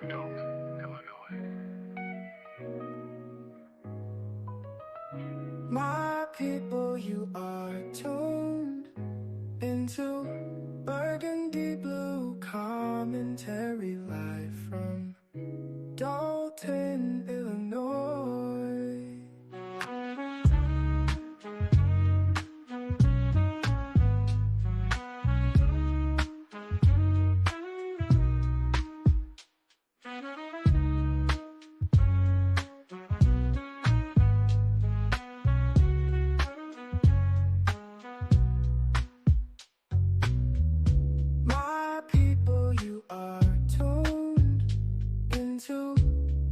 Dolton, Illinois. My people, you are tuned into Burgundy Blue Commentary live from Dolton, Illinois. My people, you are tuned into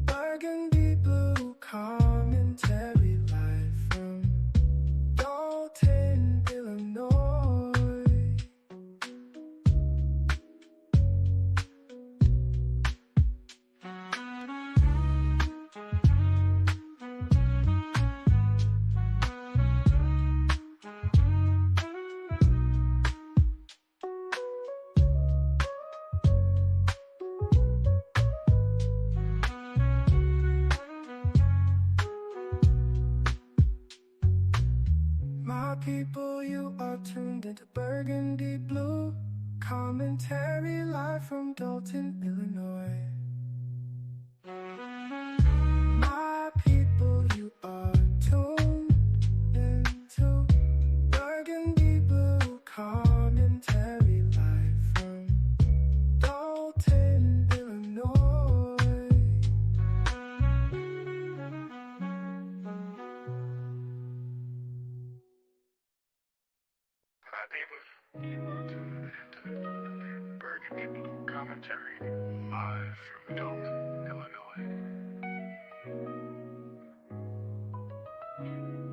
Burgundy Blue Commentary live from Dolton, Illinois. My people, you are tuned into Burgundy Blue Commentary live from Dolton, Illinois. My people, you are tuned into Burgundy Blue Commentary live from Dolton, Illinois.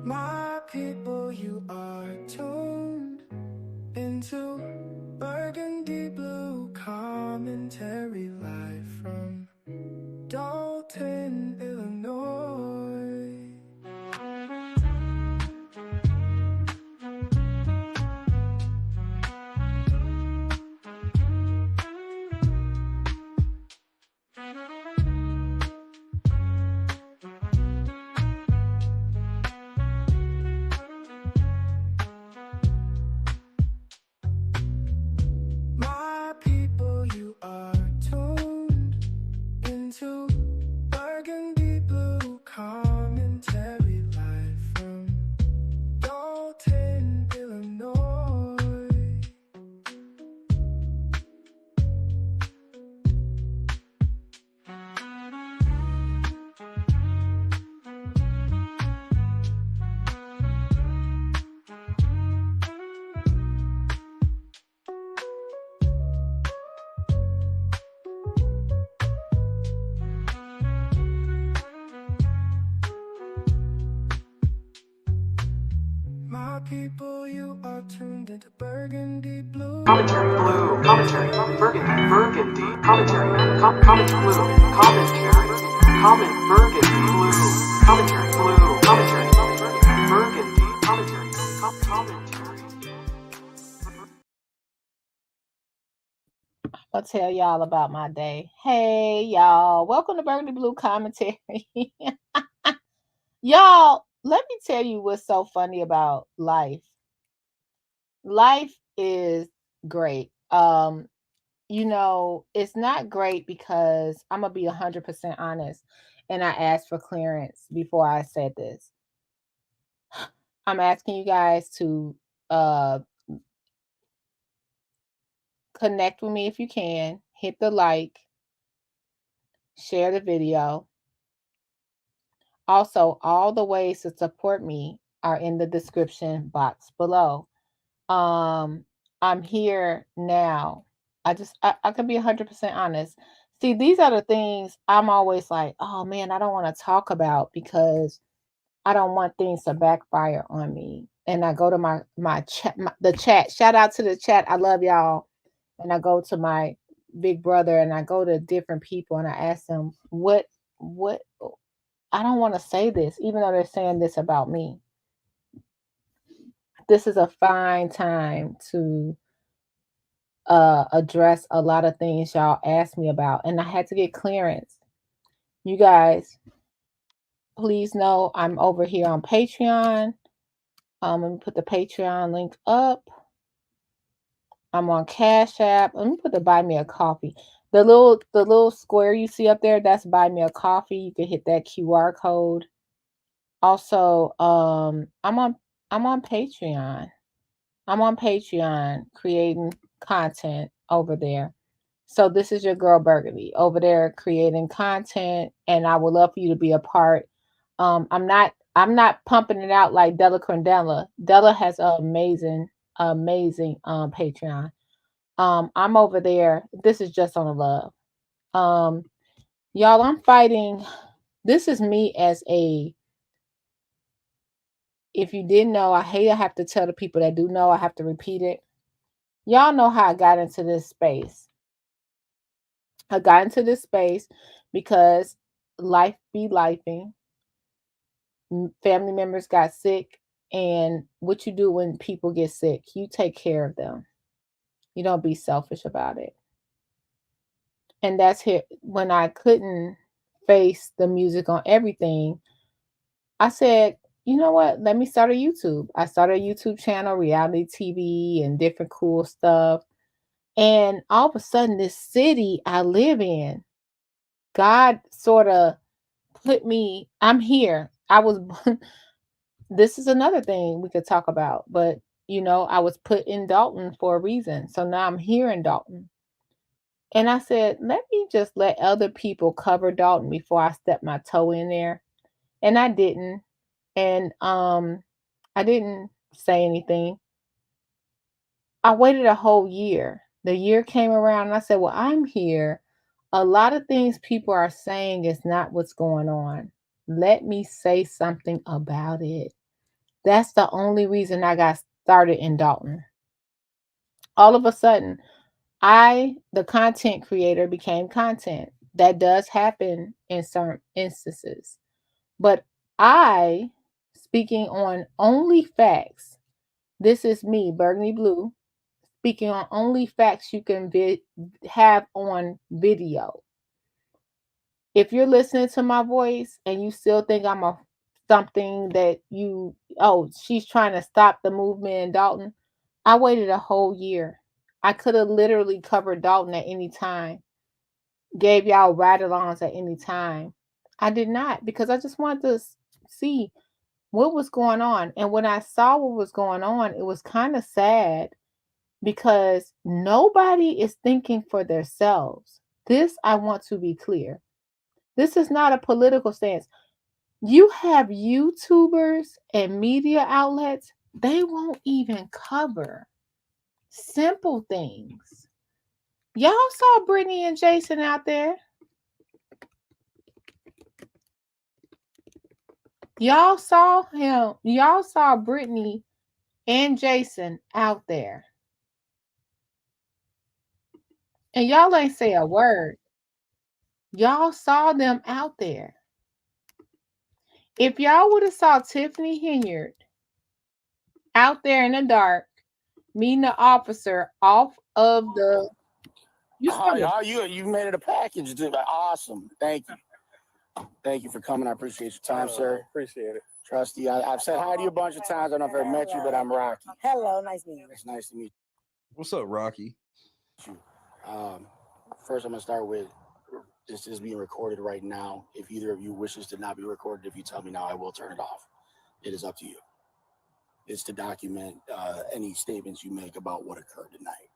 My people, you are tuned into Burgundy Blue Commentary, live from Dolton, Illinois. My people, you are tuned into Burgundy Blue Commentary live from Dolton, Illinois. My people, you are tuned into Burgundy Blue Commentary live from Dolton, Illinois. My people, you are tuned into Burgundy Blue Commentary Blue Commentary Burgundy Commentary Commentary Blue Commentary Burgundy Blue Commentary Burgundy Commentary. I'll tell y'all about my day. Hey, y'all. Welcome to Burgundy Blue Commentary. Y'all, let me tell you what's so funny about life. Life is great. It's not great because I'm going to be 100% honest. And I asked for clearance before I said this. I'm asking you guys to connect with me if you can. Hit the like. Share the video. Also, all the ways to support me are in the description box below. I'm here now. I can be 100% honest. See, these are the things I'm always like, oh man, I don't want to talk about because I don't want things to backfire on me. And I go to my chat, the chat. Shout out to the chat. I love y'all. And I go to my big brother and I go to different people and I ask them what I don't want to say this, even though they're saying this about me. This is a fine time to address a lot of things y'all asked me about, and I had to get clearance. You guys, please know I'm over here on Patreon. Let me put the Patreon link up. I'm on Cash App. Let me put the buy me a coffee. The little square you see up there, that's buy me a coffee. You can hit that QR code. Also, I'm on Patreon. I'm on Patreon creating content over there. So this is your girl Burgundy over there creating content, and I would love for you to be a part. I'm not pumping it out like Della Crandella. Della has an amazing Patreon. I'm over there. This is just on the love. Um, y'all, I'm fighting. This is me as a. If you didn't know, I hate I have to tell the people that do know. I have to repeat it. Y'all know how I got into this space. I got into this space because life be lifing. Family members got sick, and what you do when people get sick, you take care of them. You don't be selfish about it. And that's here when I couldn't face the music on everything. I said, you know what? Let me start a YouTube. I started a YouTube channel, reality TV, and different cool stuff. And all of a sudden, this city I live in, God sort of put me, I'm here. I was, this is another thing we could talk about, but I was put in Dalton for a reason. So now I'm here in Dalton. And I said, let me just let other people cover Dalton before I step my toe in there. And I didn't. And I didn't say anything. I waited a whole year. The year came around and I said, well, I'm here. A lot of things people are saying is not what's going on. Let me say something about it. That's the only reason I got started in Dalton. All of a sudden, the content creator, became content. That does happen in certain instances. But speaking on only facts, this is me, Burgundy Blue, speaking on only facts you can have on video. If you're listening to my voice and you still think I'm something that she's trying to stop the movement in Dalton, I waited a whole year. I could have literally covered Dalton at any time, gave y'all ride-alongs at any time. I did not, because I just wanted to see what was going on. And when I saw what was going on, it was kind of sad because nobody is thinking for themselves. This, I want to be clear. This is not a political stance. You have YouTubers and media outlets, they won't even cover simple things. Y'all saw Brittany and Jason out there. Y'all saw him. Y'all saw Brittany and Jason out there. And y'all ain't say a word. Y'all saw them out there. If y'all would have saw Tiffany Henyard out there in the dark, meeting the officer off of the... You made it a package, dude. Awesome. Thank you. Thank you for coming. I appreciate your time, sir. Appreciate it. Trust you. I've said hi to you a bunch of times. I don't know if I've ever met you, but I'm Rocky. Hello, nice meeting you. It's nice to meet What's up, Rocky? you. First, I'm going to start with this is being recorded right now. If either of you wishes to not be recorded, if you tell me now, I will turn it off. It is up to you. It's to document any statements you make about what occurred tonight.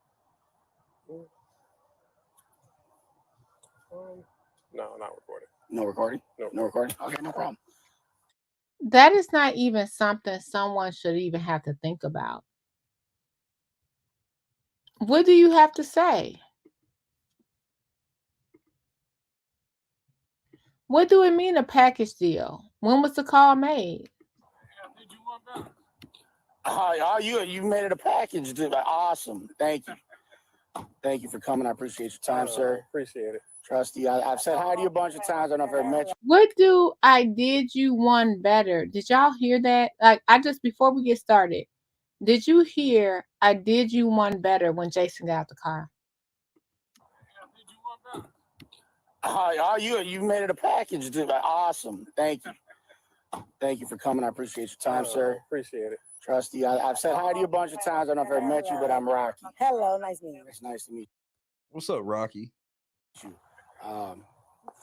No, not recorded. No recording? No. No recording? Okay, no problem. That is not even something someone should even have to think about. What do you have to say? What do it mean, a package deal? When was the call made? You made it a package, dude. Awesome. Thank you. Thank you for coming. I appreciate your time, sir. Appreciate it. Trust you. I've said hi to you a bunch of times. I don't know if I've ever met you. What do I did you one better? Did y'all hear that? Like, before we get started, Did you hear I did you one better when Jason got out the car? You made it a package, dude. Awesome. Thank you. Thank you for coming. I appreciate your time, sir. Appreciate it. Trust you. I've said hi to you a bunch of times. I don't know if I've ever met you, but I'm Rocky. Hello, nice meeting you. It's nice to meet What's up, Rocky? you.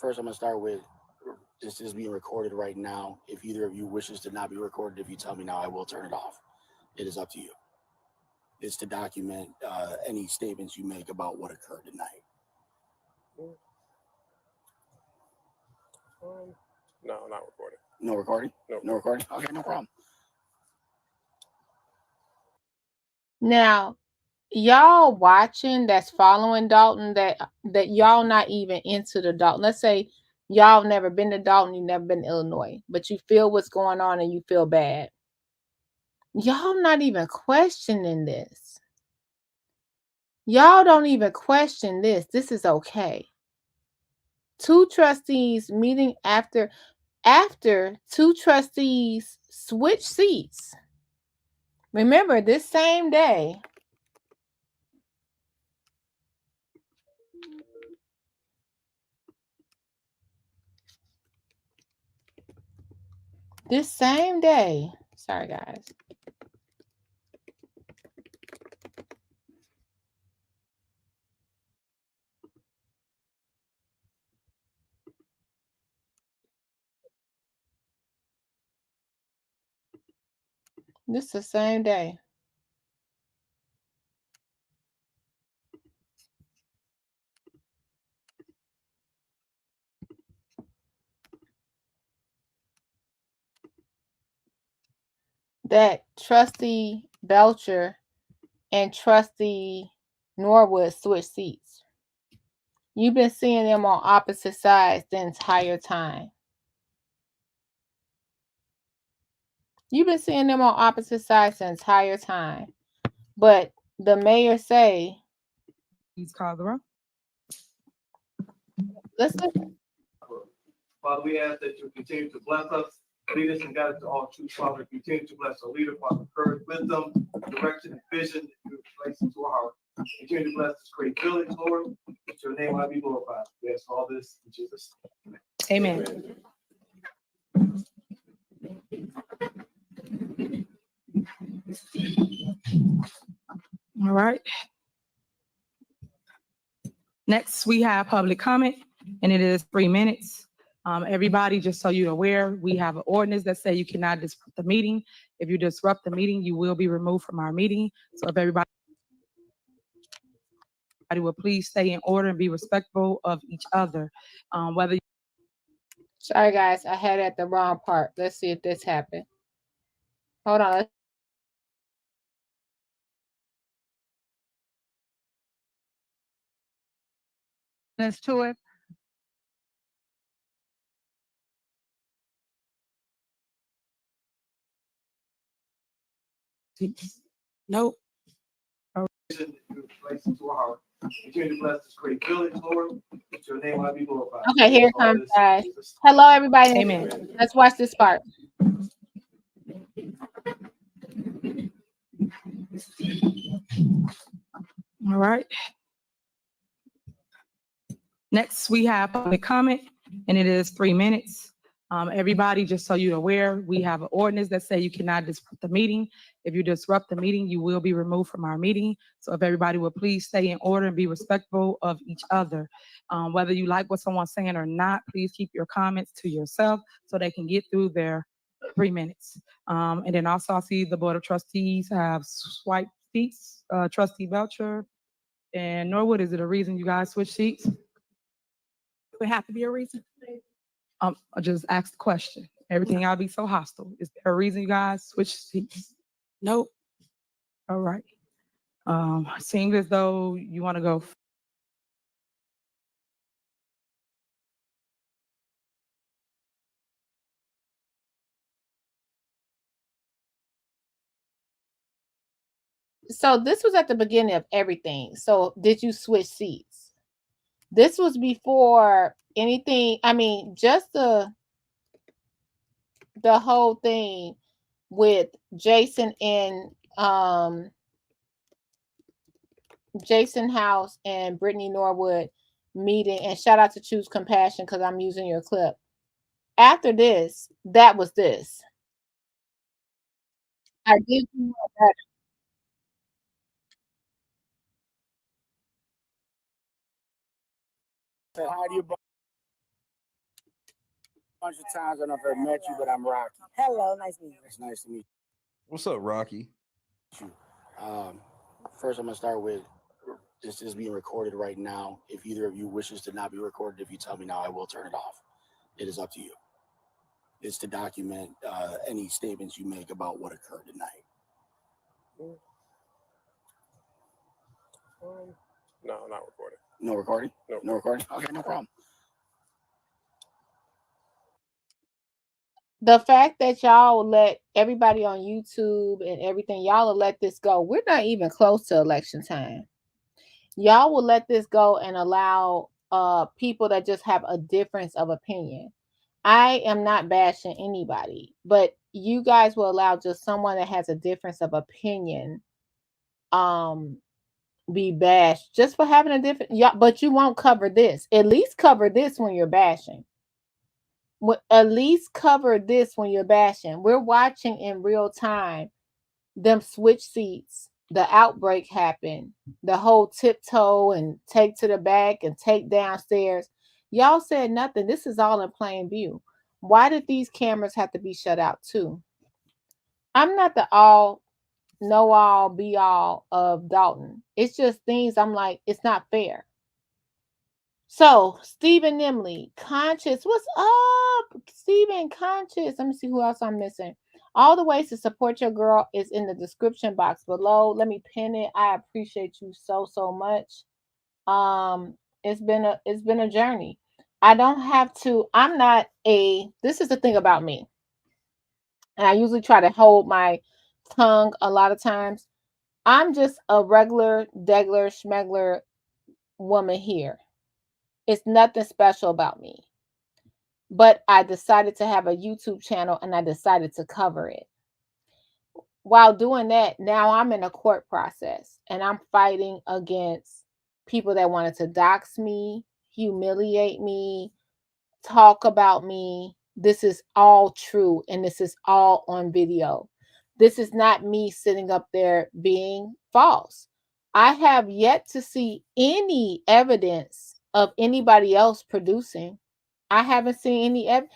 First, I'm going to start with this is being recorded right now. If either of you wishes to not be recorded, if you tell me now, I will turn it off. It is up to you. It's to document any statements you make about what occurred tonight. No, not recording. No recording? No. No recording? Okay, no problem. Now, y'all watching that's following Dalton that y'all not even into the Dalton. Let's say y'all never been to Dalton, you never been to Illinois, but you feel what's going on and you feel bad. Y'all not even questioning this. Y'all don't even question this. This is okay. Two trustees meeting after two trustees switch seats. Remember, this same day, sorry guys. This is the same day. That Trustee Belcher and Trustee Norwood switch seats. You've been seeing them on opposite sides the entire time. You've been seeing them on opposite sides the entire time. But the mayor say, please call the roll. Let's listen. Father, we ask that you continue to bless us, lead us and guide us to all truth. Father, continue to bless our leader, Father, courage, wisdom, direction, and vision that you have placed into our heart. Continue to bless this great village, Lord. That your name might be glorified. We ask all this in Jesus' name. Amen. All right. Next, we have public comment, and it is 3 minutes. Everybody, just so you're aware, we have an ordinance that says you cannot disrupt the meeting. If you disrupt the meeting, you will be removed from our meeting. So if everybody will please stay in order and be respectful of each other. Sorry guys, I had it at the wrong part. Let's see if this happened. Hold on. Let's to it. Nope. Vision that you have placed into our heart. Continue to bless this great village, Lord. That your name might be glorified. Okay, here it comes, guys. Hello, everybody. Amen. Let's watch this part. All right. Next, we have public comment, and it is 3 minutes. Everybody, just so you're aware, we have an ordinance that says you cannot disrupt the meeting. If you disrupt the meeting, you will be removed from our meeting. So if everybody will please stay in order and be respectful of each other. Whether you like what someone's saying or not, please keep your comments to yourself so they can get through their 3 minutes. And then also I see the Board of Trustees have swiped seats. Trustee Belcher and Norwood, is it a reason you guys switch seats? Would have to be a reason. I just asked the question. Everything I'll be so hostile. Is there a reason you guys switch seats? Nope. All right. Seeing as though you want to go. So this was at the beginning of everything. So did you switch seats? This was before anything. I mean, just the whole thing with Jason and Jason House and Brittany Norwood meeting, and shout out to Choose Compassion because I'm using your clip. After this, that was this. I did you better. Said hi to you a bunch of times. I don't know if I've met you, but I'm Rocky. Hello, nice to meet you. It's nice to meet What's up, Rocky? you. First, I'm gonna start with this is being recorded right now. If either of you wishes to not be recorded, if you tell me now, I will turn it off. It is up to you. It's to document any statements you make about what occurred tonight. No, not recording. No recording? No. No recording? Okay, no problem. The fact that y'all will let everybody on YouTube and everything, y'all will let this go. We're not even close to election time. Y'all will let this go and allow people that just have a difference of opinion. I am not bashing anybody, but you guys will allow just someone that has a difference of opinion be bashed just for having a different, yeah, but you won't cover this. At least cover this when you're bashing. At least cover this when you're bashing. We're watching in real time them switch seats. The outbreak happened. The whole tiptoe and take to the back and take downstairs. Y'all said nothing. This is all in plain view. Why did these cameras have to be shut out too? I'm not the know all, be all of Dalton. It's just things I'm like, it's not fair. So, Stephen Nimley, Conscious, what's up? Stephen, Conscious. Let me see who else I'm missing. All the ways to support your girl is in the description box below. Let me pin it. I appreciate you so much. It's been a journey. I don't have to. I'm not a. This is the thing about me, and I usually try to hold my tongue a lot of times. I'm just a regular, degler, schmegler woman here. It's nothing special about me. But I decided to have a YouTube channel and I decided to cover it. While doing that, now I'm in a court process and I'm fighting against people that wanted to dox me, humiliate me, talk about me. This is all true and this is all on video. This is not me sitting up there being false. I have yet to see any evidence of anybody else producing. I haven't seen any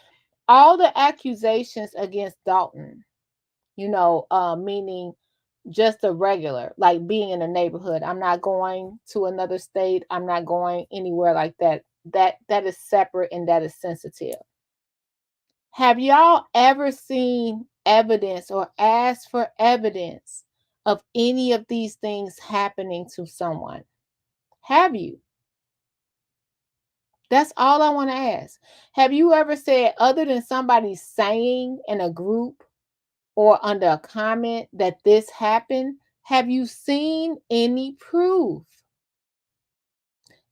all the accusations against Dalton, meaning just a regular, like being in a neighborhood. I'm not going to another state. I'm not going anywhere like that. That is separate and that is sensitive. Have y'all ever seen evidence or asked for evidence of any of these things happening to someone? Have you? That's all I want to ask. Have you ever said, other than somebody saying in a group or under a comment that this happened, have you seen any proof?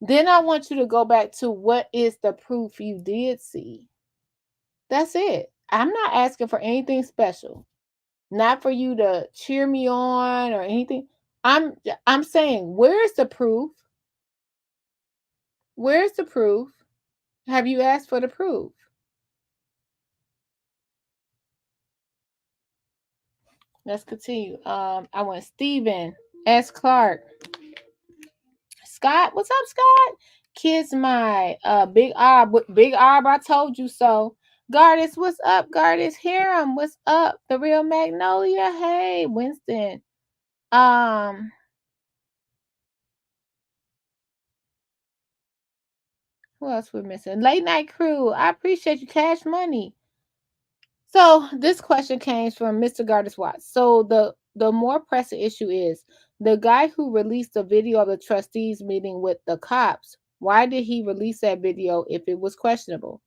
Then I want you to go back to what is the proof you did see. That's it. I'm not asking for anything special. Not for you to cheer me on or anything. I'm saying, where's the proof? Where's the proof? Have you asked for the proof? Let's continue. I want Stephen S. Clark. Scott, what's up, Scott? Kids, my Big Arb, I told you so. Gardis, what's up? Gardis, Hiram, what's up? The Real Magnolia, hey, Winston. Who else we're missing? Late Night Crew, I appreciate you. Cash Money. So this question came from Mr. Gardis Watts. So the more pressing issue is the guy who released the video of the trustees meeting with the cops. Why did he release that video if it was questionable?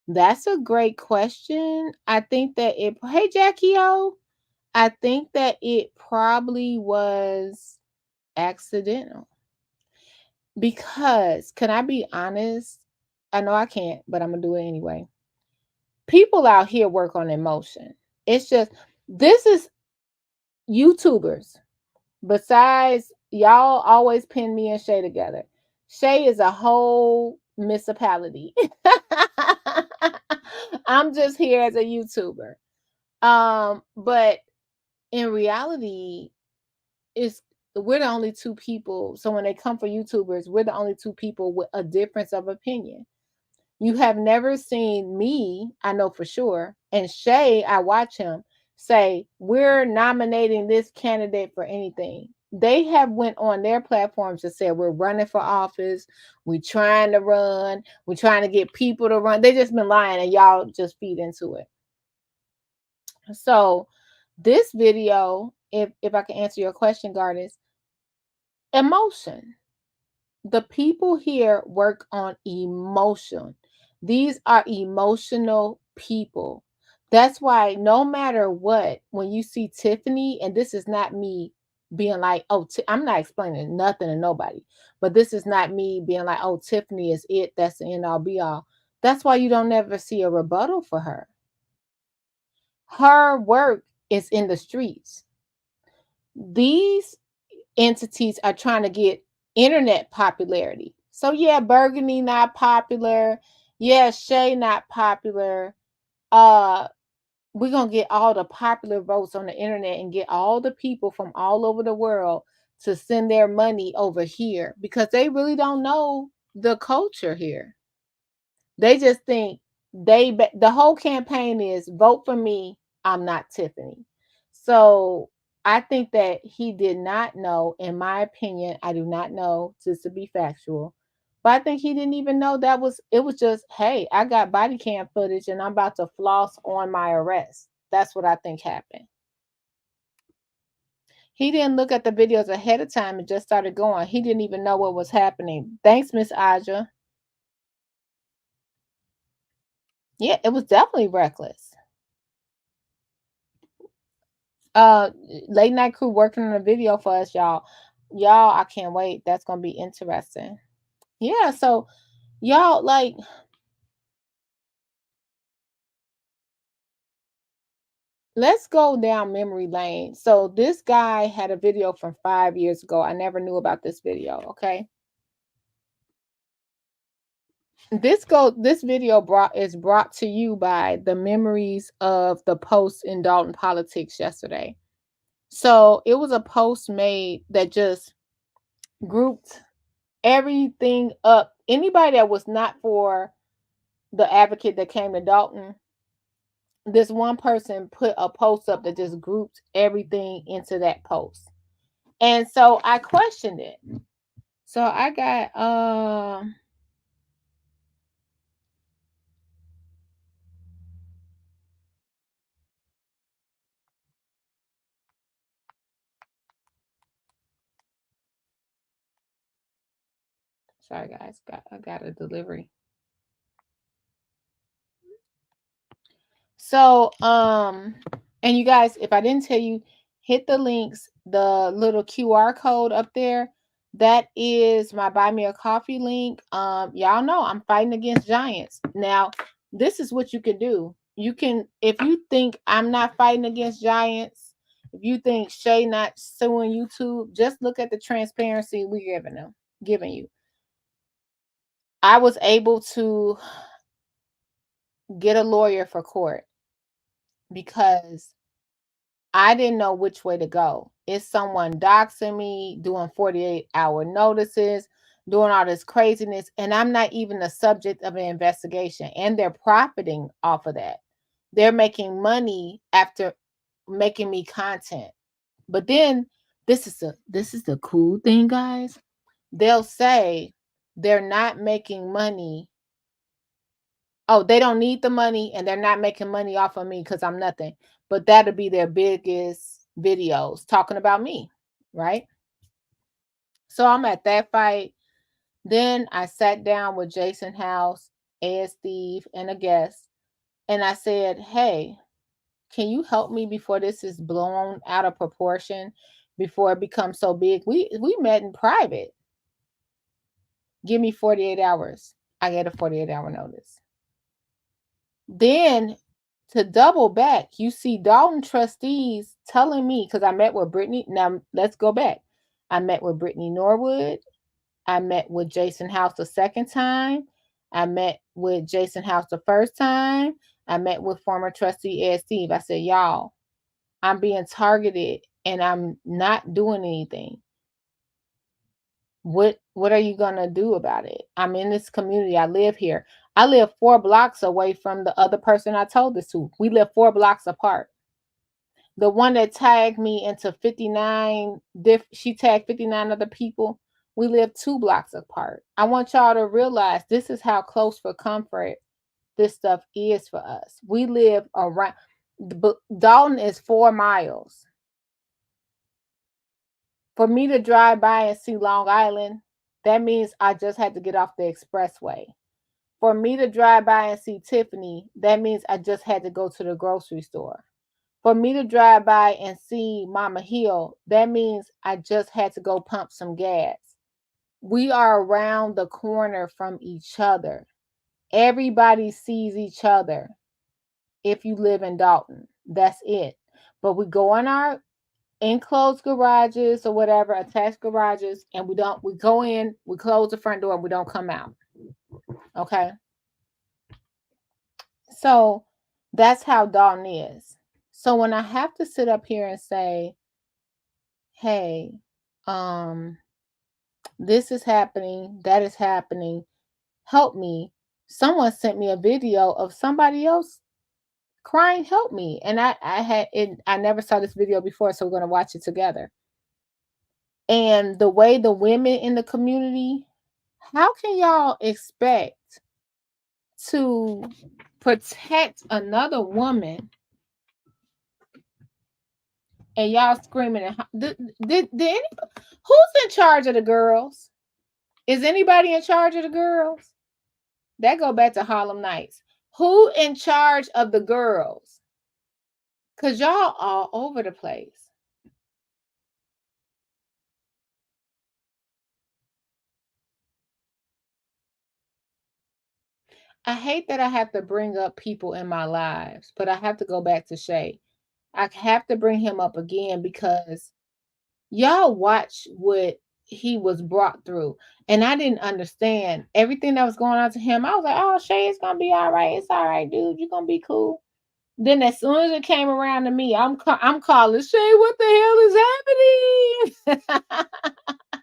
That's a great question. I think that hey Jackie O, I think that it probably was accidental. Because, can I be honest? I know I can't, but I'm gonna do it anyway. People out here work on emotion. It's just, this is, YouTubers, besides y'all always pin me and Shay together. Shay is a whole municipality. I'm just here as a YouTuber. But in reality, we're the only two people. So when they come for YouTubers, we're the only two people with a difference of opinion. You have never seen me, I know for sure, and Shay, I watch him, say, we're nominating this candidate for anything. They have went on their platforms and said, we're running for office, we're trying to run, we're trying to get people to run. They just been lying and y'all just feed into it. So this video, if I can answer your question, Gardis, emotion. The people here work on emotion. These are emotional people. That's why no matter what, when you see Tiffany, and this is not me being like, oh, I'm not explaining nothing to nobody, but this is not me being like, oh, Tiffany is it. That's the end all be all. That's why you don't never see a rebuttal for her. Her work is in the streets. These entities are trying to get internet popularity. So yeah, Burgundy not popular. Yeah, Shay not popular. We're gonna get all the popular votes on the internet and get all the people from all over the world to send their money over here because they really don't know the culture here. They just think the whole campaign is vote for me, I'm not Tiffany. So I think that he did not know, in my opinion, I do not know, just to be factual, but I think he didn't even know it was just, hey, I got body cam footage and I'm about to floss on my arrest. That's what I think happened. He didn't look at the videos ahead of time and just started going. He didn't even know what was happening. Thanks, Miss Aja. Yeah, it was definitely reckless. Late night crew working on a video for us, y'all. Y'all, I can't wait. That's gonna be interesting. Yeah, so y'all, like, let's go down memory lane. So this guy had a video from 5 years ago. I never knew about this video. Okay, this video is brought to you by the memories of the post in Dalton politics yesterday. So it was a post made that just grouped everything up. Anybody that was not for the advocate that came to Dalton, this one person put a post up that just grouped everything into that post. And so I questioned it. So I got sorry guys, I got a delivery. So and you guys, if I didn't tell you, hit the links, the little QR code up there. That is my buy me a coffee link. Y'all know I'm fighting against giants. Now, this is what you can do. You can, if you think I'm not fighting against giants, if you think Shay not suing YouTube, just look at the transparency we're giving you. I was able to get a lawyer for court because I didn't know which way to go. Is someone doxing me, doing 48-hour notices, doing all this craziness, and I'm not even the subject of an investigation, and they're profiting off of that. They're making money after making me content. But then this is the cool thing, guys. They'll say they're not making money. Oh, they don't need the money and they're not making money off of me because I'm nothing. But that'll be their biggest videos talking about me, right? So I'm at that fight. Then I sat down with Jason House, Ed Steve, and a guest, and I said, hey, can you help me before this is blown out of proportion, before it becomes so big? We met in private. Give me 48 hours. I get a 48-hour notice. Then to double back, you see Dalton trustees telling me, because I met with Brittany. Now let's go back. I met with Brittany Norwood. I met with Jason House the second time. I met with Jason House the first time. I met with former trustee Ed Steve. I said, y'all, I'm being targeted and I'm not doing anything. What are you gonna do about it? I'm in this community. I live here. I live 4 blocks away from the other person I told this to. We live 4 blocks apart. The one that tagged me into 59, she tagged 59 other people. We live 2 blocks apart. I want y'all to realize this is how close for comfort this stuff is for us. We live around, Dalton is 4 miles. For me to drive by and see Long Island, that means I just had to get off the expressway. For me to drive by and see Tiffany, that means I just had to go to the grocery store. For me to drive by and see Mama Hill, that means I just had to go pump some gas. We are around the corner from each other. Everybody sees each other if you live in Dolton. That's it. But we go in our enclosed garages or whatever, attached garages, and we go in, we close the front door, and we don't come out. Okay? So that's how Dalton is. So when I have to sit up here and say, hey, this is happening, that is happening, help me. Someone sent me a video of somebody else crying, help me. And I never saw this video before, so we're going to watch it together. And the way the women in the community, how can y'all expect to protect another woman and y'all screaming? And who's in charge of the girls? Is anybody in charge of the girls? That go back to Harlem Nights. Who in charge of the girls? Because y'all all over the place. I hate that I have to bring up people in my lives, but I have to go back to Shay. I have to bring him up again because y'all watch what he was brought through. And I didn't understand everything that was going on to him. I was like, oh, Shay, it's going to be all right. It's all right, dude. You're going to be cool. Then as soon as it came around to me, I'm calling, Shay, what the hell is happening?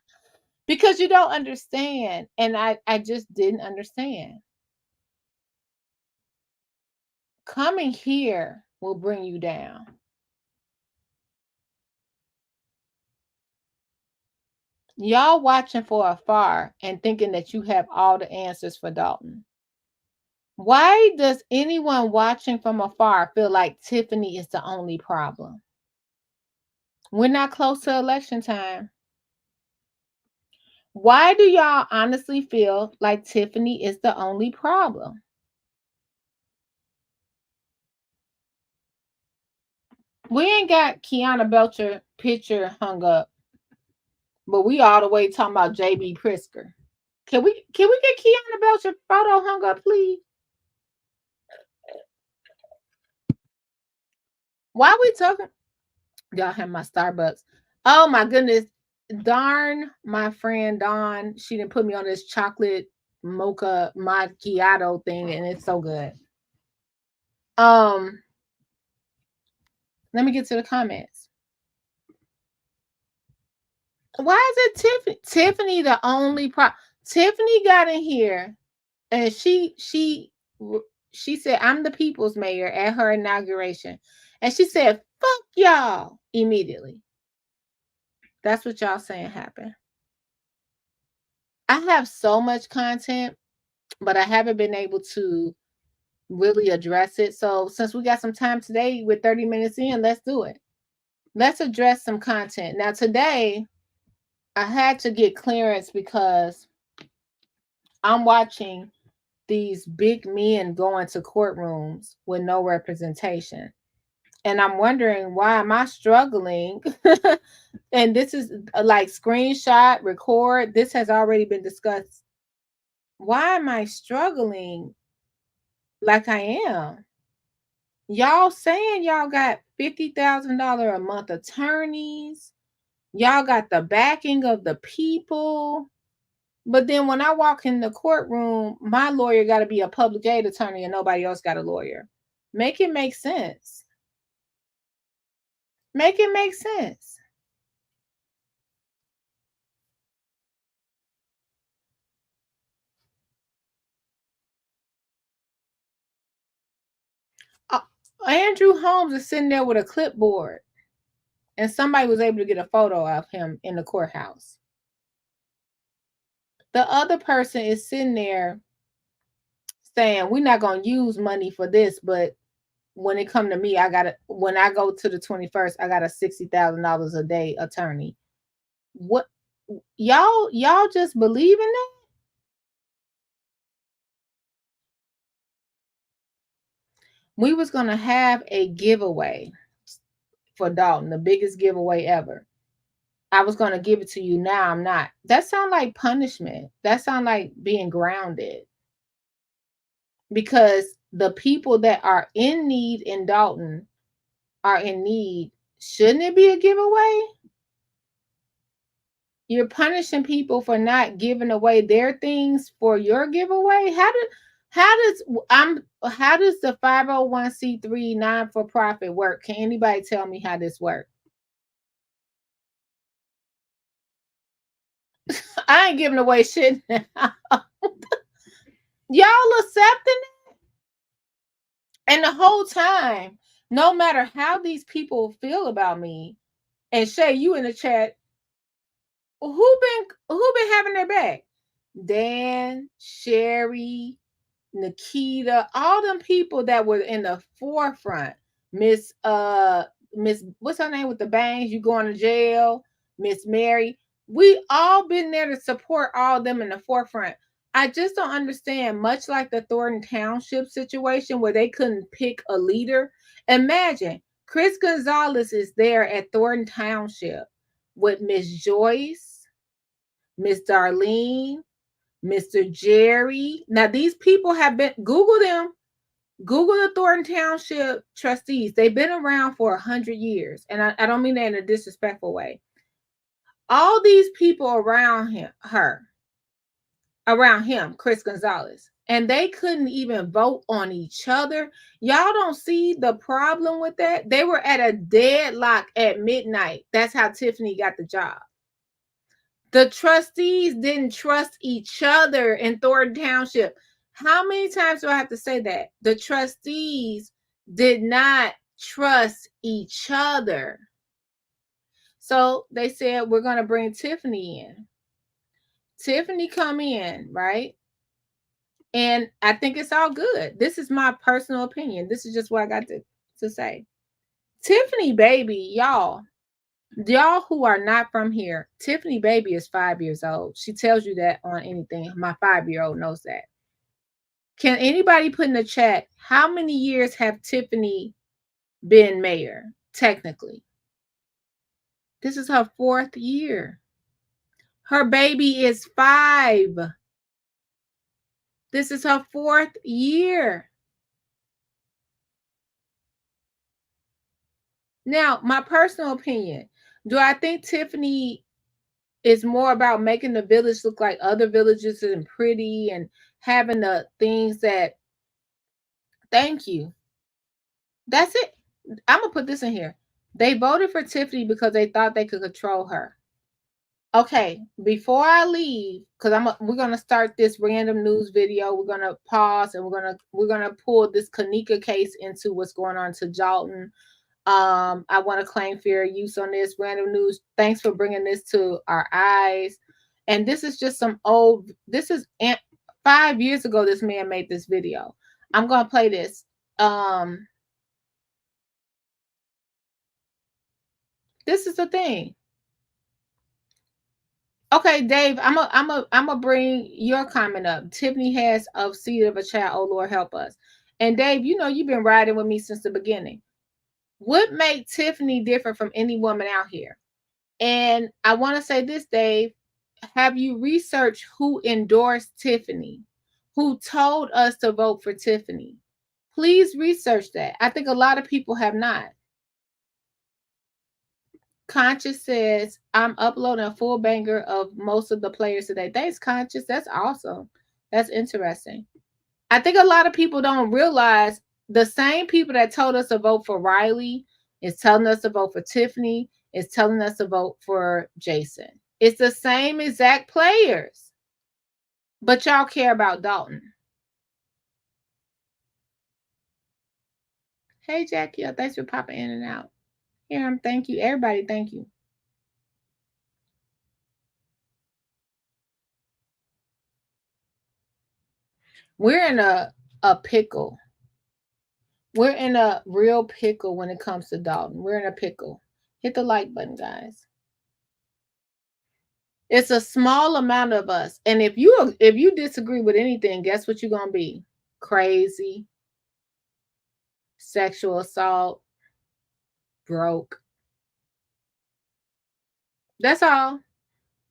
Because you don't understand. And I just didn't understand. Coming here will bring you down. Y'all watching for afar and thinking that you have all the answers for Dalton. Why does anyone watching from afar feel like Tiffany is the only problem? We're not close to election time. Why do y'all honestly feel like Tiffany is the only problem? We ain't got Kiana Belcher picture hung up, but we all the way talking about JB Prisker. Can we get Kiana Belcher photo hung up, please? Why are we talking? Y'all have my Starbucks. Oh my goodness. Darn, my friend Dawn. She didn't put me on this chocolate mocha macchiato thing, and it's so good. Let me get to the comments. Why is it Tiffany the only problem? Tiffany got in here and she said, I'm the people's mayor at her inauguration. And she said, fuck y'all immediately. That's what y'all saying happened. I have so much content, but I haven't been able to really address it. So since we got some time today, we're 30 minutes in, let's do it. Let's address some content. Now today, I had to get clearance because I'm watching these big men go into courtrooms with no representation. And I'm wondering, why am I struggling? And this is like screenshot, record. This has already been discussed. Why am I struggling like I am? Y'all saying y'all got $50,000 a month attorneys. Y'all got the backing of the people. But then when I walk in the courtroom, my lawyer got to be a public aid attorney and nobody else got a lawyer. Make it make sense. Make it make sense. Andrew Holmes is sitting there with a clipboard, and somebody was able to get a photo of him in the courthouse. The other person is sitting there saying, we're not going to use money for this, but when it come to me, when I go to the 21st, I got a $60,000 a day attorney. What y'all just believe in that? We was going to have a giveaway for Dalton, the biggest giveaway ever. I was going to give it to you. Now I'm not. That sounds like punishment. That sounds like being grounded. Because the people that are in need in Dalton are in need. Shouldn't it be a giveaway? You're punishing people for not giving away their things for your giveaway. How does the 501c3 non-for-profit work? Can anybody tell me how this works? I ain't giving away shit now. Y'all accepting it? And the whole time, no matter how these people feel about me, and Shay, you in the chat, who been having their back? Dan, Sherry, Nikita, all them people that were in the forefront. Miss what's her name with the bangs? You going to jail? Miss Mary. We all been there to support all of them in the forefront. I just don't understand, much like the Thornton Township situation where they couldn't pick a leader. Imagine Chris Gonzalez is there at Thornton Township with Miss Joyce, Miss Darlene, Mr. Jerry. Now, these people have been, Google them. Google the Thornton Township trustees. They've been around for 100 years. And I don't mean that in a disrespectful way. All these people around him, Chris Gonzalez, and they couldn't even vote on each other. Y'all don't see the problem with that? They were at a deadlock at midnight. That's how Tiffany got the job. The trustees didn't trust each other in Thornton Township. How many times do I have to say that? The trustees did not trust each other. So they said, we're going to bring Tiffany in. Tiffany come in, right? And I think it's all good. This is my personal opinion. This is just what I got to say. Tiffany baby, y'all who are not from here, Tiffany baby is 5 years old. She tells you that on anything. My 5-year-old knows that. Can anybody put in the chat, how many years have Tiffany been mayor, technically? This is her 4th year. Her baby is 5. This is her 4th year. Now, my personal opinion, do I think Tiffany is more about making the village look like other villages and pretty and having the things that, thank you. That's it. I'm going to put this in here. They voted for Tiffany because they thought they could control her. Okay, before I leave, because we're gonna start this random news video. We're gonna pause and we're gonna pull this Kanika case into what's going on to Dalton. I want to claim fair use on this random news. Thanks for bringing this to our eyes. And this is just some old. This is 5 years ago. This man made this video. I'm gonna play this. This is the thing. Okay, Dave, I'm a bring your comment up. Tiffany has a seed of a child. Oh Lord, help us. And Dave, you know you've been riding with me since the beginning. What makes Tiffany different from any woman out here? And I want to say this, Dave. Have you researched who endorsed Tiffany? Who told us to vote for Tiffany? Please research that. I think a lot of people have not. Conscious says, I'm uploading a full banger of most of the players today. Thanks, Conscious. That's awesome. That's interesting. I think a lot of people don't realize the same people that told us to vote for Riley is telling us to vote for Tiffany, is telling us to vote for Jason. It's the same exact players. But y'all care about Dalton. Hey, Jackie, thanks for popping in and out. Here, thank you. Everybody, thank you. We're in a pickle. We're in a real pickle when it comes to Dalton. We're in a pickle. Hit the like button, guys. It's a small amount of us. And if you disagree with anything, guess what you're going to be? Crazy, sexual assault, broke. That's all.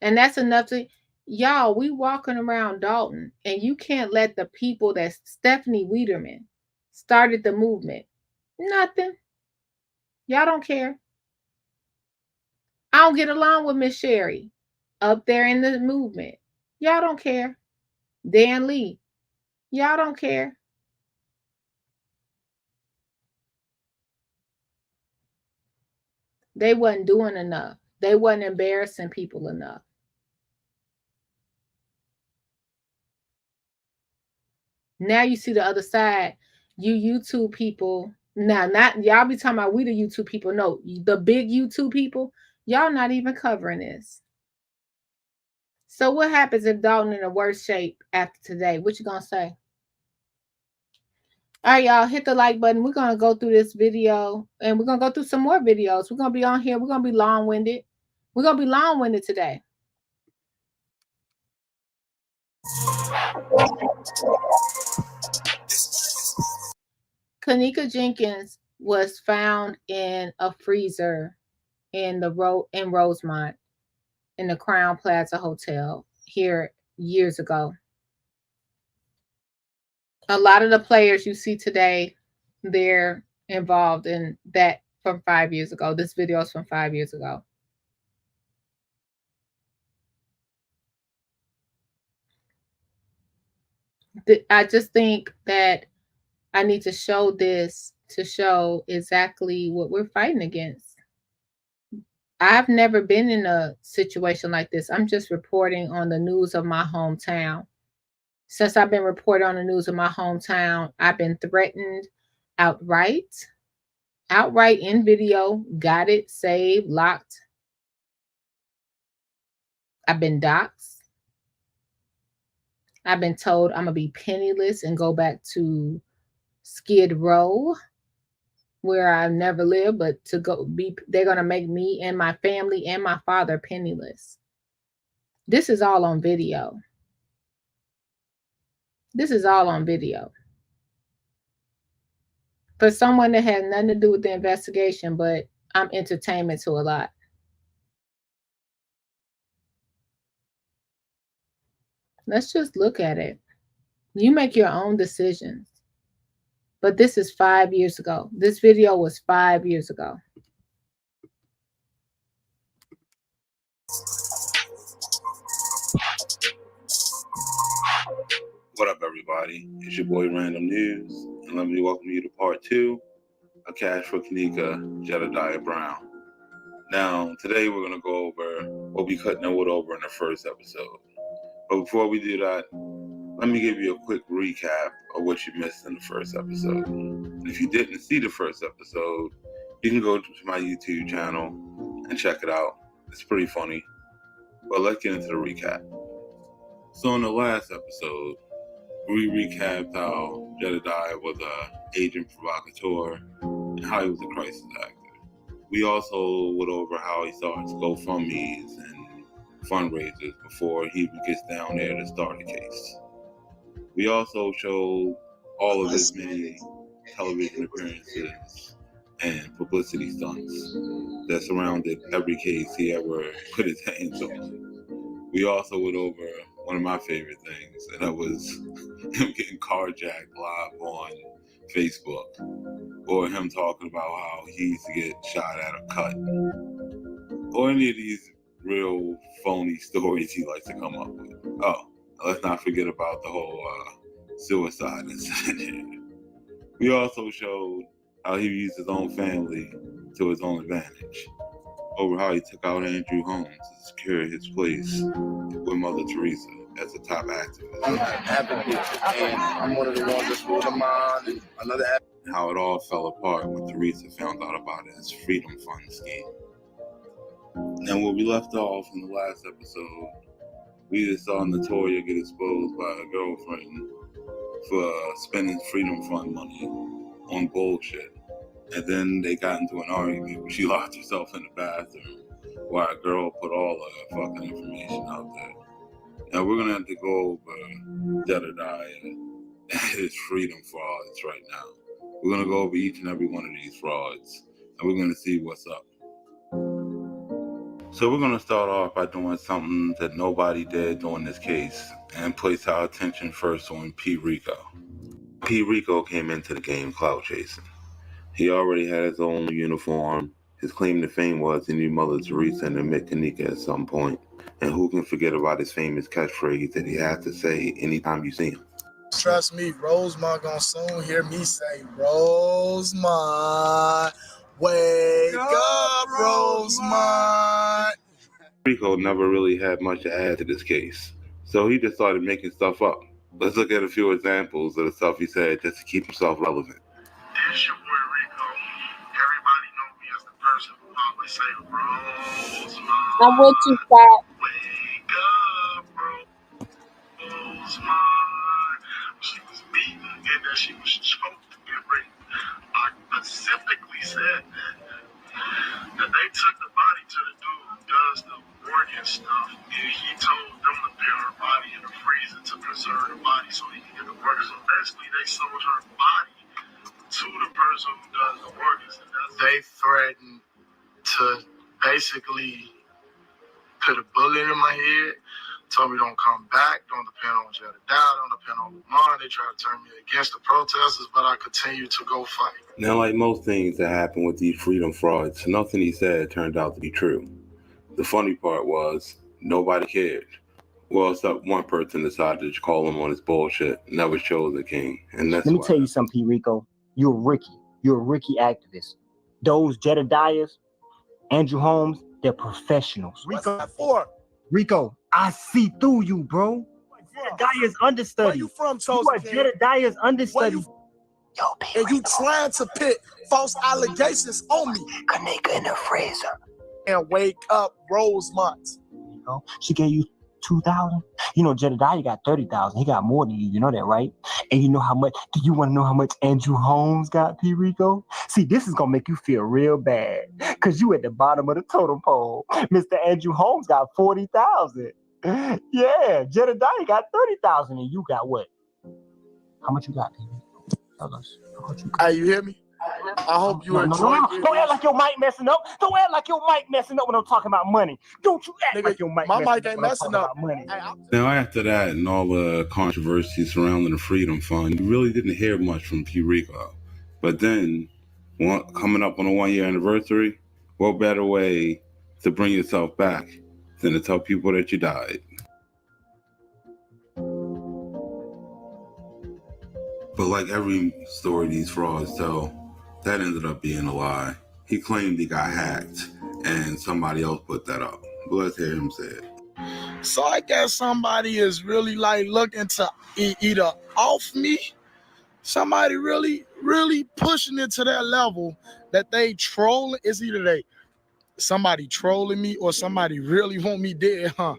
And that's enough to, y'all, we walking around Dalton, and you can't let the people that Stephanie Wiederman started the movement. Nothing. Y'all don't care. I don't get along with Miss Sherry up there in the movement. Y'all don't care. Dan Lee. Y'all don't care. They wasn't doing enough. They wasn't embarrassing people enough. Now you see the other side. You YouTube people. Now, not y'all be talking about we the YouTube people. No, the big YouTube people. Y'all not even covering this. So what happens if Dalton in the worst shape after today? What you gonna say? All right, y'all, hit the like button. We're going to go through this video, and we're going to go through some more videos. We're going to be on here. We're going to be long-winded. We're going to be long-winded today. Kanika Jenkins was found in a freezer in Rosemont in the Crown Plaza Hotel here years ago. A lot of the players you see today, they're involved in that from 5 years ago. This video is from 5 years ago. I just think that I need to show this to show exactly what we're fighting against. I've never been in a situation like this. I'm just reporting on the news of my hometown. Since I've been reporting on the news of my hometown, I've been threatened outright in video, got it, saved, locked. I've been doxxed. I've been told I'm going to be penniless and go back to Skid Row, where I've never lived, but to go be, they're going to make me and my family and my father penniless. This is all on video. This is all on video. For someone that has nothing to do with the investigation, but I'm entertainment to a lot. Let's just look at it. You make your own decisions. But this is 5 years ago. This video was 5 years ago. What up, everybody? It's your boy Random News, and let me welcome you to part 2 of Cash for Kanika, Jedediah Brown. Now, today we're going to go over what we couldn't have went over in the first episode. But before we do that, let me give you a quick recap of what you missed in the first episode. And if you didn't see the first episode, you can go to my YouTube channel and check it out. It's pretty funny. But let's get into the recap. So in the last episode, we recapped how Jedediah was an agent provocateur and how he was a crisis actor. We also went over how he starts GoFundMes and fundraisers before he even gets down there to start a case. We also showed all of his many television appearances and publicity stunts that surrounded every case he ever put his hands on. We also went over one of my favorite things, and that was him getting carjacked live on Facebook, or him talking about how he used to get shot at or cut, or any of these real phony stories he likes to come up with. Oh, let's not forget about the whole suicide incident. We also showed how he used his own family to his own advantage, over how he took out Andrew Holmes to secure his place with Mother Teresa as a top activist. I'm an advocate, and I'm one of the ones that's holding mine, and another advocate. How it all fell apart when Teresa found out about his Freedom Fund scheme. And where we left off in the last episode, we just saw Natoya get exposed by her girlfriend for spending Freedom Fund money on bullshit. And then they got into an argument where she locked herself in the bathroom while a girl put all of her fucking information out there. Now we're gonna have to go over Jedediah and his freedom frauds right now. We're gonna go over each and every one of these frauds, and we're gonna see what's up. So we're gonna start off by doing something that nobody did during this case, and place our attention first on P. Rico. P. Rico came into the game clout chasing. He already had his own uniform. His claim to fame was he knew Mother Teresa and met Kanika at some point. And who can forget about his famous catchphrase that he had to say anytime you see him? Trust me, Rosemont gonna soon hear me say, Rosemont, wake up, Rosemont. Rico never really had much to add to this case, so he just started making stuff up. Let's look at a few examples of the stuff he said just to keep himself relevant. It's your boy Rico. Everybody know me as the person who always say, Rosemont. I'm with you, Pat. Wake up, Rosemont. She was beaten and that she was choked and raped. I specifically said that they took the body to the dude who does the organ stuff, and he told them to put her body in the freezer to preserve the body so he can get the organs. So basically, they sold her body to the person who does the organs. They threatened to basically put a bullet in my head, told me don't come back, don't depend on Jedediah, don't depend on Lamar. They tried to turn me against the protesters, but I continued to go fight. Now, like most things that happen with these freedom frauds, nothing he said turned out to be true. The funny part was, nobody cared. Well, except one person decided to call him on his bullshit, never chose the king. And that's Let me tell you something, P. Rico. You're a rookie. You're a rookie activist. Those Jedediahs, Andrew Holmes, they're professionals. Rico, I see through you, bro. Jedediah's understudy. Where you from, You are Jedediah's understudy. Yo, P. And you trying to put false allegations on me. Kanika in the freezer. And wake up, Rosemont. You know, she gave you 2,000. You know, Jedediah got 30,000. He got more than you. You know that, right? And you know how much? Do you want to know how much Andrew Holmes got, P. Rico? See, this is gonna make you feel real bad, cause you at the bottom of the totem pole. Mr. Andrew Holmes got 40,000. Yeah, Jedediah got 30,000, and you got what? How much you got, P. Rico? Tell us. How much you got? Hey, you hear me? I hope you enjoy. No. Don't act like your mic messing up. Don't act like your mic messing up when I'm talking about money. Don't you act like your mic messing up. My mic ain't messing up. Money. Now, after that and all the controversies surrounding the Freedom Fund, you really didn't hear much from P. Rico. But then, coming up on a 1-year anniversary, what better way to bring yourself back than to tell people that you died? But like every story these frauds tell, that ended up being a lie. He claimed he got hacked, and somebody else put that up. But let's hear him say it. So I guess somebody is really like looking to either off me, somebody really pushing it to that level that they trolling. It's either somebody trolling me or somebody really want me dead, huh?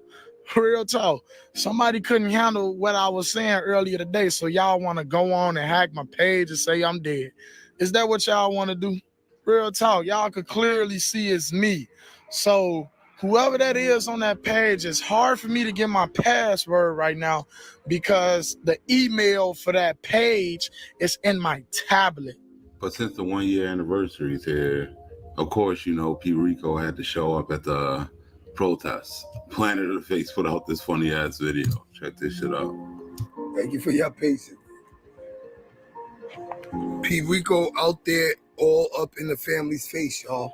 Real talk. Somebody couldn't handle what I was saying earlier today, so y'all want to go on and hack my page and say I'm dead. Is that what y'all want to do? Real talk. Y'all could clearly see it's me. So whoever that is on that page, it's hard for me to get my password right now because the email for that page is in my tablet. But since the 1-year anniversary is here, of course, you know, P. Rico had to show up at the protests. Planet of the Face put out this funny ass video. Check this shit out. Thank you for your patience. P. Rico out there all up in the family's face, y'all.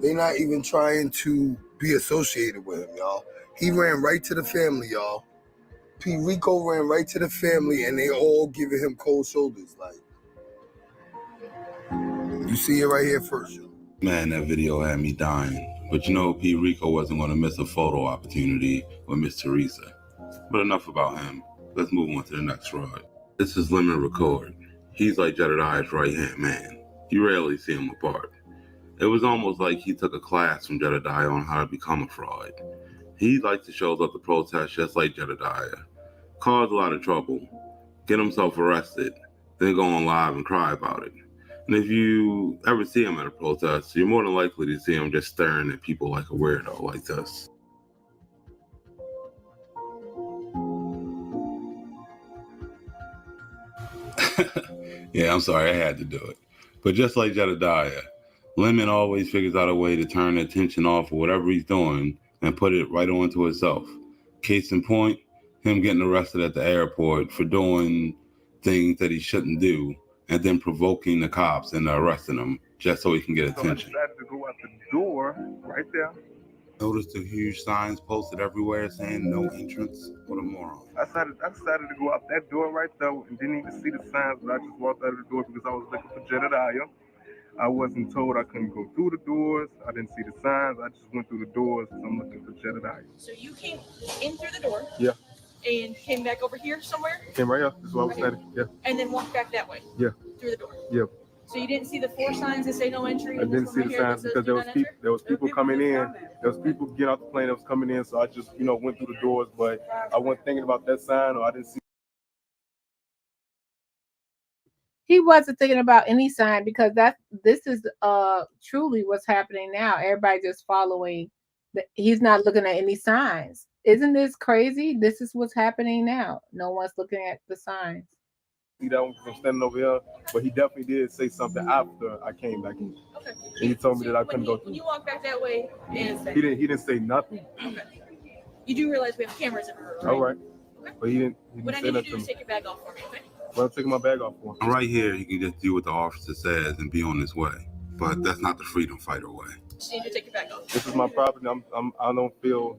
They're not even trying to be associated with him, y'all. He ran right to the family, y'all. P. Rico ran right to the family, and they all giving him cold shoulders. Like, you see it right here first, y'all. Man, that video had me dying. But you know, P. Rico wasn't going to miss a photo opportunity with Miss Teresa. But enough about him. Let's move on to the next fraud. This is Lemon Record. He's like Jedediah's right-hand man. You rarely see him apart. It was almost like he took a class from Jedediah on how to become a fraud. He likes to show up to protest just like Jedediah, cause a lot of trouble, get himself arrested, then go on live and cry about it. And if you ever see him at a protest, you're more than likely to see him just staring at people like a weirdo like this. Yeah, I'm sorry, I had to do it. But just like Jedediah, Lemon always figures out a way to turn the attention off of whatever he's doing and put it right onto himself. Case in point, him getting arrested at the airport for doing things that he shouldn't do and then provoking the cops and arresting him just so he can get attention. So I decided to go out the door right there. Notice the huge signs posted everywhere saying no entrance. What a moron. I decided to go out that door right there and didn't even see the signs, but I just walked out of the door because I was looking for Jedediah. I wasn't told I couldn't go through the doors. I didn't see the signs. I just went through the doors because I'm looking for Jedediah. So you came in through the door? Yeah. And came back over here somewhere? Came right here. That's where I was standing. Yeah. And then walked back that way? Yeah. Through the door? Yeah. So you didn't see the 4 signs that say no entry? I didn't see the signs because there was people coming in. There was people getting out the plane that was coming in. So I just, went through the doors, but I wasn't thinking about that sign or I didn't see. He wasn't thinking about any sign because this is truly what's happening now. Everybody just following. He's not looking at any signs. Isn't this crazy? This is what's happening now. No one's looking at the signs. See that one because I'm standing over here, but he definitely did say something after I came back in. Okay. And he told me that I couldn't go through. When you walked back that way, and he didn't say nothing. Okay. You do realize we have cameras in the room, right? All right. Okay. But he didn't what I say need you nothing. to do is take your bag off for me, okay? Well, I'm taking my bag off for him. Right here, he can just do what the officer says and be on his way. But that's not the freedom fighter way. Just need you to take your bag off. This is my property. I don't feel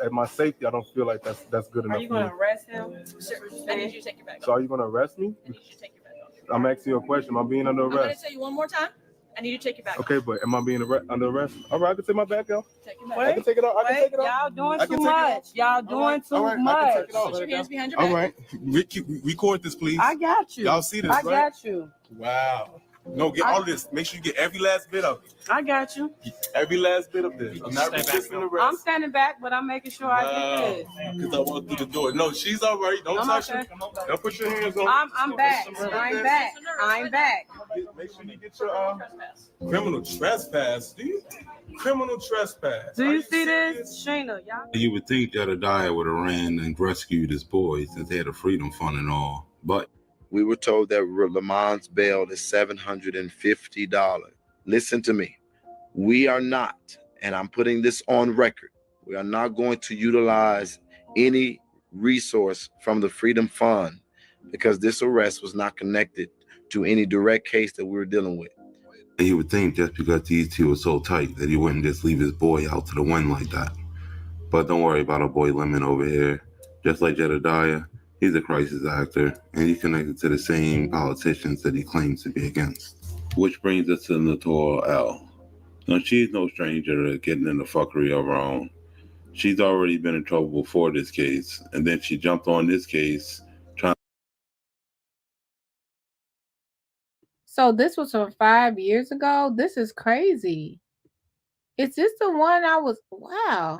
at my safety. I don't feel like that's good enough. Are you going to arrest him? Sir, I need you to take your bag off. So are you going to arrest me? I need you to take your bag off. I'm asking you a question. Am I being under I'm going to arrest? tell you one more time. I need you to take your bag off. Okay, but am I being under arrest? All right, I can take my bag off. Take your bag I can take it off. I can take it off. Y'all doing too much. Y'all doing too much. I can take it off. Put your hands behind your back. All right. Record this, please. I got you. Y'all see this, I right? got you. Wow. No, get all of this. Make sure you get every last bit of it. I got you. Every last bit of this. I'm not resisting the rest. I'm standing back, but I'm making sure I get this. Because I walked through the door. No, she's all right. Don't touch her. Don't put your hands on her. I'm back. I'm back. I'm back. Make sure you get your criminal trespass. Do you? Criminal trespass. Do you see this? Shayna, y'all? You would think Jedediah would have ran and rescued his boys since they had a freedom fund and all. But we were told that Lamont's bail is $750. Listen to me. We are not, and I'm putting this on record, we are not going to utilize any resource from the Freedom Fund because this arrest was not connected to any direct case that we were dealing with. he would think just because these two were so tight that he wouldn't just leave his boy out to the wind like that. But don't worry about our boy Lemon over here. Just like Jedediah, he's a crisis actor, and he's connected to the same politicians that he claims to be against. Which brings us to Natora L. Now, she's no stranger to getting into fuckery of her own. She's already been in trouble before this case, and then she jumped on this case trying. So this was from 5 years ago? This is crazy. Is this the one I was... Wow.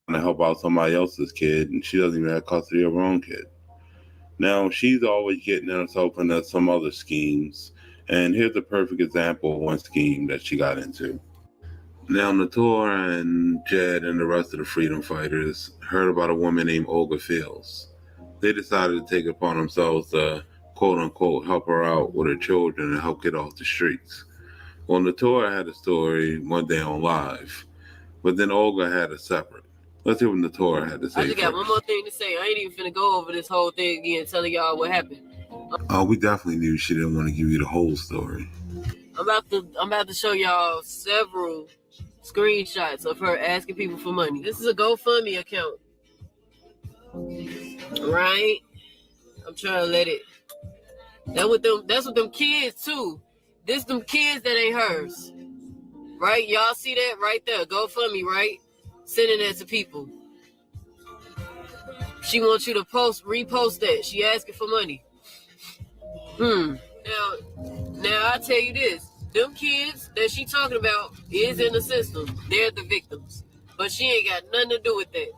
To help out somebody else's kid, and she doesn't even have custody of her own kid. Now, she's always getting herself into some other schemes, and here's a perfect example of one scheme that she got into. Now, Natora and Jed and the rest of the freedom fighters heard about a woman named Olga Fields. They decided to take it upon themselves to, quote-unquote, help her out with her children and help get off the streets. Well, Natora had a story one day on live, but then Olga had a separate. Let's hear what Natora had to say. I just got one more thing to say. I ain't even finna go over this whole thing again, telling y'all what happened. We definitely knew she didn't want to give you the whole story. I'm about to show y'all several screenshots of her asking people for money. This is a GoFundMe account, right? I'm trying to let it. That's with them kids too. This them kids that ain't hers, right? Y'all see that right there? GoFundMe, right? Sending that to people. She wants you to repost that. She asking for money. Now I tell you this. Them kids that she talking about is in the system. They're the victims. But she ain't got nothing to do with that.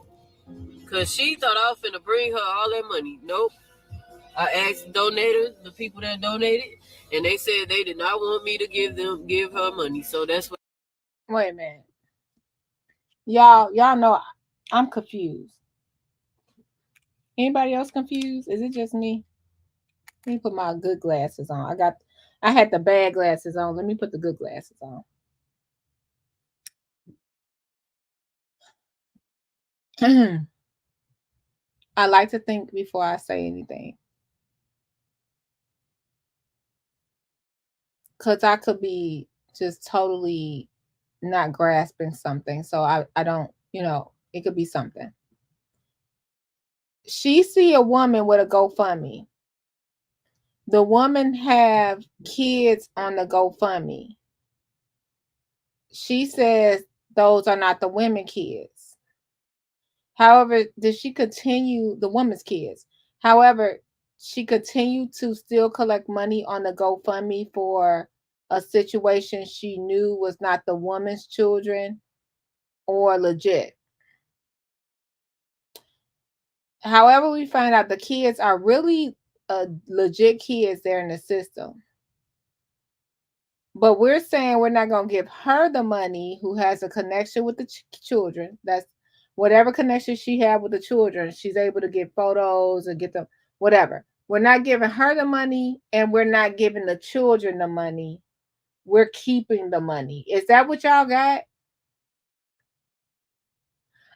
Because she thought I was finna bring her all that money. Nope. I asked donators, the people that donated, and they said they did not want me to give her money. So that's what. Wait a minute. Y'all know I'm confused. Anybody else confused? Is it just me? Let me put my good glasses on. I had the bad glasses on. Let me put the good glasses on. I like to think before I say anything. Because I could be just totally not grasping something. So I don't, it could be something. She see a woman with a GoFundMe. The woman have kids on the GoFundMe. She says those are not the women kids. However, did she continue the woman's kids? However, she continued to still collect money on the GoFundMe for a situation she knew was not the woman's children or legit. However, we find out the kids are really legit kids there in the system. But we're saying we're not going to give her the money who has a connection with the children. That's whatever connection she had with the children. She's able to get photos and get them, whatever. We're not giving her the money and we're not giving the children the money. We're keeping the money. Is that what y'all got?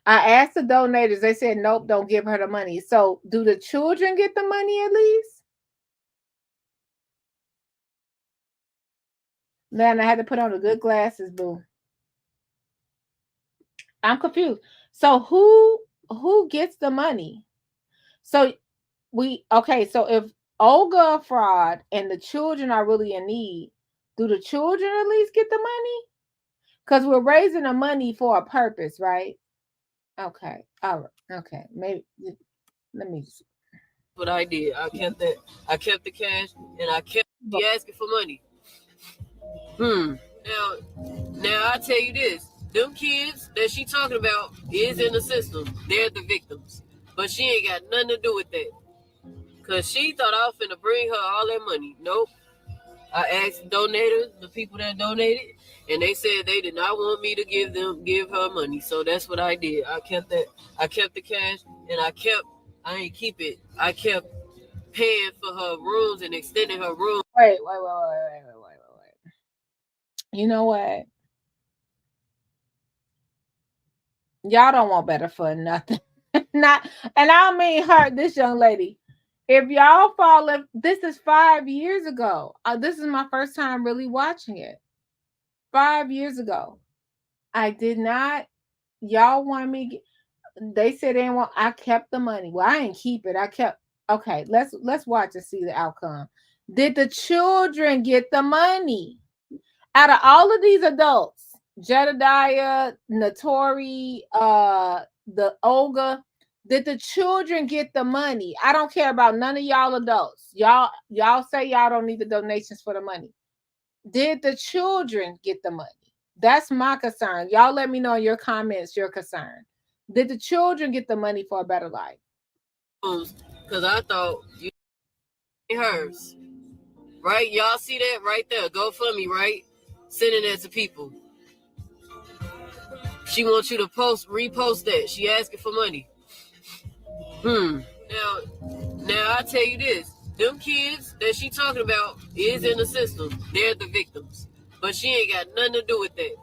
I asked the donators. They said, nope, don't give her the money. So do the children get the money at least? Man, I had to put on the good glasses, boo. I'm confused. So who gets the money? So so if Olga a fraud and the children are really in need, do the children at least get the money? Because we're raising the money for a purpose, right? Okay. All right. Okay. Maybe let me see. What I did. I kept the cash and I kept asking for money. Now I tell you this. Them kids that she talking about is in the system. They're the victims. But she ain't got nothing to do with that. Because she thought I was finna bring her all that money. Nope. I asked donators, the people that donated, and they said they did not want me to give her money. So that's what I did. I kept the cash and I ain't keep it. I kept paying for her rooms and extending her room. Wait. You know what? Y'all don't want better for nothing. Not, and I don't mean her, this young lady. If y'all follow, this is 5 years ago. This is my first time really watching it. 5 years ago. I did not. Y'all want me? They said they didn't want. I kept the money. Well, I didn't keep it. I kept. Okay, let's watch and see the outcome. Did the children get the money? Out of all of these adults, Jedediah, Notori, the Olga, did the children get the money? I don't care about none of y'all adults. Y'all say y'all don't need the donations for the money. Did the children get the money? That's my concern. Y'all let me know in your comments your concern. Did the children get the money for a better life? Because I thought you hers. Right? Y'all see that right there? GoFundMe, right? Sending that to people. She wants you to repost that. She asking for money. Now I tell you this. Them kids that she talking about is in the system. They're the victims. But she ain't got nothing to do with that.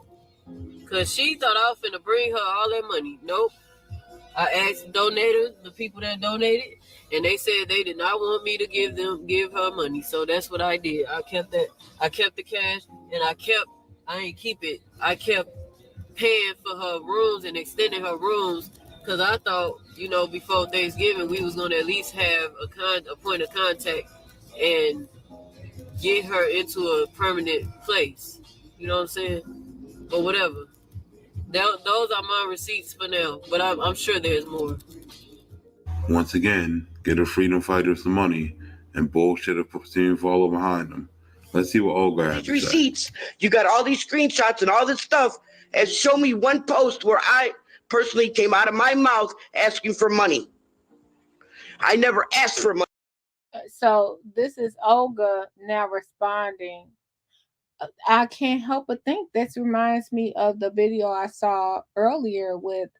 Because she thought I was finna bring her all that money. Nope. I asked donators, the people that donated, and they said they did not want me to give her money. So that's what I did. I kept the cash, and I kept paying for her rooms and extending her rooms, because I thought, before Thanksgiving we was gonna at least have a point of contact and get her into a permanent place. You know what I'm saying? But whatever. Those are my receipts for now, but I'm sure there's more. Once again, get a freedom fighter some money and bullshit a team follow behind them. Let's see what Olga has to say. Receipts. You got all these screenshots and all this stuff, and show me one post where I personally came out of my mouth asking for money. I never asked for money. So this is Olga now responding. I can't help but think this reminds me of the video I saw earlier with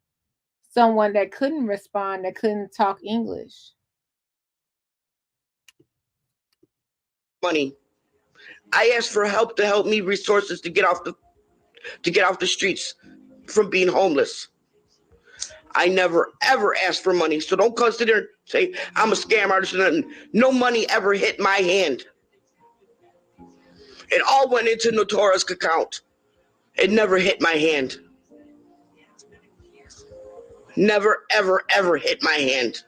someone that couldn't respond, that couldn't talk English. Money. I asked for help to help me, resources to get off the streets from being homeless. I never ever asked for money, so don't consider and say I'm a scam artist or nothing. No money ever hit my hand. It all went into Notoria's account. It never hit my hand. Never, ever, ever hit my hand.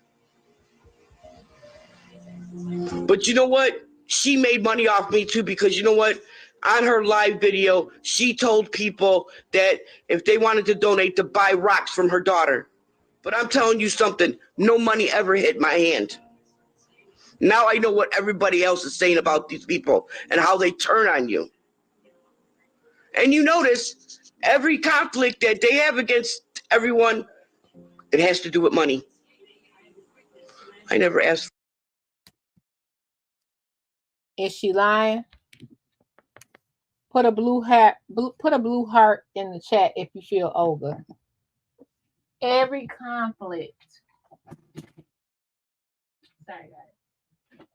But you know what? She made money off me too, because you know what? On her live video, she told people that if they wanted to donate, to buy rocks from her daughter. But I'm telling you something, no money ever hit my hand. Now I know what everybody else is saying about these people and how they turn on you. And you notice every conflict that they have against everyone, it has to do with money. I never asked. Is she lying? Put a blue heart in the chat if you feel Olga. Every conflict. Sorry, guys.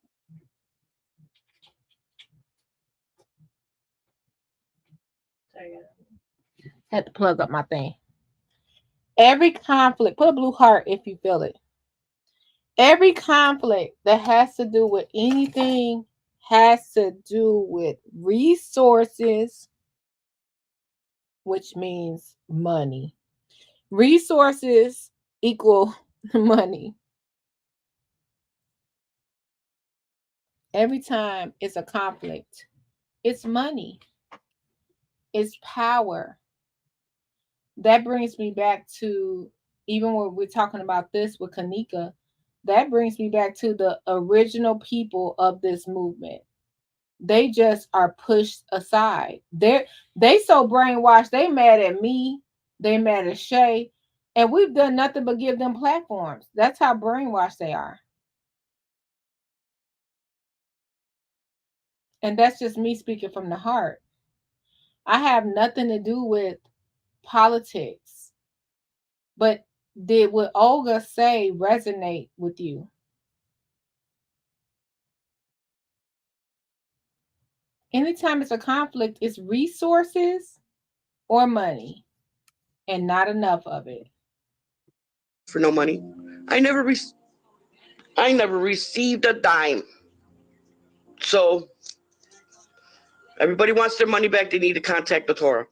Sorry, guys. Had to plug up my thing. Every conflict, put a blue heart if you feel it. Every conflict that has to do with anything has to do with resources, which means money. Resources equal money. Every time it's a conflict, it's money, it's power. That brings me back to, even when we're talking about this with Kanika, that brings me back to the original people of this movement. They just are pushed aside. They so brainwashed. They mad at me. They mad at Shay. And we've done nothing but give them platforms. That's how brainwashed they are. And that's just me speaking from the heart. I have nothing to do with politics. But did what Olga say resonate with you? Anytime it's a conflict, it's resources or money, and not enough of it. For no money. I never received a dime. So everybody wants their money back. They need to contact the Torah.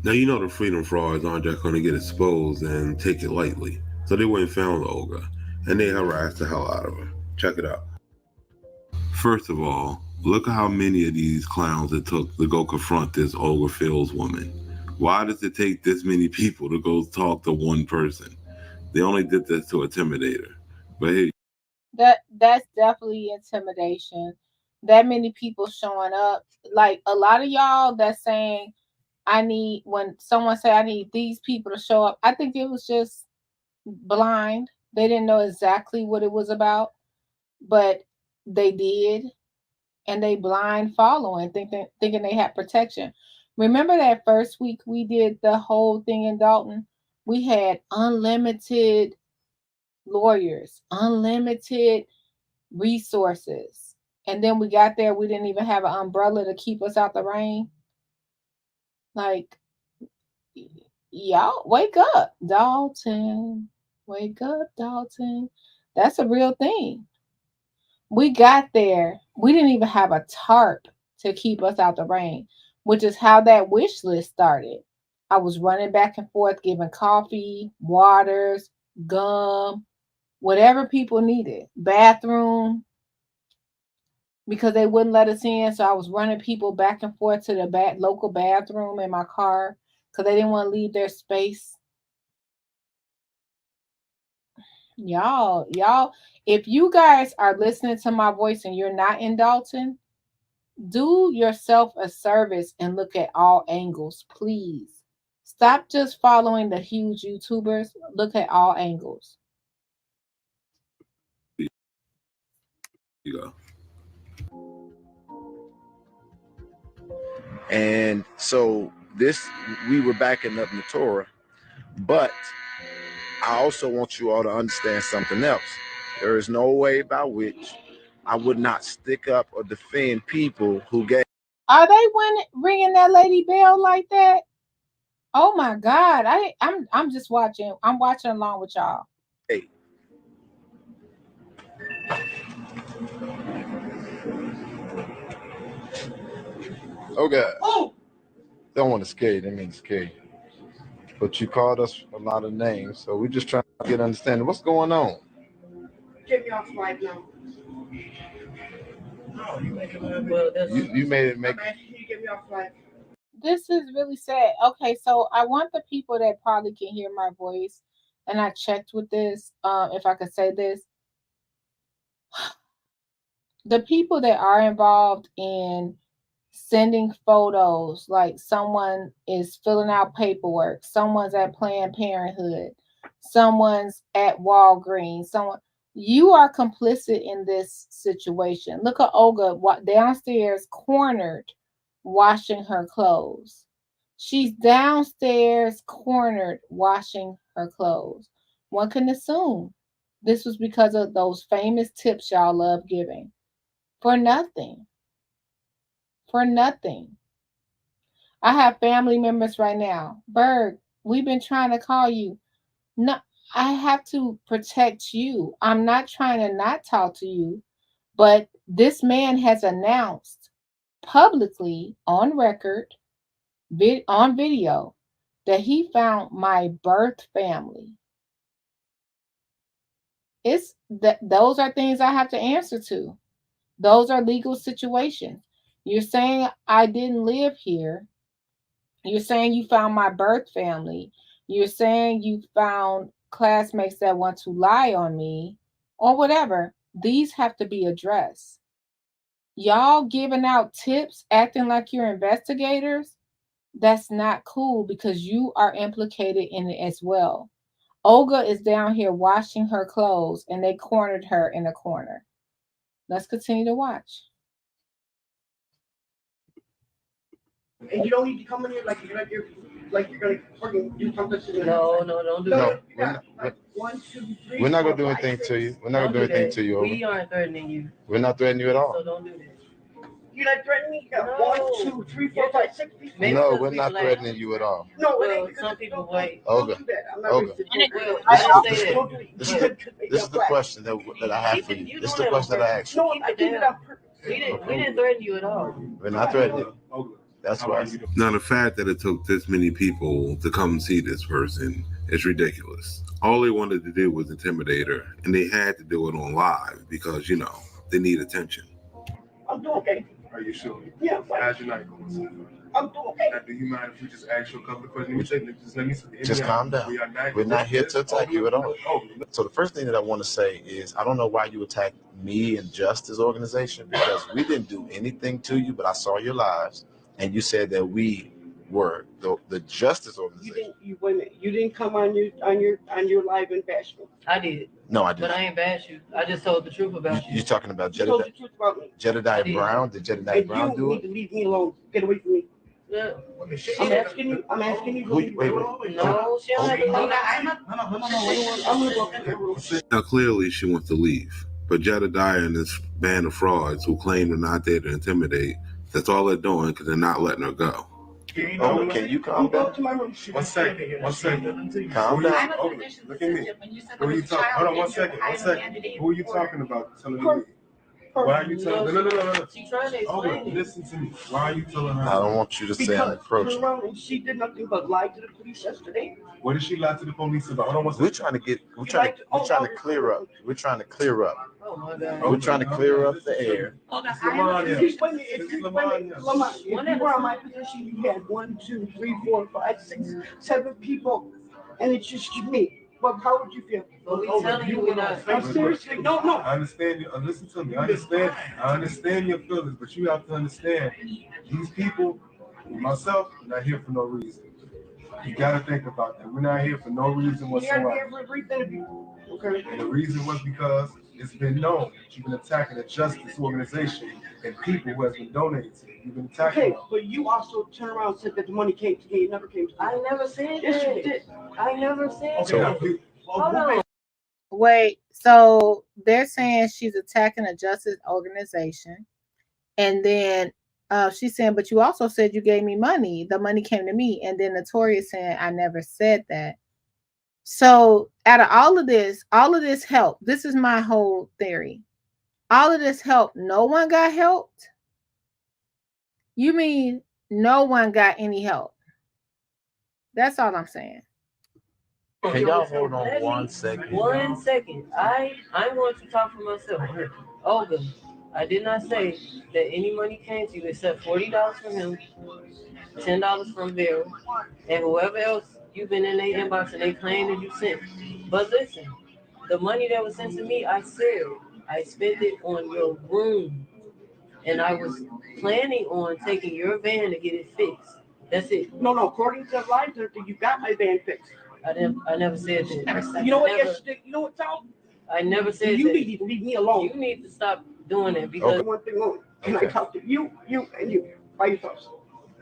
Now, you know the freedom frauds aren't just going to get exposed and take it lightly. So they went and found Olga, and they harassed the hell out of her. Check it out. First of all, look at how many of these clowns it took to go confront this Olga Fields woman. Why does it take this many people to go talk to one person? They only did this to intimidate her. But hey, that's definitely intimidation. That many people showing up. Like a lot of y'all that's saying, when someone say I need these people to show up, I think it was just blind. They didn't know exactly what it was about, but they did, and they blind following, thinking they had protection. Remember that first week we did the whole thing in Dalton? We had unlimited lawyers, unlimited resources. And then we got there, we didn't even have an umbrella to keep us out the rain. Like, y'all, wake up, Dalton. Wake up, Dalton. That's a real thing. We got there. We didn't even have a tarp to keep us out the rain, which is how that wish list started. I was running back and forth, giving coffee, waters, gum, whatever people needed, bathroom, because they wouldn't let us in. So I was running people back and forth to the local bathroom in my car because they didn't want to leave their space. Y'all, if you guys are listening to my voice and you're not in Dalton, do yourself a service and look at all angles, please. Stop just following the huge YouTubers. Look at all angles. You go. And so we were backing up Natora, but I also want you all to understand something else. There is no way by which I would not stick up or defend people who gave. Are they ringing that lady bell like that? Oh my God! I'm just watching. I'm watching along with y'all. Hey. Oh God! Oh. Don't want to scare you. Didn't mean to scare you. But you called us a lot of names, so we're just trying to get understanding what's going on. Get me off live now. No, you make it. You made it make. You get me off live. This is really sad. Okay, so I want the people that probably can hear my voice, and I checked with this, if I could say this. The people that are involved in sending photos, like someone is filling out paperwork, someone's at Planned Parenthood, someone's at Walgreens, you are complicit in this situation. Look at Olga downstairs, cornered, washing her clothes. She's downstairs, cornered, washing her clothes. One can assume this was because of those famous tips y'all love giving. For nothing. For nothing. I have family members right now. Berg, we've been trying to call you. No, I have to protect you. I'm not trying to not talk to you, but this man has announced publicly on record, on video, that he found my birth family. Those are things I have to answer to. Those are legal situations. You're saying I didn't live here. You're saying you found my birth family. You're saying you found classmates that want to lie on me or whatever. These have to be addressed. Y'all giving out tips, acting like you're investigators, that's not cool because you are implicated in it as well. Olga is down here washing her clothes and they cornered her in a corner. Let's continue to watch. And you don't need to come in here like you're gonna fucking do something to me. No, don't do that. One, two, three. We're not gonna do anything to you. We're not gonna do anything to you. We aren't threatening you. We're not threatening you at all. So don't do that. You're not threatening me? You got 1, 2, 3, 4, 5, 6 people. No, we're not threatening you at all. No, well, some people wait. Olga, this is the question that I have for you. This is the question that I asked you. No, I did it on purpose. We didn't threaten you at all. We're not threatening you. That's why. Now, the fact that it took this many people to come see this person is ridiculous. All they wanted to do was intimidate her, and they had to do it on live because, they need attention. I'm doing okay. Are you sure? Yeah. How's your night going? I'm doing okay. Now, do you mind if we just ask you a couple of questions? Just calm down. We're not here to attack you at all. So the first thing that I want to say is I don't know why you attacked me and Justice Organization because we didn't do anything to you, but I saw your lives and you said that we were the Justice Organization. You didn't come on your live and bash me. I did. No, I didn't. But I ain't bash you. I just told the truth about you. You're talking about You told the truth about me. Jedediah Brown? Did Jedediah Brown do it? You need to leave me alone. Get away from me. Yeah. I'm asking you. Wait. No, she don't have to leave. Now, clearly she wants to leave, but Jedediah and this band of frauds who claim they're not there to intimidate, that's all they're doing because they're not letting her go. Oh, can you calm down? To my room. 1 second. 1 second. Calm down. Oh, look at me. Who are you talking? Hold on 1 second. 1 second. Who are you talking about? Telling me. Why are you telling? No. She's trying to explain. Listen to me. Why are you telling her? I don't want you to say I'm approaching. Because she did nothing but lie to the police yesterday. What did she lie to the police about? Hold on 1 second. We're trying to clear up. We're trying to clear up. Oh my God. We're trying to clear up the air. If you were in my position, you had 1, 2, 3, 4, 5, 6, 7 people, and it's just me. But how would you feel? But we telling you we're not. Seriously, no. I understand you. Listen to me. I understand your feelings, but you have to understand these people, myself, are not here for no reason. You gotta think about that. We're not here for no reason whatsoever. We're here for a brief interview. Okay. And the reason was because it's been known that you've been attacking a justice organization and people who have been donating to you. You've been attacking them. But you also turned around and said that the money came to me. It never came to me. I never said Yes, that. you did. I never said Okay, that. Hold on. Wait, so they're saying she's attacking a justice organization, and then she's saying, but you also said you gave me money. The money came to me, and then Notorious saying, I never said that. So out of all of this helped. This is my whole theory. All of this helped. No one got helped? You mean no one got any help? That's all I'm saying. Can y'all hold on 1 second? 1 second. I'm going to talk for myself. Olga, I did not say that any money came to you except $40 from him, $10 from Vera, and whoever else you've been in their inbox and they claim that you sent. But listen, the money that was sent to me, I said I spent it on your room, and I was planning on taking your van to get it fixed. That's it. No. According to the live, you got my van fixed. I never said that. You know what? You know what, Tom? I never said you that. need to leave me alone. You need to stop doing that because one thing only. Can I talk to you and you by yourselves?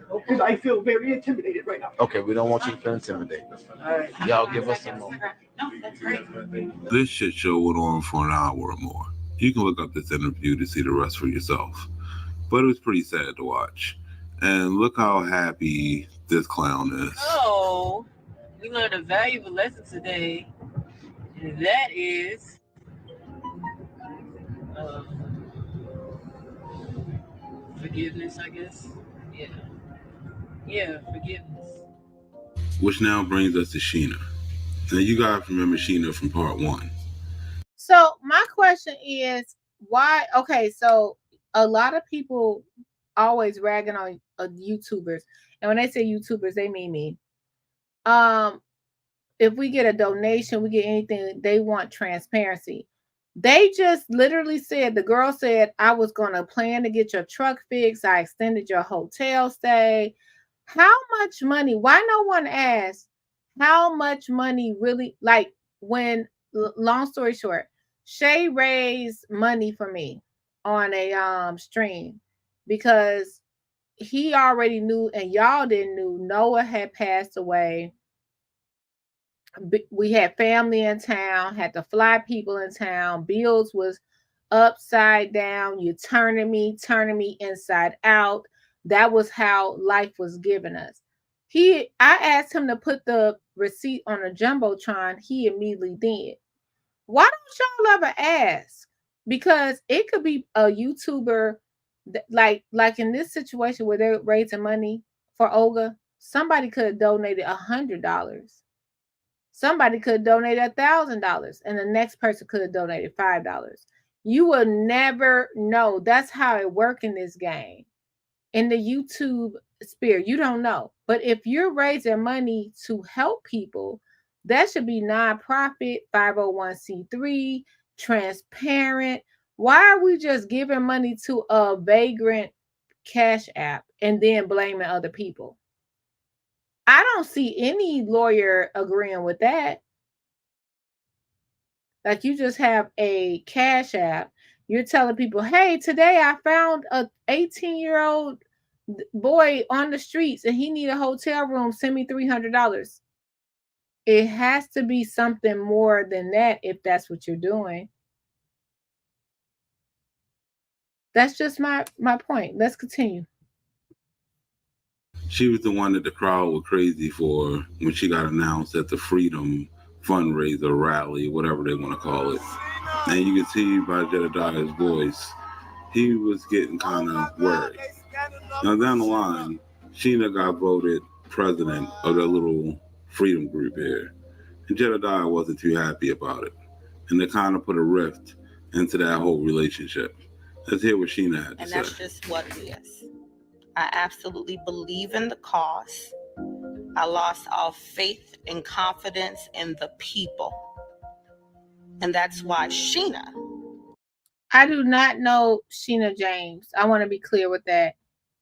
Because I feel very intimidated right now. Okay, we don't want you to feel intimidated. All right. Y'all give us some more. No, that's great. This shit show went on for an hour or more. You can look up this interview to see the rest for yourself. But it was pretty sad to watch. And look how happy this clown is. Oh, we learned a valuable lesson today. And that is forgiveness, I guess. Yeah, forgiveness. Which now brings us to Sheena. Now you guys remember Sheena from part 1. So my question is why? Okay, so a lot of people always ragging on YouTubers, and when they say YouTubers, they mean me. If we get a donation, we get anything, they want transparency. They just literally said, the girl said, I was going to plan to get your truck fixed. I extended your hotel stay. How much money? Why no one asked how much money really, like when, long story short, Shay raised money for me on a stream because he already knew, and y'all didn't know, Noah had passed away. We had family in town, had to fly people in town. Bills was upside down. You turning me inside out. That was how life was given us. I asked him to put the receipt on a Jumbotron. He immediately did. Why don't y'all ever ask? Because it could be a YouTuber like in this situation where they're raising money for Olga. Somebody could have donated $100. Somebody could donate $1,000, and the next person could have donated $5. You will never know. That's how it works in this game. In the YouTube sphere, you don't know. But if you're raising money to help people, that should be nonprofit, 501c3, transparent. Why are we just giving money to a vagrant cash app and then blaming other people? I don't see any lawyer agreeing with that. Like, you just have a cash app. You're telling people, hey, today I found a 18-year-old boy on the streets and he need a hotel room. Send me $300. It has to be something more than that if that's what you're doing. That's just my point. Let's continue. She was the one that the crowd was crazy for when she got announced at the Freedom fundraiser rally, whatever they want to call it. And you can see by Jedediah's voice, he was getting kind of worried. Now down the line, Sheena got voted president of that little freedom group here. And Jedediah wasn't too happy about it. And it kind of put a rift into that whole relationship. Let's hear what Sheena had to say. And that's just what it is. I absolutely believe in the cause. I lost all faith and confidence in the people. And that's why Sheena. I do not know Sheena James. I want to be clear with that.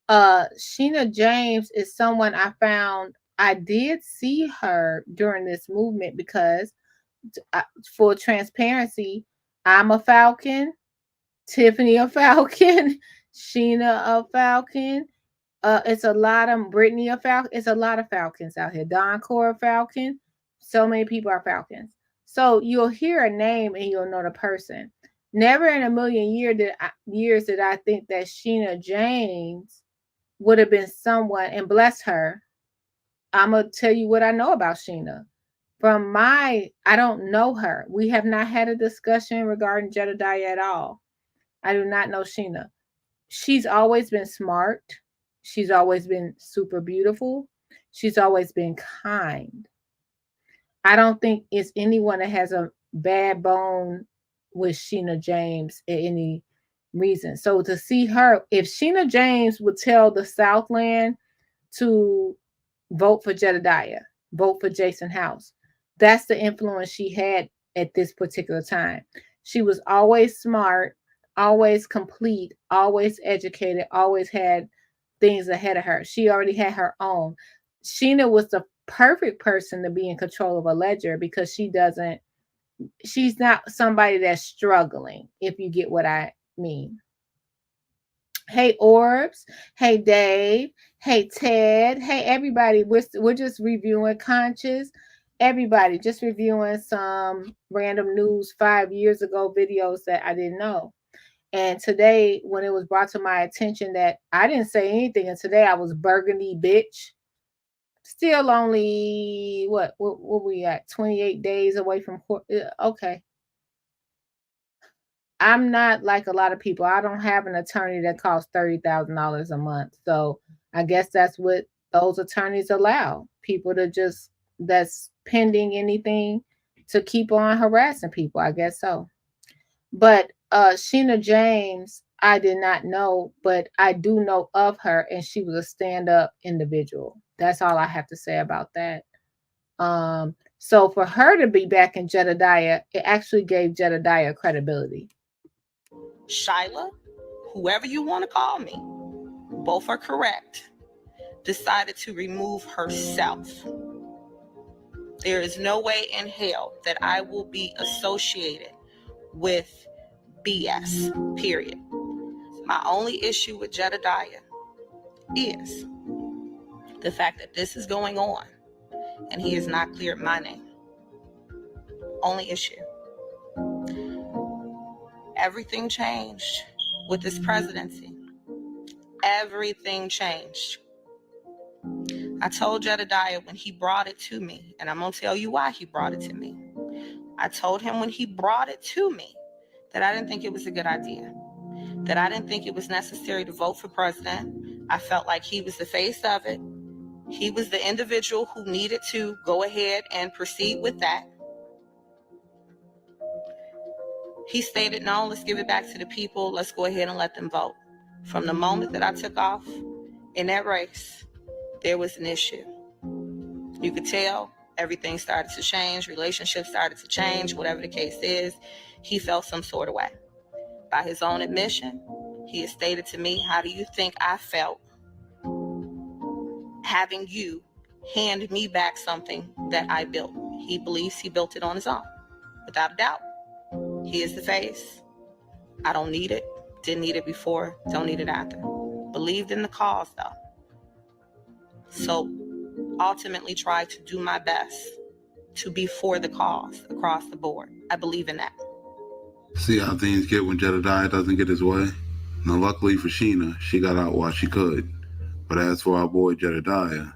Sheena James is someone I found. I did see her during this movement because, for transparency, I'm a Falcon, Tiffany a Falcon, Sheena a Falcon. It's a lot of Brittany a Falcon. It's a lot of Falcons out here. Don Cora Falcon. So many people are Falcons. So you'll hear a name and you'll know the person. Never in a million years did I think that Sheena James would have been someone, and bless her. I'm going to tell you what I know about Sheena. I don't know her. We have not had a discussion regarding Jedediah at all. I do not know Sheena. She's always been smart. She's always been super beautiful. She's always been kind. I don't think it's anyone that has a bad bone with Sheena James at any reason. So to see her, if Sheena James would tell the Southland to vote for Jedediah, vote for Jason House, that's the influence she had at this particular time. She was always smart, always complete, always educated, always had things ahead of her. She already had her own. Sheena was the perfect person to be in control of a ledger because she's not somebody that's struggling, if you get what I mean. Hey, Orbs. Hey, Dave. Hey, Ted. Hey, everybody. We're just reviewing Conscious. Everybody, just reviewing some random news 5 years ago videos that I didn't know. And today, when it was brought to my attention that I didn't say anything, and today I was Burgundy bitch. Still only, what we at? 28 days away from court. Okay. I'm not like a lot of people. I don't have an attorney that costs $30,000 a month. So I guess that's what those attorneys allow. People to just, that's pending anything, to keep on harassing people. I guess so. But Sheena James, I did not know, but I do know of her, and she was a stand-up individual. That's all I have to say about that. So for her to be back in Jedediah, it actually gave Jedediah credibility. Shyla, whoever you want to call me, both are correct, decided to remove herself. There is no way in hell that I will be associated with BS, period. My only issue with Jedediah is the fact that this is going on and he has not cleared my name. Only issue. Everything changed with this presidency. Everything changed. I told Jedediah when he brought it to me, and I'm going to tell you why he brought it to me. I told him when he brought it to me that I didn't think it was a good idea, that I didn't think it was necessary to vote for president. I felt like he was the face of it. He was the individual who needed to go ahead and proceed with that. He stated, no, let's give it back to the people. Let's go ahead and let them vote. From the moment that I took off in that race, there was an issue. You could tell everything started to change. Relationships started to change. Whatever the case is, he felt some sort of way. By his own admission, he has stated to me, how do you think I felt having you hand me back something that I built? He believes he built it on his own, without a doubt. He is the face. I don't need it. Didn't need it before. Don't need it after. Believed in the cause, though. So ultimately tried to do my best to be for the cause across the board. I believe in that. See how things get when Jedediah doesn't get his way? Now, luckily for Sheena, she got out while she could. But as for our boy Jedediah,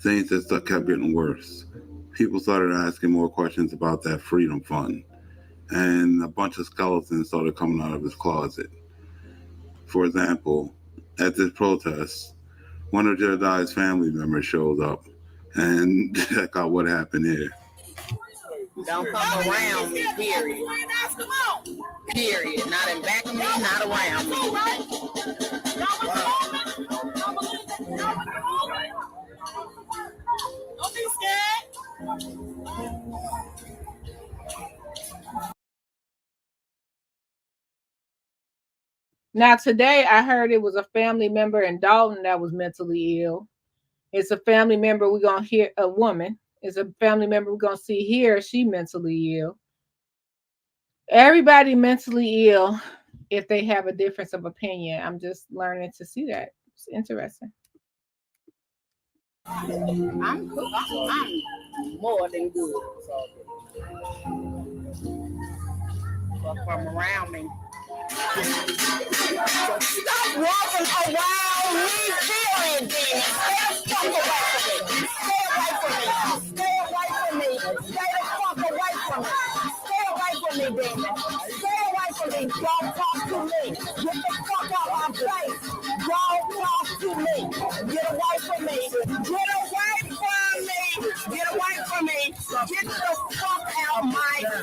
things just kept getting worse. People started asking more questions about that freedom fund, and a bunch of skeletons started coming out of his closet. For example, at this protest, one of Jedediah's family members showed up, and check out what happened here. Don't come around me, period. Period. Not in back of me, not around me. Don't be scared. Now, today I heard it was a family member in Dalton that was mentally ill. It's a family member we're going to hear, a woman. It's a family member we're going to see here. She mentally ill. Everybody mentally ill if they have a difference of opinion. I'm just learning to see that. It's interesting. I'm more than good. But from around me. Stop walking around me, period, then. Stay away from me. Stay away from me. Stay away from me. Stay the fuck away from me. Stay away from me, baby. Stay away from me. Don't talk to me. Get the fuck out my face. Don't talk to me. Get away from me. Get away from me. Get away from me. Get the fuck out my face.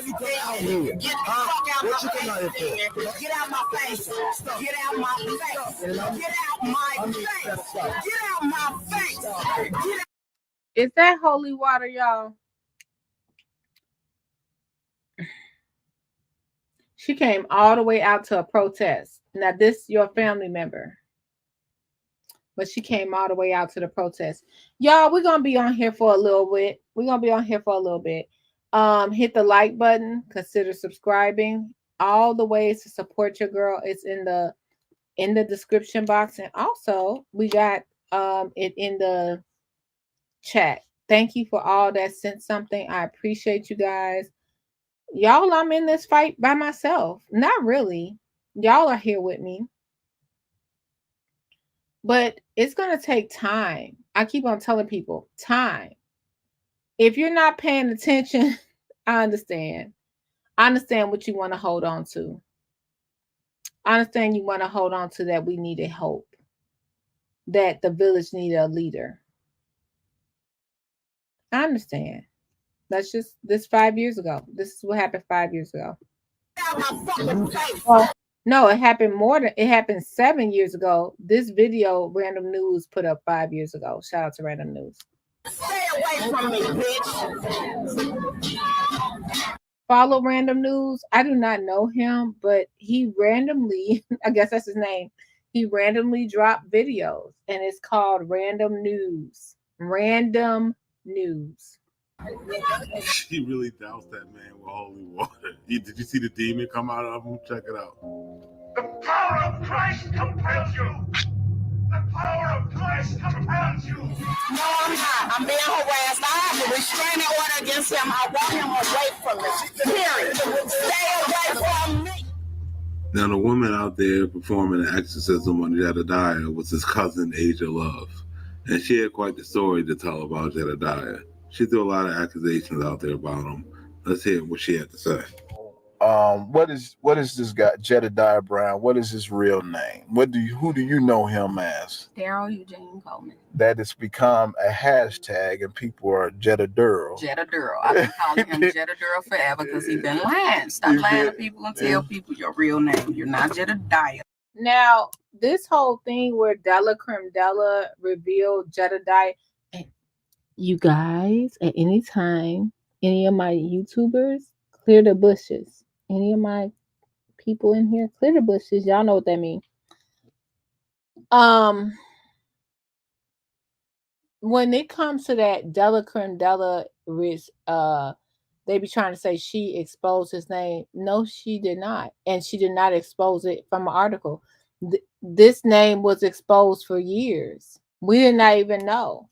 Get the fuck out my face. Get out my face. Get out my face. Get out my face. Get out my face. Get out. Is that holy water, y'all? She came all the way out to a protest. Now, this your family member. But she came all the way out to the protest. Y'all, we're going to be on here for a little bit. We're going to be on here for a little bit. Hit the like button. Consider subscribing. All the ways to support your girl is in the description box. And also, we got it in the chat. Thank you for all that sent something. I appreciate you guys. Y'all, I'm in this fight by myself. Not really. Y'all are here with me. But it's going to take time. I keep on telling people, time. If you're not paying attention, I understand. I understand what you want to hold on to. I understand you want to hold on to that we needed hope. That the village needed a leader. I understand. That's just this 5 years ago. This is what happened 5 years ago. Well, no, it happened 7 years ago. This video Random News put up 5 years ago. Shout out to Random News. Stay away from me, bitch. Follow Random News. I do not know him, but he randomly, I guess that's his name. He randomly dropped videos and it's called Random News. Random News. She really doused that man with holy water. Did you see the demon come out of him? Check it out. The power of Christ compels you. The power of Christ compels you. No, I'm not. I'm being harassed. I have a restraining order against him. I want him away from me. Period. Stay away from me. Now, the woman out there performing an exorcism on Jedediah was his cousin, Asia Love. And she had quite the story to tell about Jedediah. She threw a lot of accusations out there about him. Let's hear what she had to say. What is this guy, Jedediah Brown? What is his real name? Who do you know him as? Daryl Eugene Coleman. That has become a hashtag, and people are Jedediah. Jedediah. I've been calling him Jedediah forever because he's been lying. Stop lying to people and tell people your real name. You're not Jedediah. Now, this whole thing where Della Creme Della revealed Jedediah, you guys, at any time, any of my YouTubers, clear the bushes. Any of my people in here, clear the bushes. Y'all know what that means. When it comes to that Della Creme Della, they be trying to say she exposed his name. No, she did not. And she did not expose it from an article. This name was exposed for years. We did not even know.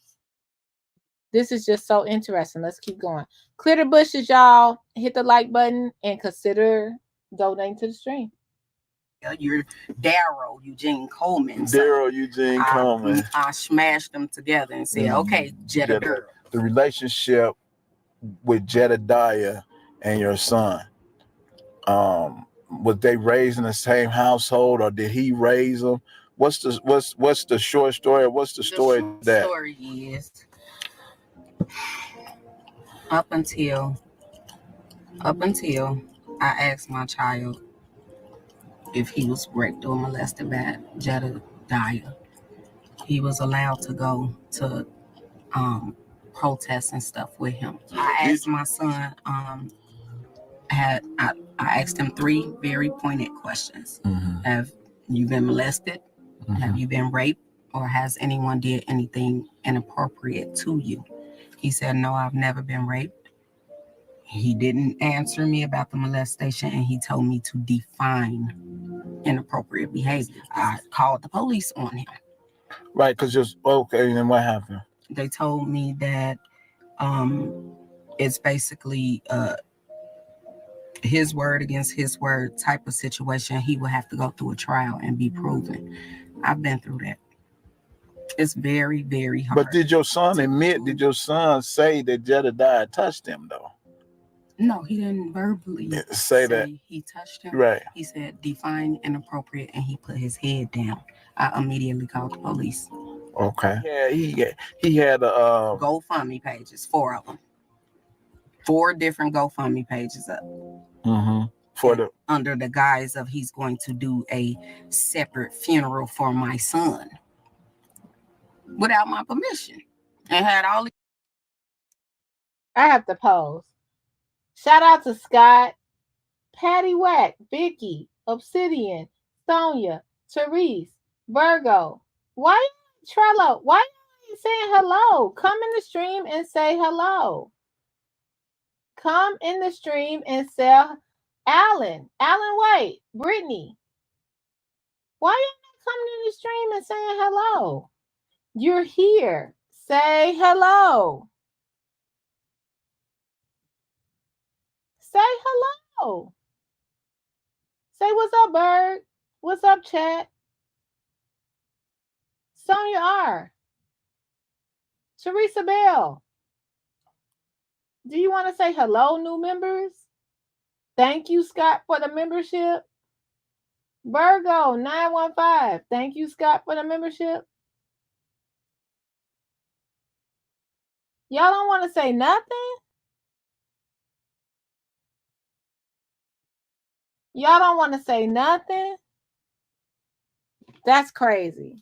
This is just so interesting. Let's keep going. Clear the bushes, y'all. Hit the like button and consider donating to the stream. You're Daryl Eugene Coleman. Daryl Eugene Coleman. I smashed them together and said, okay, Jedediah. The relationship with Jedediah and your son, was they raised in the same household, or did he raise them? What's the short story? What's the story The story is up until I asked my child if he was raped or molested by Jedediah, he was allowed to go to protests and stuff with him. I asked my son, I asked him 3 very pointed questions. Mm-hmm. Have you been molested? Mm-hmm. Have you been raped? Or has anyone did anything inappropriate to you? He said, no, I've never been raped. He didn't answer me about the molestation, and he told me to define inappropriate behavior. I called the police on him. Right, because just, okay, and then what happened? They told me that it's basically his word against his word type of situation. He will have to go through a trial and be proven. I've been through that. It's very, very hard. But did your son say that Jedediah touched him, though? No, he didn't verbally say that he touched him. Right. He said define inappropriate, and he put his head down. I immediately called the police. Okay. Yeah, he had a GoFundMe pages, 4 of them. 4 different GoFundMe pages up. Mm-hmm. Under the guise of he's going to do a separate funeral for my son without my permission, and had all. I have to pose. Shout out to Scott, Patty Wack, Vicky, Obsidian, Sonia, Therese, Virgo. Why Trello? Why are you saying hello? Come in the stream and say hello. Come in the stream and say Alan White, Brittany. Why are you not coming in the stream and saying hello? You're here. Say hello. Say hello. Say what's up, Bird. What's up, chat? Sonia R. Teresa Bell. Do you want to say hello, new members? Thank you, Scott, for the membership. Virgo 915. Thank you, Scott, for the membership. Y'all don't want to say nothing? Y'all don't want to say nothing? That's crazy.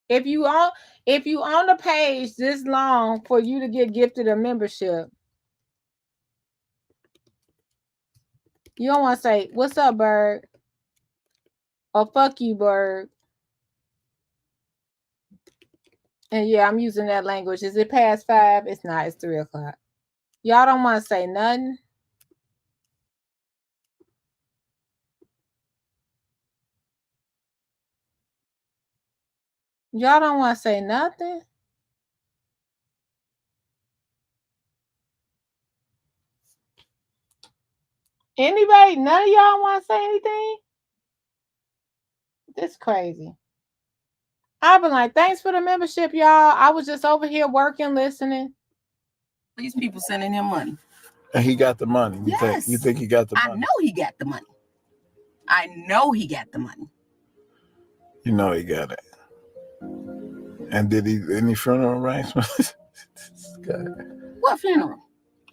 If you on the page this long for you to get gifted a membership, you don't want to say, what's up, Bird? Or fuck you, Bird. And yeah, I'm using that language. Is it past 5? It's not. It's 3 o'clock. Y'all don't want to say nothing? Y'all don't want to say nothing? Anybody? None of y'all want to say anything? This crazy. I've been like, thanks for the membership, y'all. I was just over here working, listening. These people sending him money. And he got the money. You think he got the money? I know he got the money. I know he got the money. You know he got it. And did he any funeral arrangements? What funeral?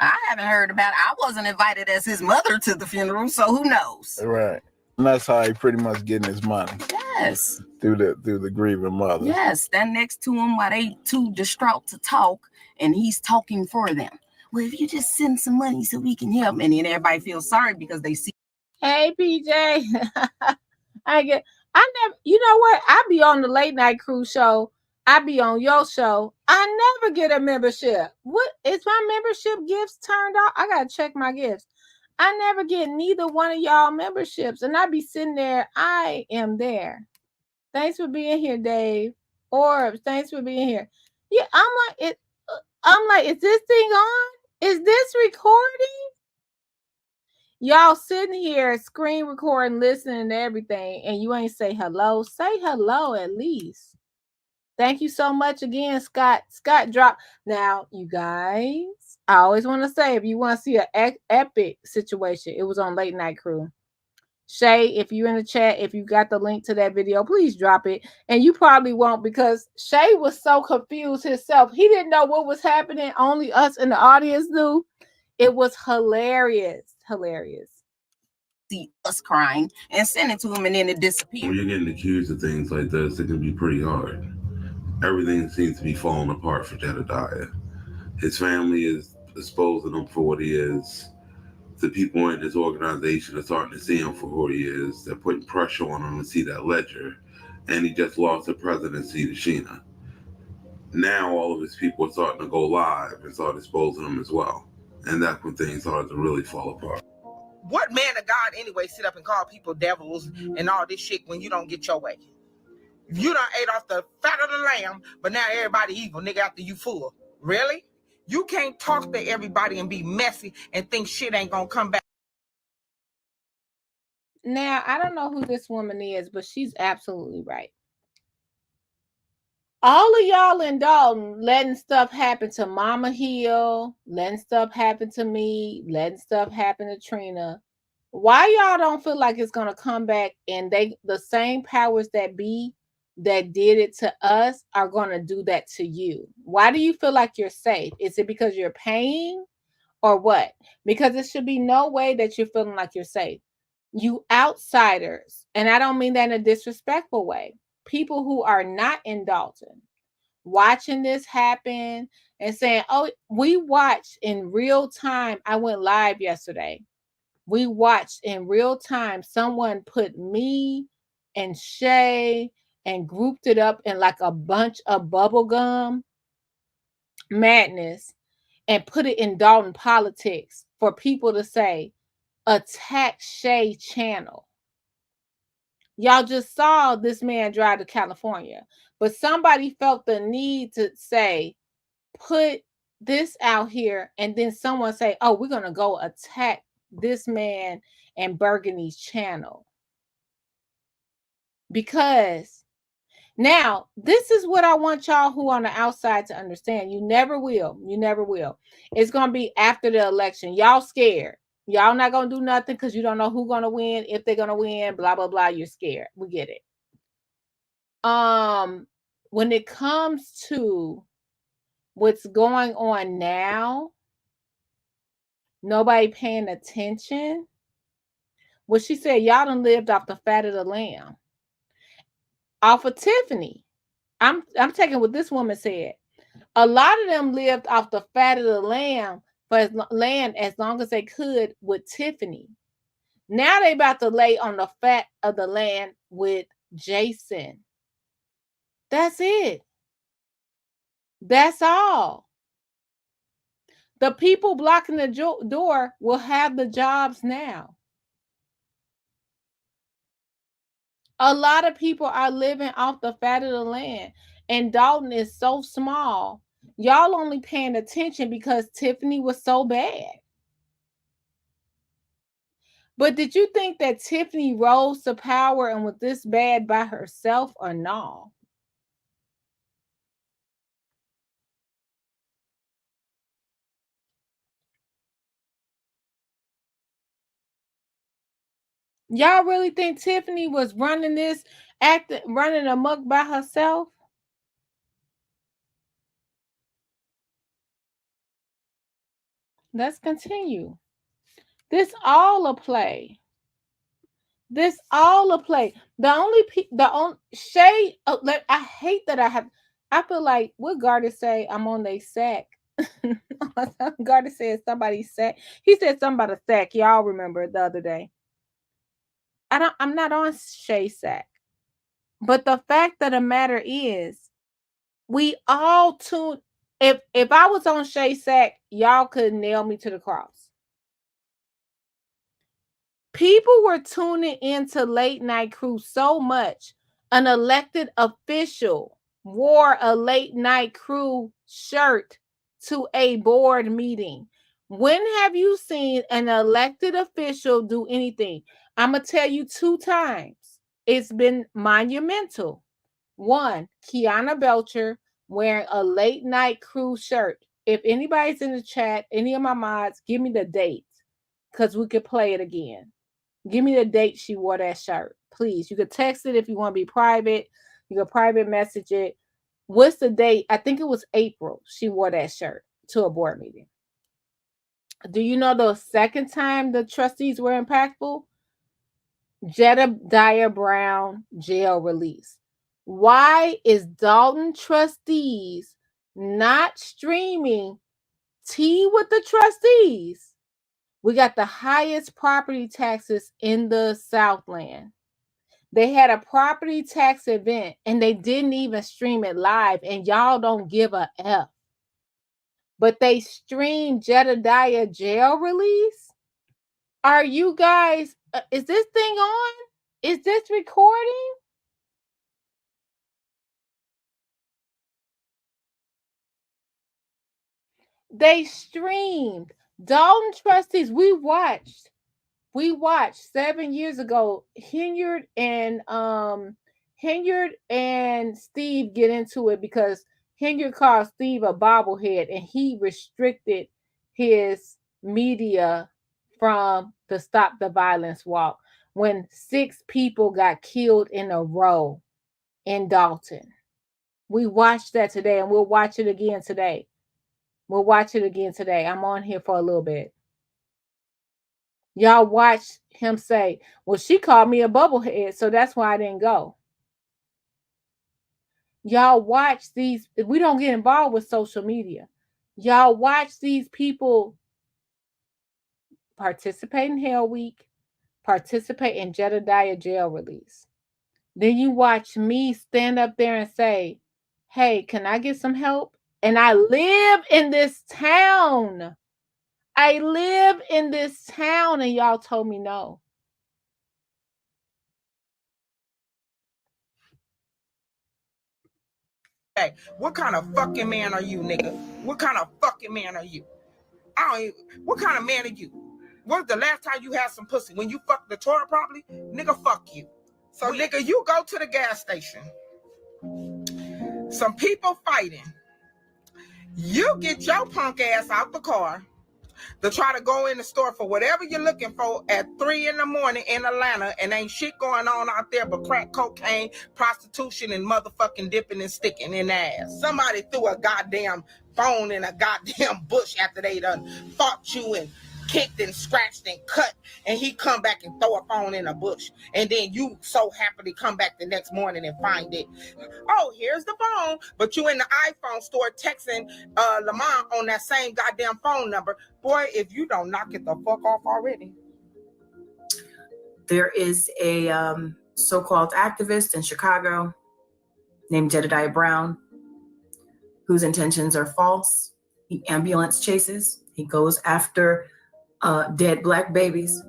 I haven't heard about it. I wasn't invited as his mother to the funeral, so who knows? Right. And that's how he pretty much getting his money. Yes. Through the grieving mother. Yes. Stand next to him while they too distraught to talk, and he's talking for them. Well, if you just send some money so we can help, and then everybody feels sorry because they see. Hey, PJ. You know what? I be on the late night crew show. I be on your show. I never get a membership. What is my membership gifts turned off? I gotta check my gifts. I never get neither one of y'all memberships, and I be sitting there. I am there. Thanks for being here, Dave. Orbs, thanks for being here. Yeah, I'm like, is this thing on? Is this recording? Y'all sitting here screen recording, listening to everything, and you ain't say hello. Say hello at least. Thank you so much again, Scott. Scott dropped. Now, you guys, I always want to say, if you want to see an epic situation, it was on Late Night Crew. Shay, if you're in the chat, if you got the link to that video, please drop it. And you probably won't, because Shay was so confused himself. He didn't know what was happening. Only us in the audience knew. It was hilarious. Hilarious. See us crying and send it to him, and then it disappeared. When you're getting accused of things like this, it can be pretty hard. Everything seems to be falling apart for Jedediah. His family is exposing him for what he is. The people in his organization are starting to see him for who he is. They're putting pressure on him to see that ledger. And he just lost the presidency to Sheena. Now all of his people are starting to go live and start exposing him as well. And that's when things started to really fall apart. What man of God anyway sit up and call people devils and all this shit when you don't get your way? You done ate off the fat of the lamb, but now everybody evil, nigga, after you full. Really? You can't talk to everybody and be messy and think shit ain't gonna come back. Now, I don't know who this woman is, but she's absolutely right. All of y'all in Dalton letting stuff happen to Mama Hill, letting stuff happen to me, letting stuff happen to Trina. Why y'all don't feel like it's going to come back and the same powers that be that did it to us are going to do that to you? Why do you feel like you're safe? Is it because you're paying or what? Because it should be no way that you're feeling like you're safe. You outsiders, and I don't mean that in a disrespectful way, people who are not in Dalton, watching this happen and saying, oh, we watched in real time. I went live yesterday. We watched in real time. Someone put me and Shay and grouped it up in like a bunch of bubblegum madness and put it in Dalton politics for people to say, attack Shay channel. Y'all just saw this man drive to California, but somebody felt the need to say, put this out here, and then someone say, oh, we're going to go attack this man and Burgundy's channel. Because now, this is what I want y'all who on the outside to understand. You never will. You never will. It's going to be after the election. Y'all scared. Y'all not going to do nothing because you don't know who's going to win, if they're going to win, blah, blah, blah. You're scared. We get it. When it comes to what's going on now, nobody paying attention. Well, she said, y'all done lived off the fat of the lamb. Off of Tiffany. I'm taking what this woman said. A lot of them lived off the fat of the lamb for land as long as they could with Tiffany. Now they about to lay on the fat of the land with Jason. That's it. That's all. The people blocking the door will have the jobs now. A lot of people are living off the fat of the land. And Dalton is so small. Y'all only paying attention because Tiffany was so bad. But did you think that Tiffany rose to power and was this bad by herself or no? Y'all really think Tiffany was running this, running amok by herself? Let's continue. This all a play. This all a play. Shay. I hate that I feel like what Garda say. I'm on their sack. Garda said somebody's sack. He said something about a sack. Y'all remember the other day. I'm not on Shay's sack. But the fact of the matter is, we all tune. If I was on Shay's sack, y'all could nail me to the cross. People were tuning into Late Night Crew so much. An elected official wore a Late Night Crew shirt to a board meeting. When have you seen an elected official do anything? I'm going to tell you 2 times. It's been monumental. One, Kiana Belcher wearing a late night crew shirt. If anybody's in the chat, any of my mods, give me the date because we could play it again. Give me the date she wore that shirt, please. You could text it if you want to be private. You could private message it. What's the date? I think it was April. She wore that shirt to a board meeting. Do you know the second time the trustees were impactful? Jedediah Brown jail release. Why is Dalton trustees not streaming Tea with the Trustees? We got the highest property taxes in the Southland. They had a property tax event and they didn't even stream it live, and y'all don't give a F. But they streamed Jedediah jail release? Are you guys, is this thing on? Is this recording? They streamed Dalton trustees. We watched 7 years ago. Hinyard and Steve get into it because Hinyard called Steve a bobblehead, and he restricted his media from the Stop the Violence walk when 6 people got killed in a row in Dolton. We watched that today, and we'll watch it again today. I'm on here for a little bit. Y'all watch him say, well, she called me a bubblehead, so that's why I didn't go. Y'all watch these. We don't get involved with social media. Y'all watch these people participate in Hell Week, participate in Jedediah jail release. Then you watch me stand up there and say, hey, can I get some help? And I live in this town. And y'all told me no. Hey, what kind of fucking man are you, nigga? What kind of fucking man are you? What kind of man are you? When's the last time you had some pussy? When you fucked the toilet properly? Nigga, fuck you. So, nigga, you go to the gas station. Some people fighting. You get your punk ass out the car to try to go in the store for whatever you're looking for at 3 a.m. in Atlanta, and ain't shit going on out there but crack cocaine, prostitution, and motherfucking dipping and sticking in the ass. Somebody threw a goddamn phone in a goddamn bush after they done fought you and kicked and scratched and cut, and he come back and throw a phone in a bush, and then you so happily come back the next morning and find it. Oh, here's the phone, but you in the iPhone store texting Lamont on that same goddamn phone number. Boy, if you don't knock it the fuck off already. There is a so-called activist in Chicago named Jedediah Brown, whose intentions are false. He ambulance chases. He goes after dead Black babies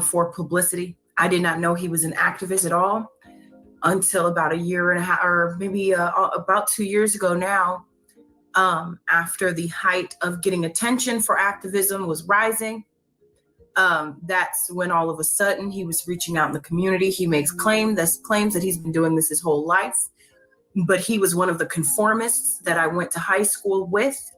for publicity. I did not know he was an activist at all until about a year and a half, or maybe about 2 years ago now, after the height of getting attention for activism was rising. That's when all of a sudden he was reaching out in the community. He makes claims that he's been doing this his whole life, but he was one of the conformists that I went to high school with.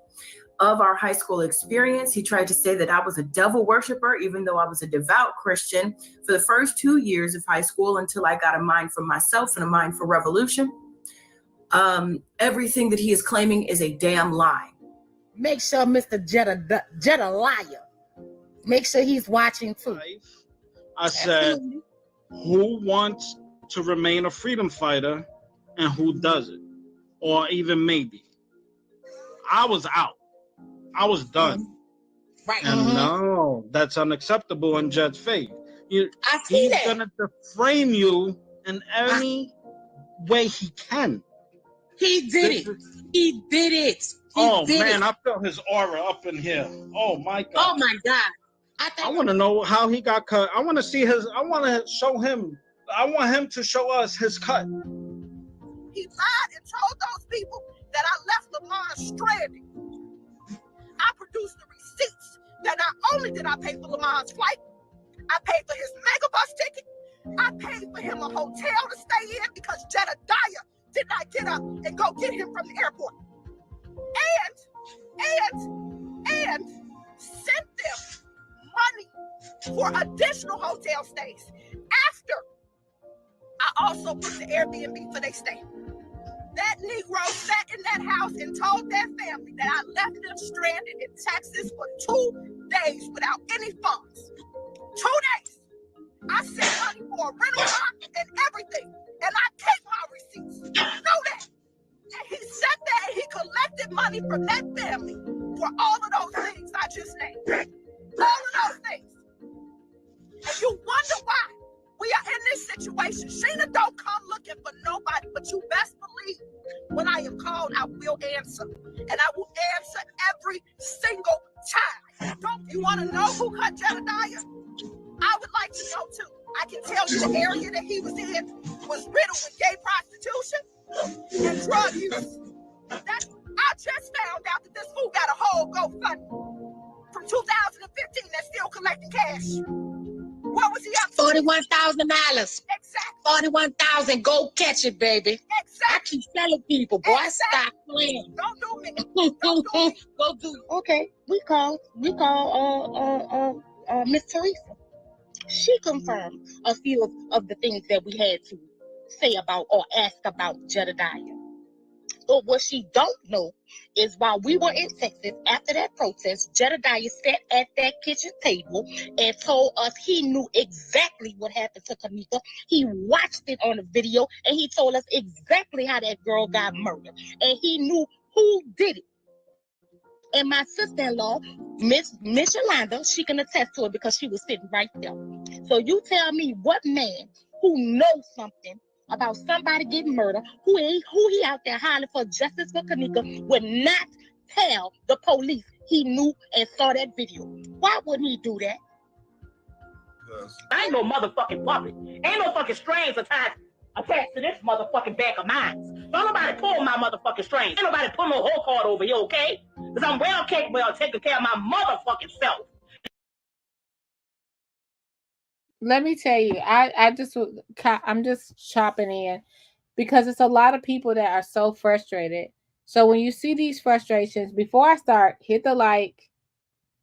Of our high school experience, he tried to say that I was a devil worshiper, even though I was a devout Christian for the first 2 years of high school until I got a mind for myself and a mind for revolution. Everything that he is claiming is a damn lie. Make sure Mr. Jedediah, make sure he's watching too. I said, who wants to remain a freedom fighter and who doesn't? Or even maybe. I was out. I was done. Right. And no, that's unacceptable in Jed's faith. He's going to deframe you in any way he can. He did it. He did it. I feel his aura up in here. Oh my God. Oh my God. I want to know how he got cut. I want to see I want to show him. I want him to show us his cut. He lied and told those people that I left Lamont stranded. I produced the receipts that not only did I pay for Lamont's flight, I paid for his megabus ticket. I paid for him a hotel to stay in because Jedediah did not get up and go get him from the airport. And sent them money for additional hotel stays after I also booked the Airbnb for their stay. That Negro sat in that house and told that family that I left them stranded in Texas for 2 days without any funds. 2 days. I sent money for a rental car and everything, and I keep my receipts. You know that. And he sat there and he collected money from that family for all of those things I just named. All of those things. And you wonder why we are in this situation. Sheena don't come looking for nobody, but you best believe when I am called, I will answer. And I will answer every single time. Don't you want to know who cut Jedediah? I would like to know too. I can tell you the area that he was in was riddled with gay prostitution and drug use. I just found out that this fool got a whole GoFundMe from 2015 that's still collecting cash. What was he up to? $41,000. Exactly. $41,000. Go catch it, baby. Exactly. I keep telling people, boy, stop playing. Don't do me. Don't do me. Go do it. Okay, we call Miss Teresa. She confirmed a few of the things that we had to say about or ask about Jedediah. But what she don't know is while we were in Texas after that protest, Jedediah sat at that kitchen table and told us he knew exactly what happened to Kanika. He watched it on the video and he told us exactly how that girl got murdered. And he knew who did it. And my sister-in-law, Miss Yolanda, she can attest to it because she was sitting right there. So you tell me what man who knows something about somebody getting murdered, who he out there hollering for justice for Kanika, would not tell the police he knew and saw that video. Why wouldn't he do that? I ain't no motherfucking puppet. Ain't no fucking strings attached to this motherfucking back of mine. Don't nobody pull my motherfucking strings. Ain't nobody pull no whole card over here, okay? Because I'm well capable of taking care of my motherfucking self. Let me tell you, I'm just chopping in because it's a lot of people that are so frustrated. So when you see these frustrations, before I start, hit the like,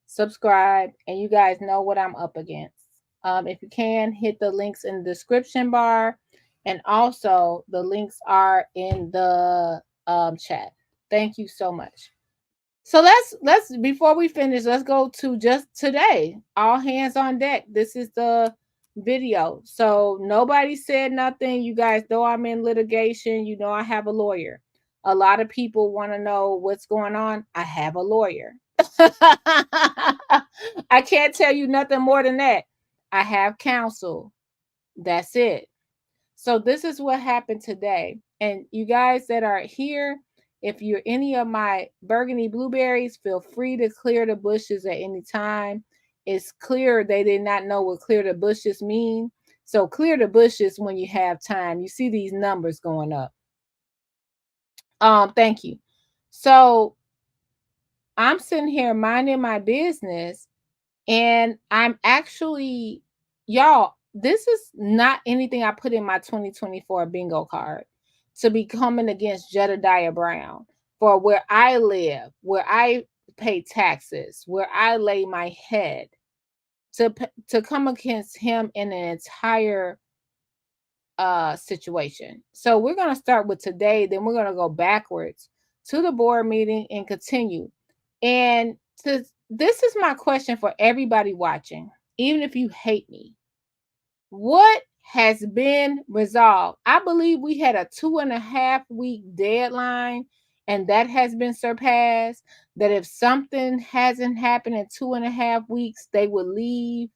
subscribe, and you guys know what I'm up against. If you can, hit the links in the description bar, and also the links are in the chat. Thank you so much. So let's before we finish, let's go to just today. All hands on deck. This is the video. So nobody said nothing. You guys know I'm in litigation. You know I have a lawyer. A lot of people want to know what's going on. I have a lawyer. I can't tell you nothing more than that. I have counsel. That's it. So this is what happened today. And you guys that are here, if you're any of my burgundy blueberries, feel free to clear the bushes at any time. It's clear they did not know what clear the bushes mean. So clear the bushes when you have time. You see these numbers going up. Thank you. So I'm sitting here minding my business, and I'm actually, y'all, this is not anything I put in my 2024 bingo card to be coming against Jedediah Brown for where I live, where I pay taxes, where I lay my head, to come against him in an entire situation. So we're going to start with today, then we're going to go backwards to the board meeting and continue. And this is my question for everybody watching, even if you hate me. What has been resolved? I believe we had a 2.5 week deadline, and that has been surpassed. That if something hasn't happened in 2.5 weeks, they would leave.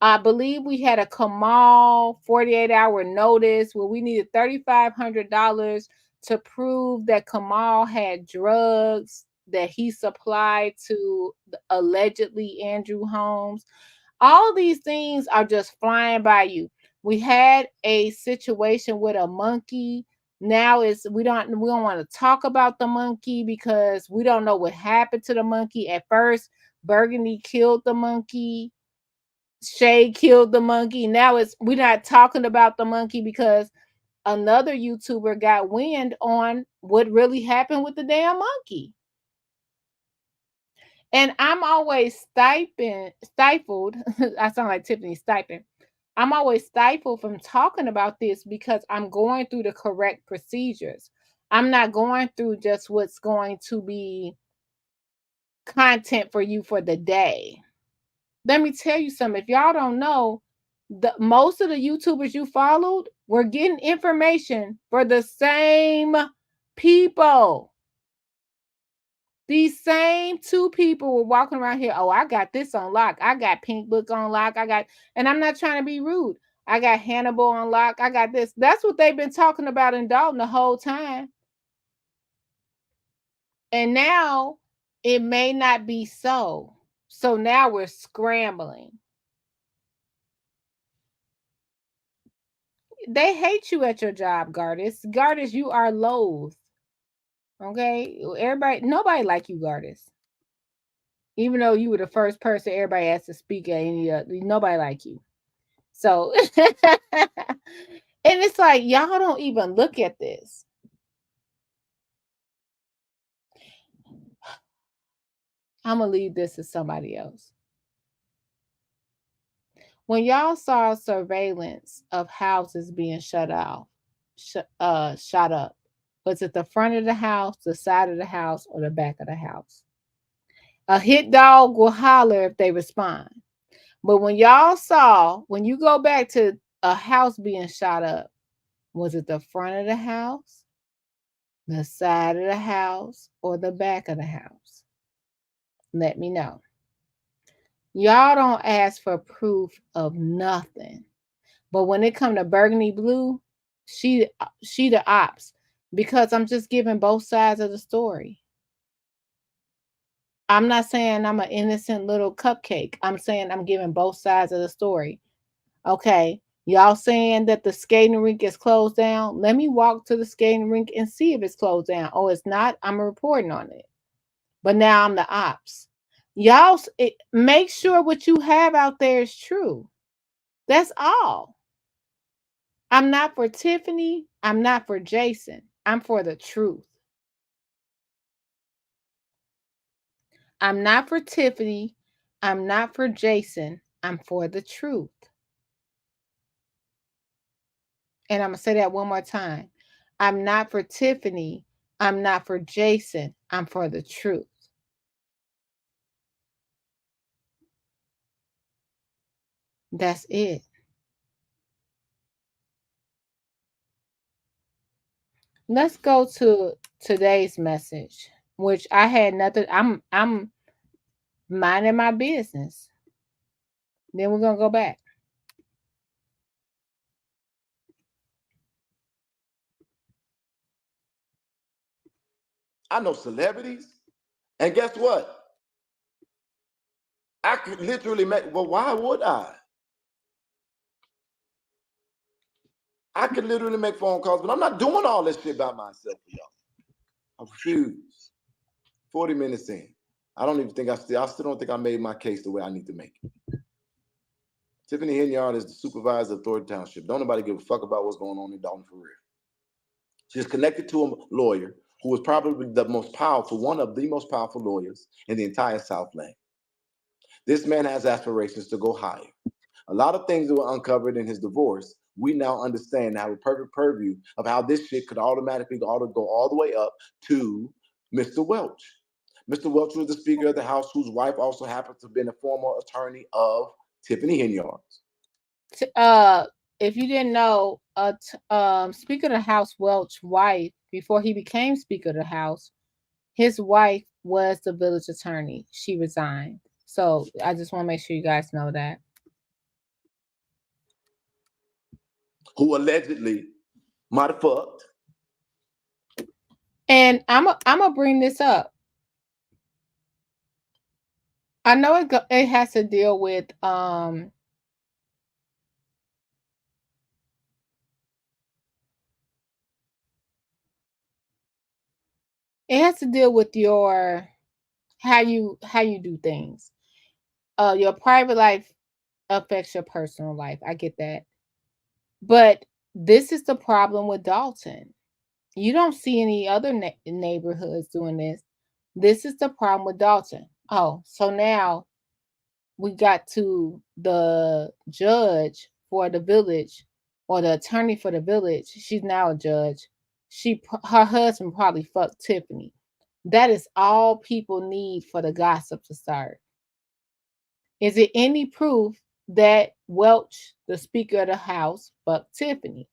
I believe we had a Kamal 48-hour notice where we needed $3,500 to prove that Kamal had drugs that he supplied to allegedly Andrew Holmes. All these things are just flying by you. We had a situation with a monkey. Now we don't want to talk about the monkey because we don't know what happened to the monkey. At first, Burgundy killed the monkey. Shay killed the monkey. Now we're not talking about the monkey because another YouTuber got wind on what really happened with the damn monkey. And I'm always stifled. I sound like Tiffany Stipend. I'm always stifled from talking about this because I'm going through the correct procedures. I'm not going through just what's going to be content for you for the day. Let me tell you something. If y'all don't know, most of the YouTubers you followed were getting information for the same people. These same two people were walking around here. Oh, I got this on lock. I got Pink Book on lock. And I'm not trying to be rude. I got Hannibal on lock. I got this. That's what they've been talking about in Dalton the whole time. And now it may not be so. So now we're scrambling. They hate you at your job, Gardis. Gardis, you are loathed. Okay? Nobody like you, Gardis. Even though you were the first person everybody asked to speak at nobody like you. So, and it's like, y'all don't even look at this. I'm going to leave this to somebody else. When y'all saw surveillance of houses being shot up, was it the front of the house, the side of the house, or the back of the house? A hit dog will holler if they respond. But when you go back to a house being shot up, was it the front of the house, the side of the house, or the back of the house? Let me know. Y'all don't ask for proof of nothing. But when it come to Burgundy Blue, she the ops, because I'm just giving both sides of the story. I'm not saying I'm an innocent little cupcake. I'm saying I'm giving both sides of the story. Okay, y'all saying that the skating rink is closed down. Let me walk to the skating rink and see if it's closed down. Oh, it's not. I'm reporting on it. But now I'm the ops. Y'all make sure what you have out there is true. That's all. I'm not for Tiffany. I'm not for Jason. I'm for the truth. I'm not for Tiffany. I'm not for Jason. I'm for the truth. And I'm going to say that one more time. I'm not for Tiffany. I'm not for Jason. I'm for the truth. That's it. Let's go to today's message, which I had nothing. I'm minding my business. Then we're going to go back. I know celebrities, and guess what? I could literally make, well, why would I? I could literally make phone calls, but I'm not doing all this shit by myself for y'all. I refuse. 40 minutes in. I still don't think I made my case the way I need to make it. Tiffany Henyard is the supervisor of Thornton Township. Don't nobody give a fuck about what's going on in Dalton for real. She's connected to a lawyer who is probably one of the most powerful lawyers in the entire Southland. This man has aspirations to go higher. A lot of things that were uncovered in his divorce, we now understand, have a perfect purview of how this shit could automatically go all the way up to Mr. Welch. Mr. Welch was the Speaker of the House, whose wife also happens to have been a former attorney of Tiffany Henyard's. If you didn't know, Speaker of the House Welch's wife, before he became Speaker of the House, his wife was the village attorney. She resigned. So I just want to make sure you guys know that. Who allegedly might have fucked. And I'm gonna bring this up. I know it has to deal with it has to deal with your how you do things. Your private life affects your personal life. I get that. But this is the problem with Dalton. You don't see any other neighborhoods doing this. This is the problem with Dalton. Oh, so now we got to the judge for the village, or the attorney for the village. She's now a judge. Her husband probably fucked Tiffany. That is all people need for the gossip to start. Is it any proof that Welch, the Speaker of the House, fucked Tiffany?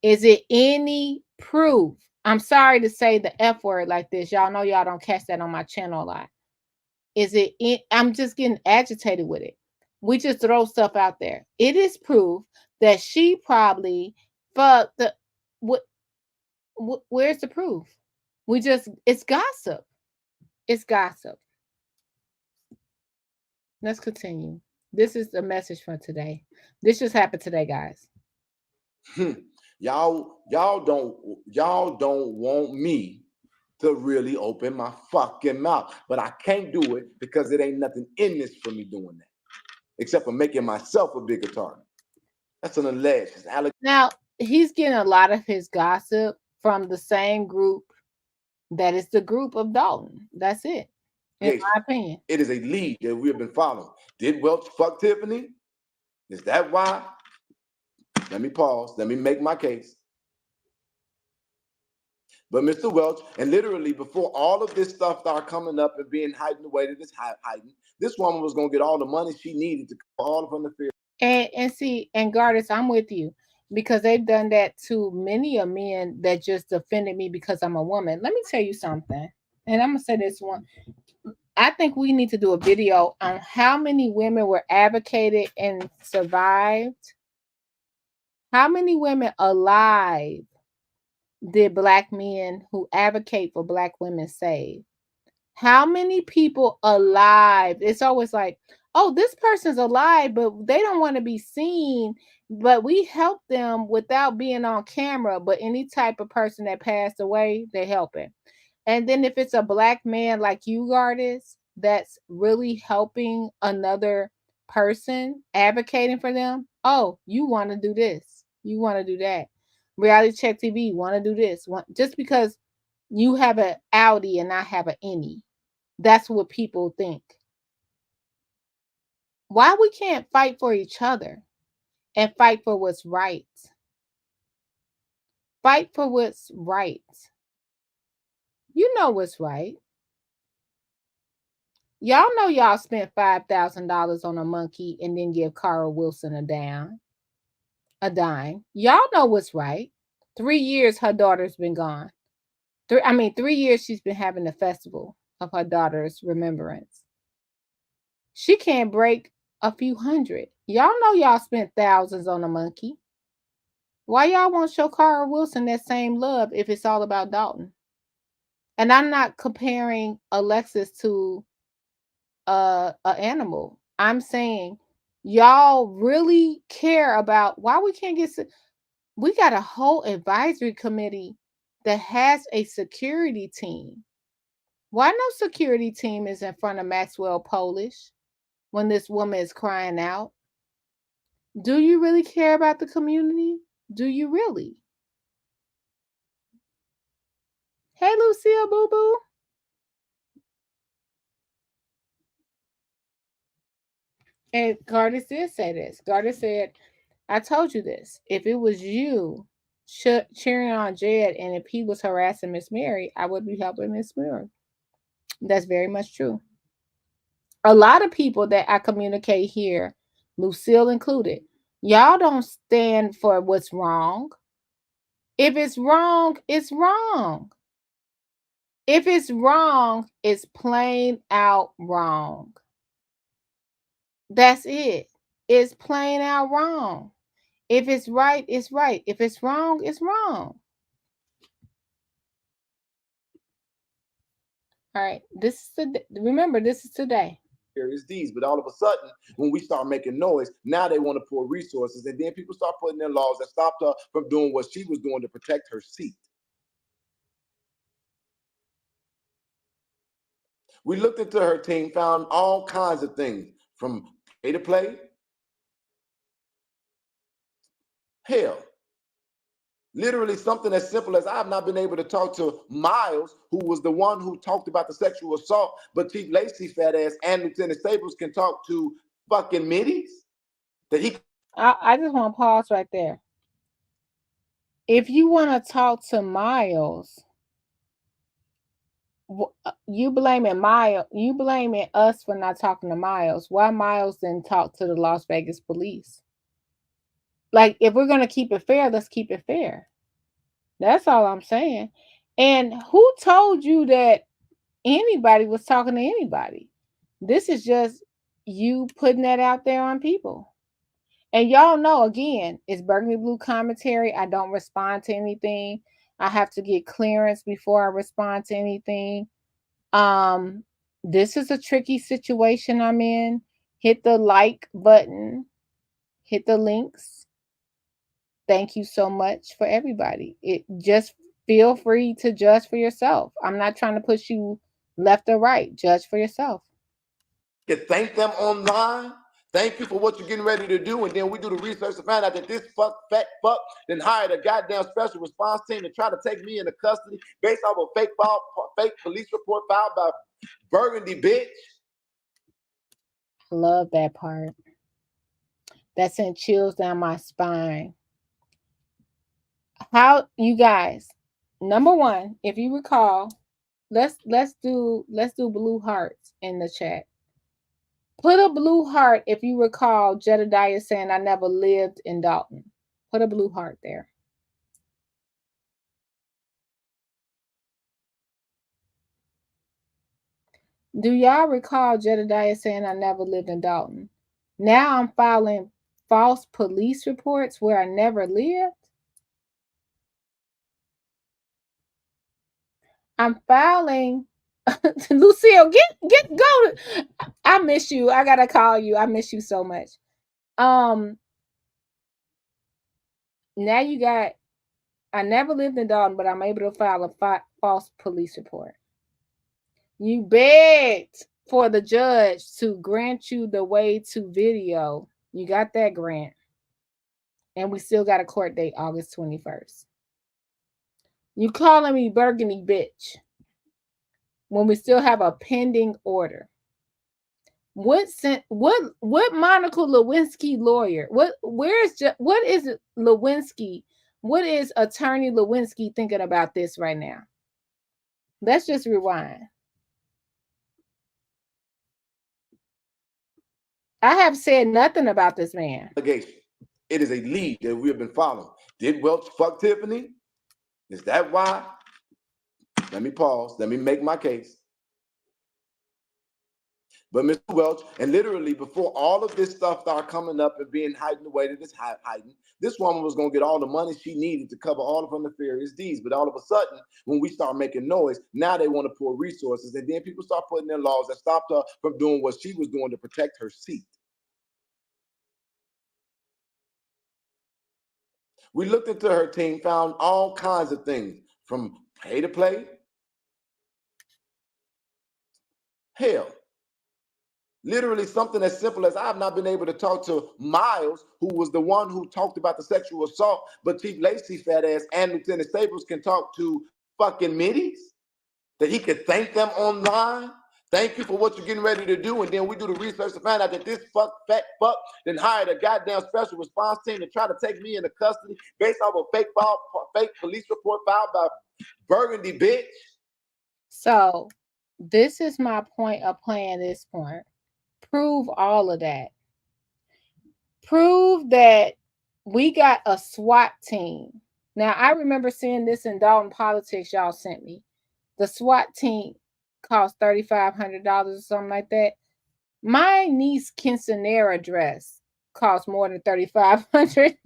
Is it any proof? I'm sorry to say the F word like this. Y'all know y'all don't catch that on my channel a lot. I'm just getting agitated with it. We just throw stuff out there. It is proof that she probably fucked the. Where's the proof? It's gossip. It's gossip. Let's continue. This is the message for today. This just happened today, guys. Y'all don't want me to really open my fucking mouth, but I can't do it because it ain't nothing in this for me doing that, except for making myself a bigger target. That's an alleged. Now he's getting a lot of his gossip from the same group that is the group of Dalton. That's it. In my opinion, it is a lead that we have been following. Did Welch fuck Tiffany? Is that why? Let me pause. Let me make my case. But Mr. Welch, and literally before all of this stuff started coming up and being heightened the way that it's heightened, this woman was going to get all the money she needed to cover all of her fear. And see, and Gardis, I'm with you, because they've done that to many of men that just defended me because I'm a woman. Let me tell you something, and I'm going to say this one. I think we need to do a video on how many women were advocated and survived. How many women alive did Black men who advocate for Black women save? How many people alive? It's always like, oh, this person's alive, but they don't want to be seen. But we help them without being on camera. But any type of person that passed away, they help it. And then if it's a Black man like you, Gardis, that's really helping another person, advocating for them, oh, you want to do this. You want to do that. Reality Check TV, want to do this. Just because you have an Audi and I have an Innie. That's what people think. Why we can't fight for each other and fight for what's right? Fight for what's right. You know what's right. Y'all know y'all spent $5,000 on a monkey and then give Carl Wilson a dime. Y'all know what's right. 3 years her daughter's been gone. 3 years she's been having the festival of her daughter's remembrance. She can't break a few hundred. Y'all know y'all spent thousands on a monkey. Why y'all won't show Carl Wilson that same love if it's all about Dalton? And I'm not comparing Alexis to an animal. I'm saying y'all really care about why we can't get. We got a whole advisory committee that has a security team. Why no security team is in front of Maxwell Polish when this woman is crying out? Do you really care about the community? Do you really? Hey, Lucille, boo-boo. And Gardis did say this. Gardis said, I told you this. If it was you cheering on Jed and if he was harassing Miss Mary, I would be helping Miss Mary. That's very much true. A lot of people that I communicate here, Lucille included, y'all don't stand for what's wrong. If it's wrong, it's wrong. If it's wrong, it's plain out wrong. That's it. It's plain out wrong. If it's right, it's right. If it's wrong, it's wrong. All right. Remember, this is today. Is these, but all of a sudden, when we start making noise, now they want to pour resources, and then people start putting in laws that stopped her from doing what she was doing to protect her seat. We looked into her team, found all kinds of things from pay to play. Hell, literally something as simple as I have not been able to talk to Miles, who was the one who talked about the sexual assault, but Chief Lacey's fat ass and Lieutenant Staples can talk to fucking middies. That he. I just want to pause right there. If you want to talk to Miles, you blaming Miles, you blaming us for not talking to Miles. Why Miles didn't talk to the Las Vegas police? Like, if we're going to keep it fair, let's keep it fair. That's all I'm saying. And who told you that anybody was talking to anybody? This is just you putting that out there on people. And y'all know, again, it's Burgundy Blue Commentary. I don't respond to anything. I have to get clearance before I respond to anything. This is a tricky situation I'm in. Hit the like button. Hit the links. Thank you so much for everybody. It just feel free to judge for yourself. I'm not trying to push you left or right. Judge for yourself. You can thank them online. Thank you for what you're getting ready to do. And then we do the research to find out that this fat fuck then hired a goddamn special response team to try to take me into custody based off a fake police report filed by Burgundy, bitch. Love that part. That sent chills down my spine. How, you guys, number one, if you recall, let's do blue hearts in the chat. Put a blue heart if you recall Jedediah saying I never lived in Dalton. Put a blue heart there. Do y'all recall Jedediah saying I never lived in Dalton? Now I'm filing false police reports where I never lived. I'm filing. Lucille, go. I miss you. I gotta call you. I miss you so much. Now you got, I never lived in Dalton, but I'm able to file a false police report. You begged for the judge to grant you the way to video. You got that grant. And we still got a court date, August 21st. You calling me Burgundy bitch when we still have a pending order. What Monica Lewinsky lawyer? What is Lewinsky? What is attorney Lewinsky thinking about this right now? Let's just rewind. I have said nothing about this man. It is a lead that we have been following. Did Welch fuck Tiffany? Is that why? Let me pause. Let me make my case. But Mr. Welch, and literally before all of this stuff started coming up and being heightened the way that it's heightened, this woman was going to get all the money she needed to cover all of her nefarious deeds. But all of a sudden, when we start making noise, now they want to pour resources. And then people start putting in laws that stopped her from doing what she was doing to protect her seat. We looked into her team, found all kinds of things from pay to play. Hell, literally something as simple as I have not been able to talk to Miles, who was the one who talked about the sexual assault, but Chief Lacey's fat ass and Lieutenant Staples can talk to fucking middies. That he could thank them online. Thank you for what you're getting ready to do. And then we do the research to find out that this fat fuck then hired a goddamn special response team to try to take me into custody based off a fake police report filed by Burgundy, bitch. So this is my point of playing this point. Prove all of that. Prove that we got a SWAT team. Now, I remember seeing this in Dalton Politics y'all sent me. The SWAT team cost $3,500 or something like that. My niece quinceanera dress cost more than $3,500.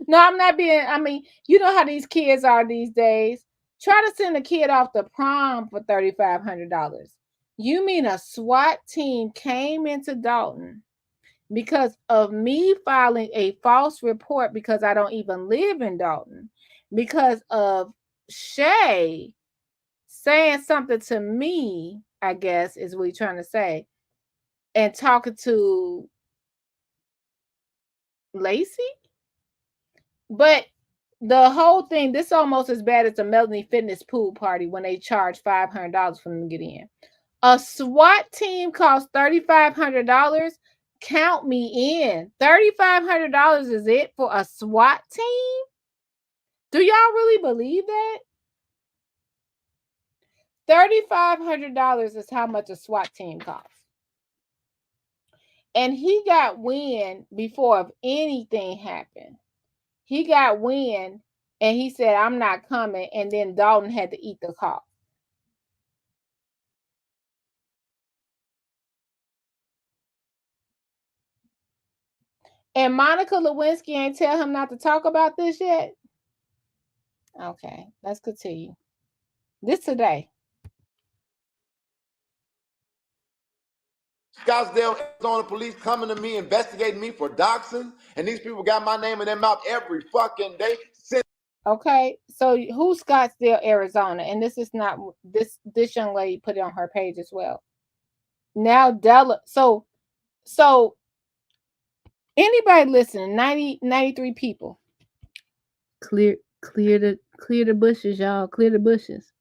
No, I'm not being, I mean, you know how these kids are these days. Try to send a kid off to prom for $3,500. You mean a SWAT team came into Dalton because of me filing a false report because I don't even live in Dalton, because of Shay saying something to me I guess is what you're trying to say. And talking to Lacey? But the whole thing, this is almost as bad as the Melanie Fitness pool party when they charge $500 for them to get in. A SWAT team costs $3,500. Count me in. $3,500 is it for a SWAT team? Do y'all really believe that? $3,500 is how much a SWAT team costs. And he got wind before anything happened. He got wind and he said, I'm not coming. And then Dalton had to eat the cost. And Monica Lewinsky ain't tell him not to talk about this yet? Okay, let's continue. This today. Scottsdale, Arizona police coming to me, investigating me for doxing, and these people got my name in their mouth every fucking day. Okay, so who's Scottsdale, Arizona? And this is not this young lady put it on her page as well. Now Della, so anybody listening, 93 people. Clear the bushes, y'all. Clear the bushes.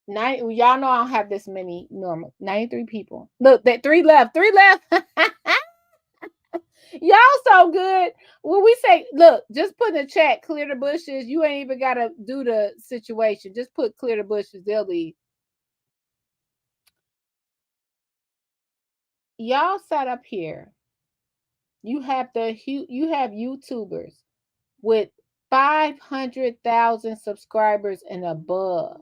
Y'all know I don't have this many normal. 93 people. Look, that 3 left. 3 left. Y'all so good. When we say, look, just put in the chat, clear the bushes. You ain't even got to do the situation. Just put clear the bushes. They'll leave. Y'all sat up here. You have YouTubers with 500,000 subscribers and above.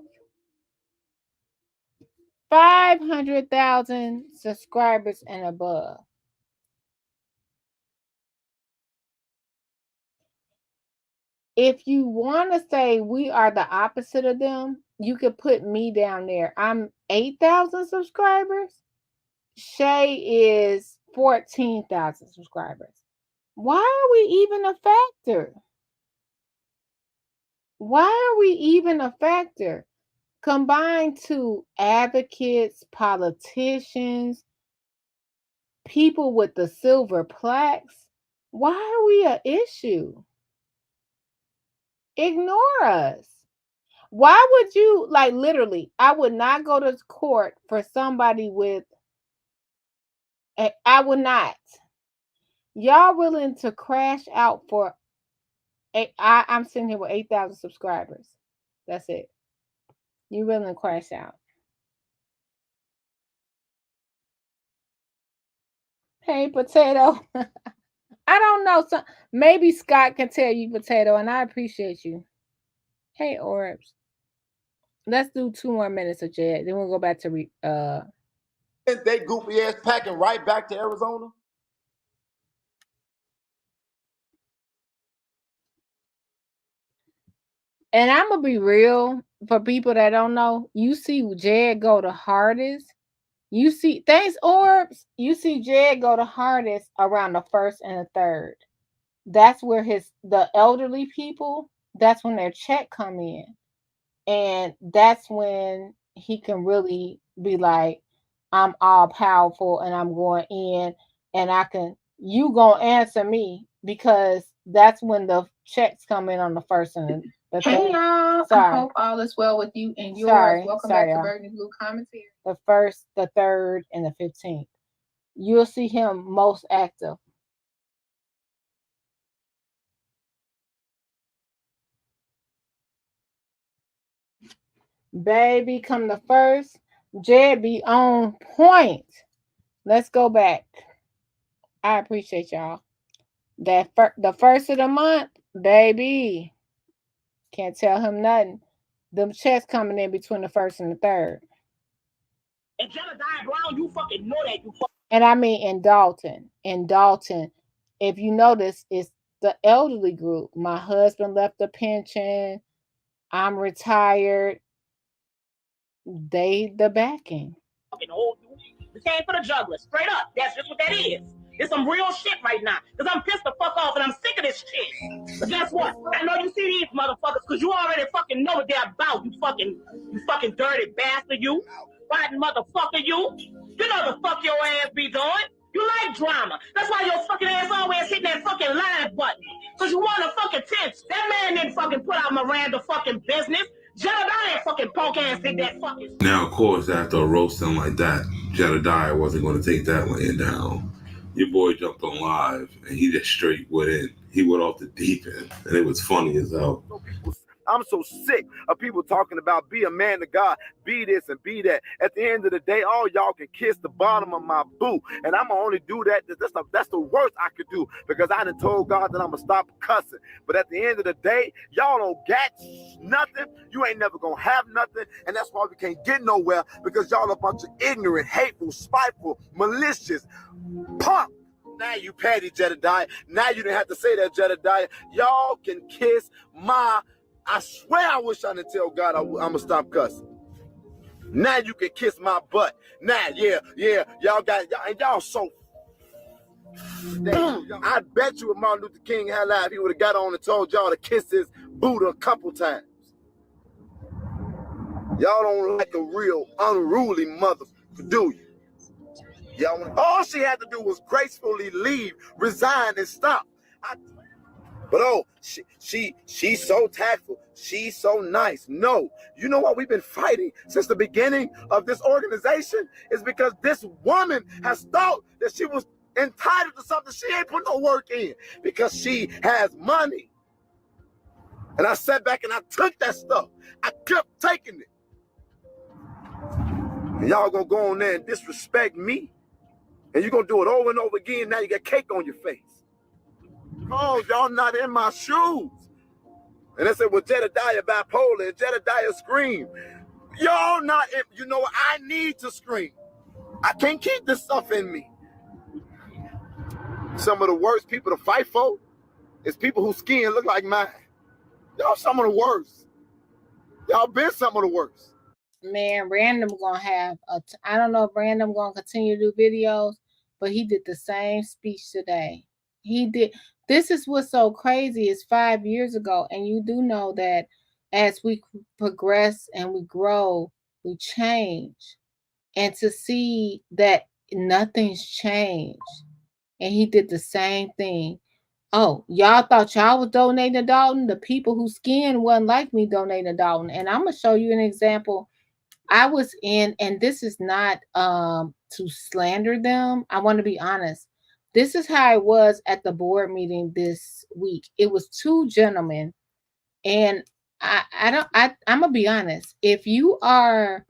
500,000 subscribers and above. If you want to say we are the opposite of them, you could put me down there. I'm 8,000 subscribers. Shay is 14,000 subscribers. Why are we even a factor? Why are we even a factor? Combined to advocates, politicians, people with the silver plaques. Why are we an issue? Ignore us. Why would you, like, literally, I would not go to court for somebody with, I would not. Y'all willing to crash out for, I'm sitting here with 8,000 subscribers. That's it. You willing to crash out. Hey, Potato. I don't know. Maybe Scott can tell you, Potato, and I appreciate you. Hey, Orbs. Let's do 2 more minutes of Jed. Then we'll go back to They goofy ass packing right back to Arizona. And I'm gonna be real for people that don't know. You see Jed go the hardest. You see, thanks, Orbs. You see Jed go the hardest around the 1st and the 3rd. That's where the elderly people, that's when their check come in. And that's when he can really be like, I'm all powerful and I'm going in and you gonna answer me, because that's when the checks come in on the 1st and the 3rd. Hey y'all, I hope all is well with you and yours. Welcome back to Burgundy Blue Commentary. The 1st, the 3rd, and the 15th. You'll see him most active. Baby, come the 1st, Jed be on point. Let's go back. I appreciate y'all. The 1st of the month, baby. Can't tell him nothing. Them checks coming in between the 1st and the 3rd. And Jedediah Brown, you fucking know that. And I mean in Dalton. In Dalton, if you notice, it's the elderly group. My husband left a pension. I'm retired. They the backing. Fucking old dude. The same for the juggler. Straight up. That's just what that is. It's some real shit right now. Because I'm pissed the fuck off and I'm sick of this shit. But guess what? I know you see these motherfuckers because you already fucking know what they're about. You fucking dirty bastard, you. backbiting motherfucker, you. You know the fuck your ass be doing. You like drama. That's why your fucking ass always hitting that fucking live button. Cause you want a fucking tense. That man didn't fucking put out Miranda fucking business. Jedediah fucking punk ass did that fucking. Now, of course, after a roasting like that, Jedediah wasn't going to take that laying down. Your boy jumped on live, and he just straight went in. He went off the deep end, and it was funny as hell. I'm so sick of people talking about be a man of God, be this and be that. At the end of the day, all y'all can kiss the bottom of my boot. And I'm going to only do that. That's the worst I could do, because I done told God that I'm going to stop cussing. But at the end of the day, y'all don't got nothing. You ain't never going to have nothing. And that's why we can't get nowhere, because y'all a bunch of ignorant, hateful, spiteful, malicious, punk. Now you petty, Jedediah. Now you didn't have to say that, Jedediah. Y'all can kiss my... I swear I wish I didn't tell God I'm going to stop cussing. Now you can kiss my butt. Now, yeah, y'all so... I bet you if Martin Luther King had life, he would have got on and told y'all to kiss his Buddha a couple times. Y'all don't like a real unruly mother, do you? All she had to do was gracefully leave, resign, and stop. But she's so tactful. She's so nice. No, you know what we've been fighting since the beginning of this organization is because this woman has thought that she was entitled to something she ain't put no work in, because she has money. And I sat back and I took that stuff. I kept taking it. And y'all gonna go on there and disrespect me, and you're gonna do it over and over again. Now you got cake on your face. Oh, y'all not in my shoes. And they said, well, Jedediah bipolar, and Jedediah scream. Y'all not in, you know what? I need to scream. I can't keep this stuff in me. Some of the worst people to fight for is people whose skin look like mine. Y'all some of the worst. Y'all been some of the worst. Man, Random gonna have I don't know if Random gonna continue to do videos, but he did the same speech today. He did. This is what's so crazy. It's 5 years ago, and you do know that as we progress and we grow, we change. And to see that nothing's changed, and he did the same thing. Oh, y'all thought y'all was donating to Dalton? The people whose skin wasn't like me donating to Dalton. And I'm gonna show you an example. I was in, and this is not to slander them. I want to be honest. This is how I was at the board meeting this week. It was two gentlemen, and I'm gonna be honest. If you are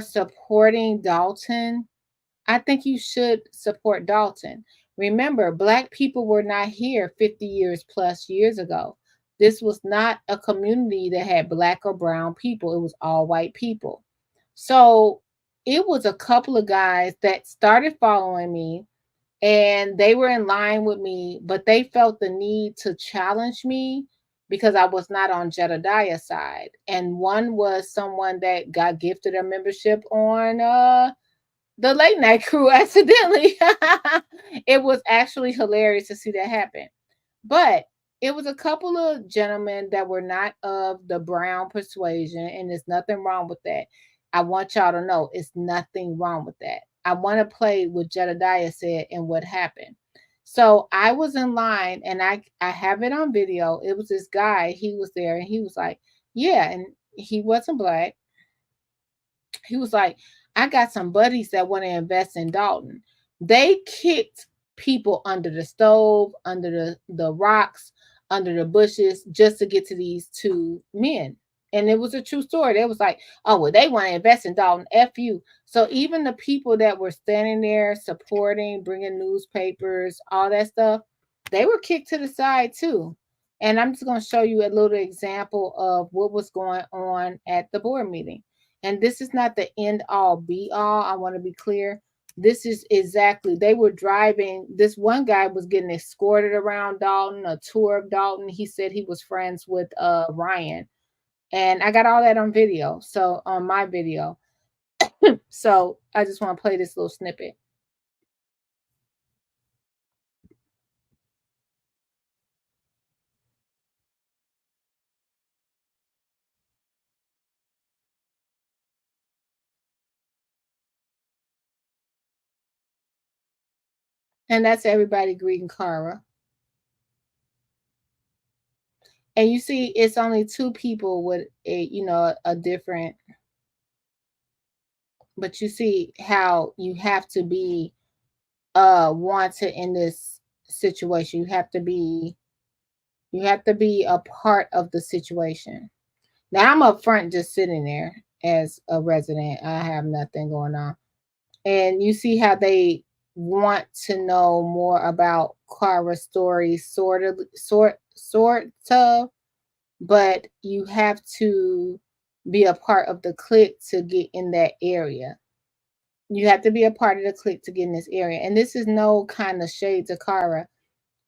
supporting Dalton, I think you should support Dalton. Remember, Black people were not here 50 years plus years ago. This was not a community that had Black or brown people. It was all white people. So it was a couple of guys that started following me, and they were in line with me, but they felt the need to challenge me because I was not on Jedediah's side. And one was someone that got gifted a membership on the late night crew accidentally. It was actually hilarious to see that happen. But it was a couple of gentlemen that were not of the brown persuasion, and there's nothing wrong with that. I want y'all to know it's nothing wrong with that. I want to play what Jedediah said and what happened. So I was in line, and I have it on video. It was this guy, he was there, and he was like, yeah, and he wasn't Black. He was like, I got some buddies that want to invest in Dalton. They kicked people under the stove, under the rocks, under the bushes, just to get to these two men. And it was a true story. They was like, oh, well, they want to invest in Dalton. F you. So even the people that were standing there supporting, bringing newspapers, all that stuff, they were kicked to the side too. And I'm just going to show you a little example of what was going on at the board meeting. And this is not the end all be all. I want to be clear. This is exactly, they were driving. This one guy was getting escorted around Dalton, a tour of Dalton. He said he was friends with Ryan. And I got all that on video. So on my video. So I just want to play this little snippet. And that's everybody greeting Cara. And you see, it's only two people with a different, but you see how you have to be wanted in this situation. You have to be a part of the situation. Now I'm up front just sitting there as a resident. I have nothing going on. And you see how they want to know more about Cara's story, sort of, but you have to be a part of the clique to get in that area. You have to be a part of the clique to get in this area. And this is no kind of shade to Cara.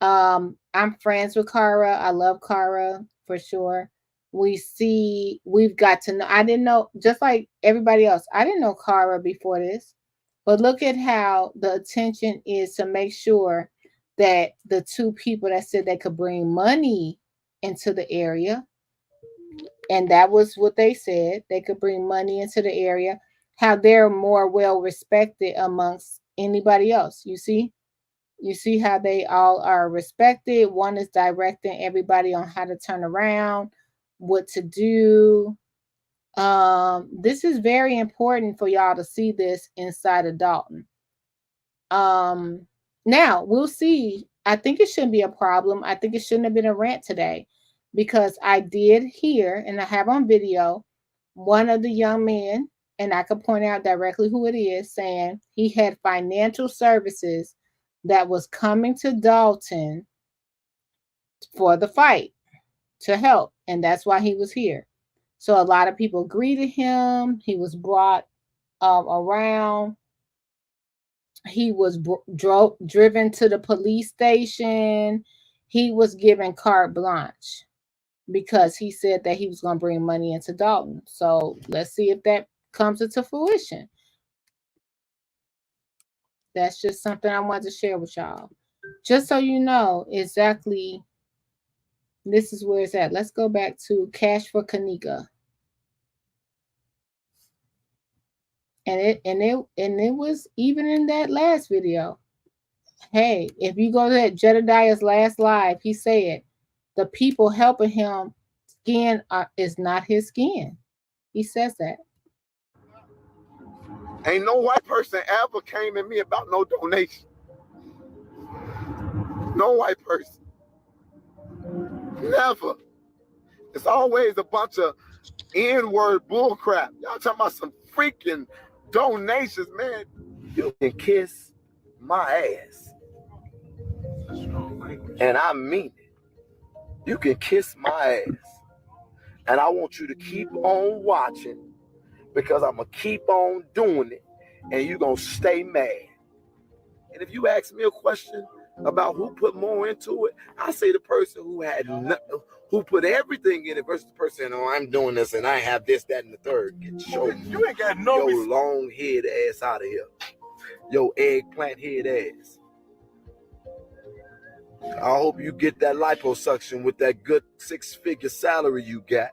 I'm friends with Cara. I love Cara for sure. We've got to know. I didn't know, just like everybody else, I didn't know Cara before this. But look at how the attention is to make sure that the two people that said they could bring money into the area, and that was what they said, they could bring money into the area, how they're more well respected amongst anybody else. You see how they all are respected. One is directing everybody on how to turn around, what to do. This is very important for y'all to see this inside of Dalton. Now we'll see. I think it shouldn't be a problem. I think it shouldn't have been a rant today, because I did hear, and I have on video, one of the young men, and I could point out directly who it is, saying he had financial services that was coming to Dalton for the fight to help, and that's why he was here. So a lot of people greeted him. He was brought around. He was driven to the police station. He was given carte blanche because he said that he was going to bring money into Dalton. So let's see if that comes into fruition. That's just something I wanted to share with y'all. Just so you know exactly, this is where it's at. Let's go back to Cash for Kanika. And it was even in that last video. Hey, if you go to that Jedediah's last live, he said the people helping him skin is not his skin. He says that. Ain't no white person ever came at me about no donation. No white person. Never. It's always a bunch of N-word bullcrap. Y'all talking about some freaking donations, man. You can kiss my ass. And I mean it. You can kiss my ass. And I want you to keep on watching, because I'm going to keep on doing it, and you're going to stay mad. And if you ask me a question about who put more into it, I say the person who put everything in it versus the person, oh, I'm doing this and I have this, that, and the third. Get you ain't got no your long head ass out of here. Your eggplant head ass. I hope you get that liposuction with that good 6-figure salary you got.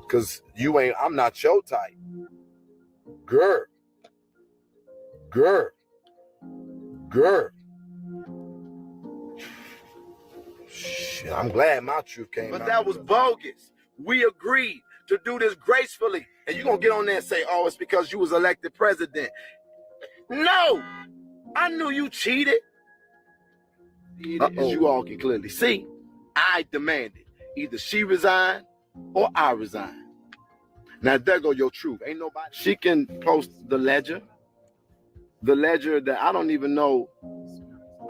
Cause I'm not your type. Girl. Shit, I'm glad my truth came out. But that was bogus. We agreed to do this gracefully. And you're gonna get on there and say, oh, it's because you was elected president. No! I knew you cheated. As you all can clearly see, I demanded either she resign or I resign. Now there go your truth. Ain't nobody. She can post the ledger that I don't even know.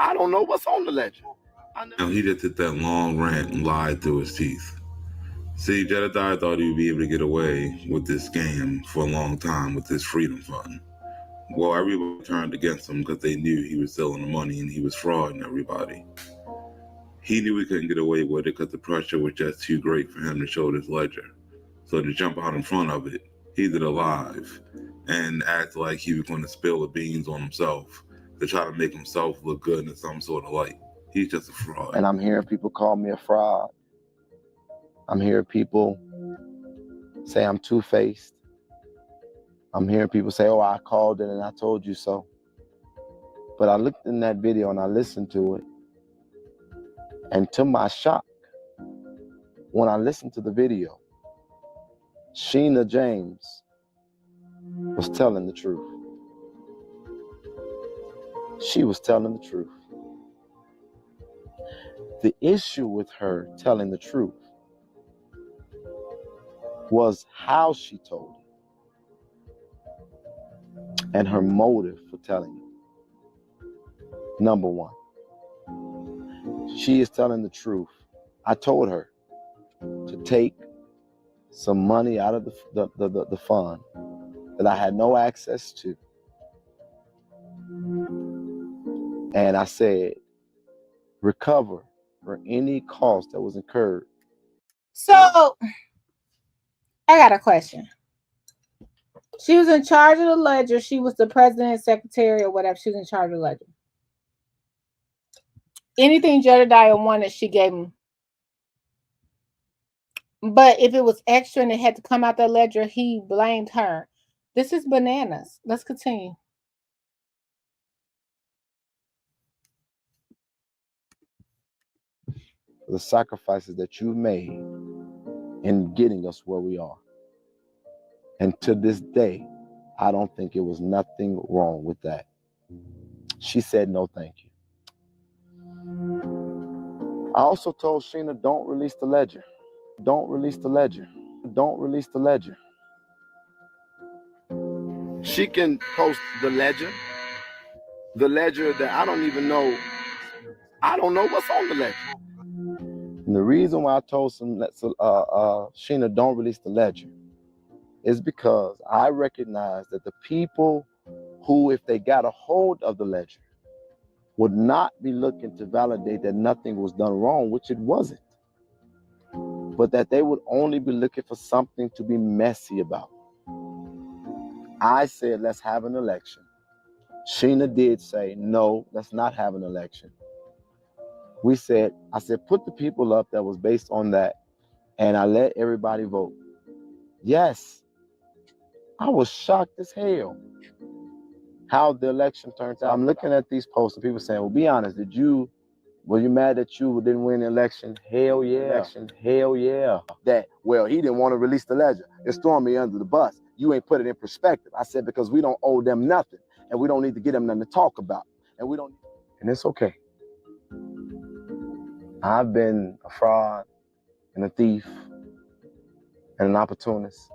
I don't know what's on the ledger. Now he just did that long rant and lied through his teeth. See, Jedediah thought he would be able to get away with this scam for a long time with this freedom fund. Well, everybody turned against him because they knew he was stealing the money and he was frauding everybody. He knew he couldn't get away with it because the pressure was just too great for him to show this ledger. So to jump out in front of it, he did a live and act like he was going to spill the beans on himself to try to make himself look good in some sort of light. He's just a fraud. And I'm hearing people call me a fraud. I'm hearing people say I'm two-faced. I'm hearing people say, oh, I called it and I told you so. But I looked in that video and I listened to it. And to my shock, when I listened to the video, Sheena James was telling the truth. She was telling the truth. The issue with her telling the truth was how she told it and her motive for telling it. Number one, she is telling the truth. I told her to take some money out of the fund that I had no access to. And I said, recover for any cost that was incurred. So, I got a question. She was in charge of the ledger. She was the president, secretary, or whatever. She was in charge of the ledger. Anything Jedediah wanted, she gave him. But if it was extra and it had to come out that ledger, he blamed her. This is bananas. Let's continue. The sacrifices that you've made in getting us where we are. And to this day, I don't think it was nothing wrong with that. She said no thank you. I also told Sheena, don't release the ledger. Don't release the ledger. Don't release the ledger. She can post the ledger that I don't even know. I don't know what's on the ledger. And the reason why I told Sheena don't release the ledger is because I recognize that the people who, if they got a hold of the ledger, would not be looking to validate that nothing was done wrong, which it wasn't, but that they would only be looking for something to be messy about. I said, let's have an election. Sheena did say, no, let's not have an election. I said, put the people up that was based on that, and I let everybody vote. Yes, I was shocked as hell how the election turned out. I'm looking at these posts and people saying, well, be honest, were you mad that you didn't win the election? Hell yeah. Hell yeah. Well, he didn't want to release the ledger. It's throwing me under the bus. You ain't put it in perspective. I said, because we don't owe them nothing, and we don't need to get them nothing to talk about. And it's okay. I've been a fraud and a thief and an opportunist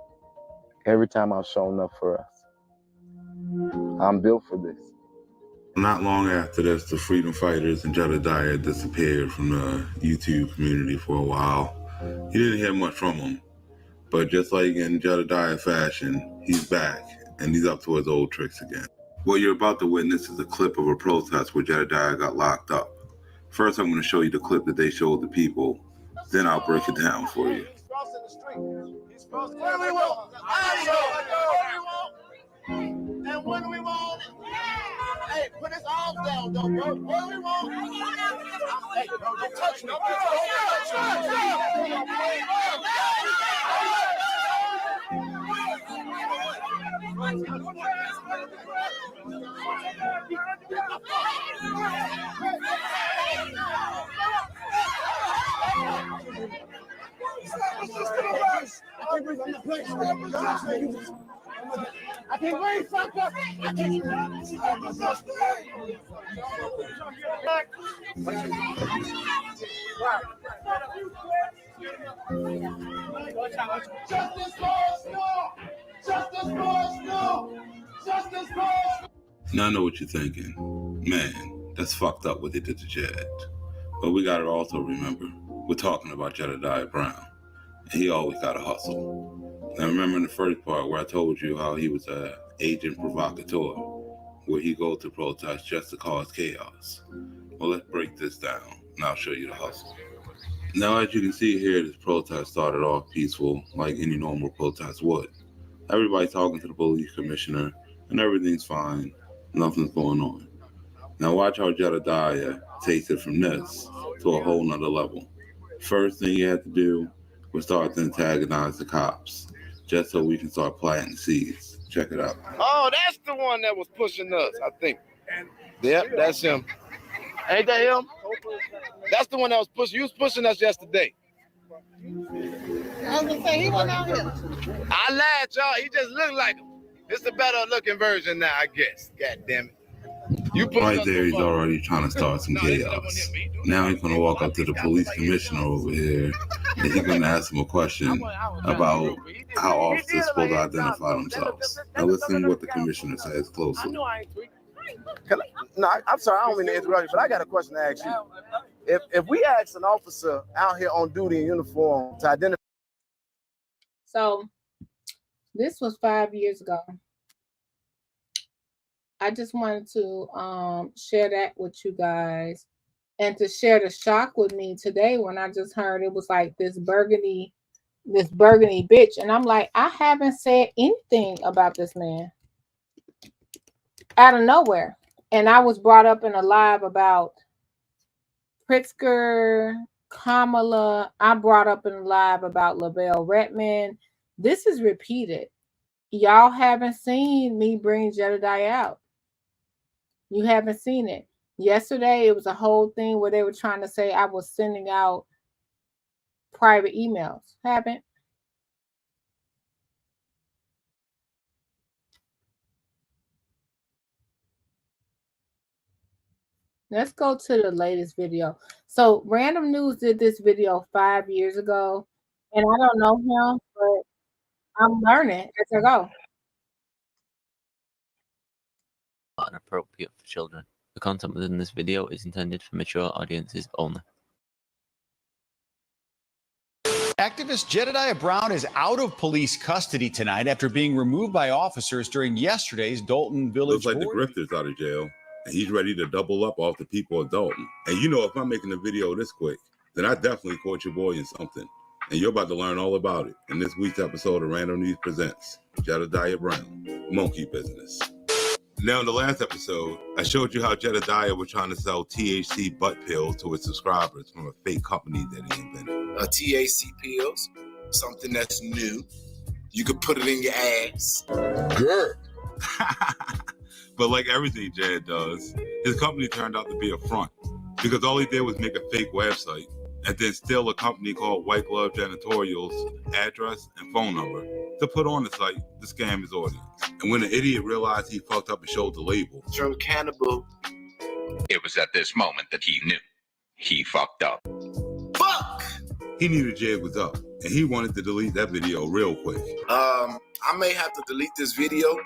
every time I've shown up for us. I'm built for this. Not long after this, the freedom fighters and Jedediah disappeared from the YouTube community for a while. You didn't hear much from him, but just like in Jedediah fashion, he's back and he's up to his old tricks again. What you're about to witness is a clip of a protest where Jedediah got locked up. First, I'm going to show you the clip that they showed the people. Then I'll break it down for you. And when we want it, hey, put his arms down, though, bro. When we want it, hey, don't touch me. I can't breathe, fuck up. I can't Justice for no! Justice for no! Justice for Now I know what you're thinking. Man, that's fucked up what they did to Jed. But we gotta also remember, we're talking about Jedediah Brown. And he always gotta hustle. Now remember in the first part where I told you how he was an agent provocateur, where he goes to protest just to cause chaos. Well, let's break this down, and I'll show you the hustle. Now, as you can see here, this protest started off peaceful, like any normal protest would. Everybody talking to the police commissioner, and everything's fine. Nothing's going on. Now watch how Jedediah takes it from this to a whole nother level. First thing you have to do was start to antagonize the cops, just so we can start planting seeds. Check it out. Oh, that's the one that was pushing us, I think. Yep, that's him. Ain't that him? That's the one that was pushing. You was pushing us yesterday. I was gonna say he wasn't out here. I lied, y'all. He just looked like him. It's the better looking version now, I guess. God damn it. You Right there, he's already trying to start some chaos. Now he's going to walk up to the police commissioner over here, and he's going to ask him a question about how officers supposed to identify themselves. Now listen to what the commissioner says closely. No, I'm sorry, I don't mean to interrupt you, but I got a question to ask you. If we ask an officer out here on duty in uniform to identify. So this was 5 years ago. I just wanted to share that with you guys and to share the shock with me today when I just heard it was like this burgundy bitch. And I'm like, I haven't said anything about this man out of nowhere. And I was brought up in a live about Pritzker, Kamala. I brought up in a live about LaBelle Redmond. This is repeated. Y'all haven't seen me bring Jedediah out. You haven't seen it. Yesterday, it was a whole thing where they were trying to say I was sending out private emails. Haven't. Let's go to the latest video. So Random News did this video 5 years ago, and I don't know him, but I'm learning as I go. Inappropriate for children. The content within this video is intended for mature audiences only. Activist Jedediah Brown is out of police custody tonight after being removed by officers during yesterday's Dolton Village. Looks like the grifter's out of jail, and he's ready to double up off the people of Dalton. And you know, if I'm making a video this quick, then I definitely caught your boy in something. And you're about to learn all about it in this week's episode of Random News Presents Jedediah Brown, Monkey Business. Now, in the last episode, I showed you how Jedediah was trying to sell THC butt pills to his subscribers from a fake company that he invented. THC pills, something that's new. You could put it in your ass. Good. But like everything Jed does, his company turned out to be a front because all he did was make a fake website and then steal a company called White Glove Janitorial's address and phone number to put on the site to scam his audience. And when the idiot realized he fucked up and showed the label, Term cannibal. It was at this moment that he knew he fucked up. Fuck! He knew the jig was up and he wanted to delete that video real quick. I may have to delete this video,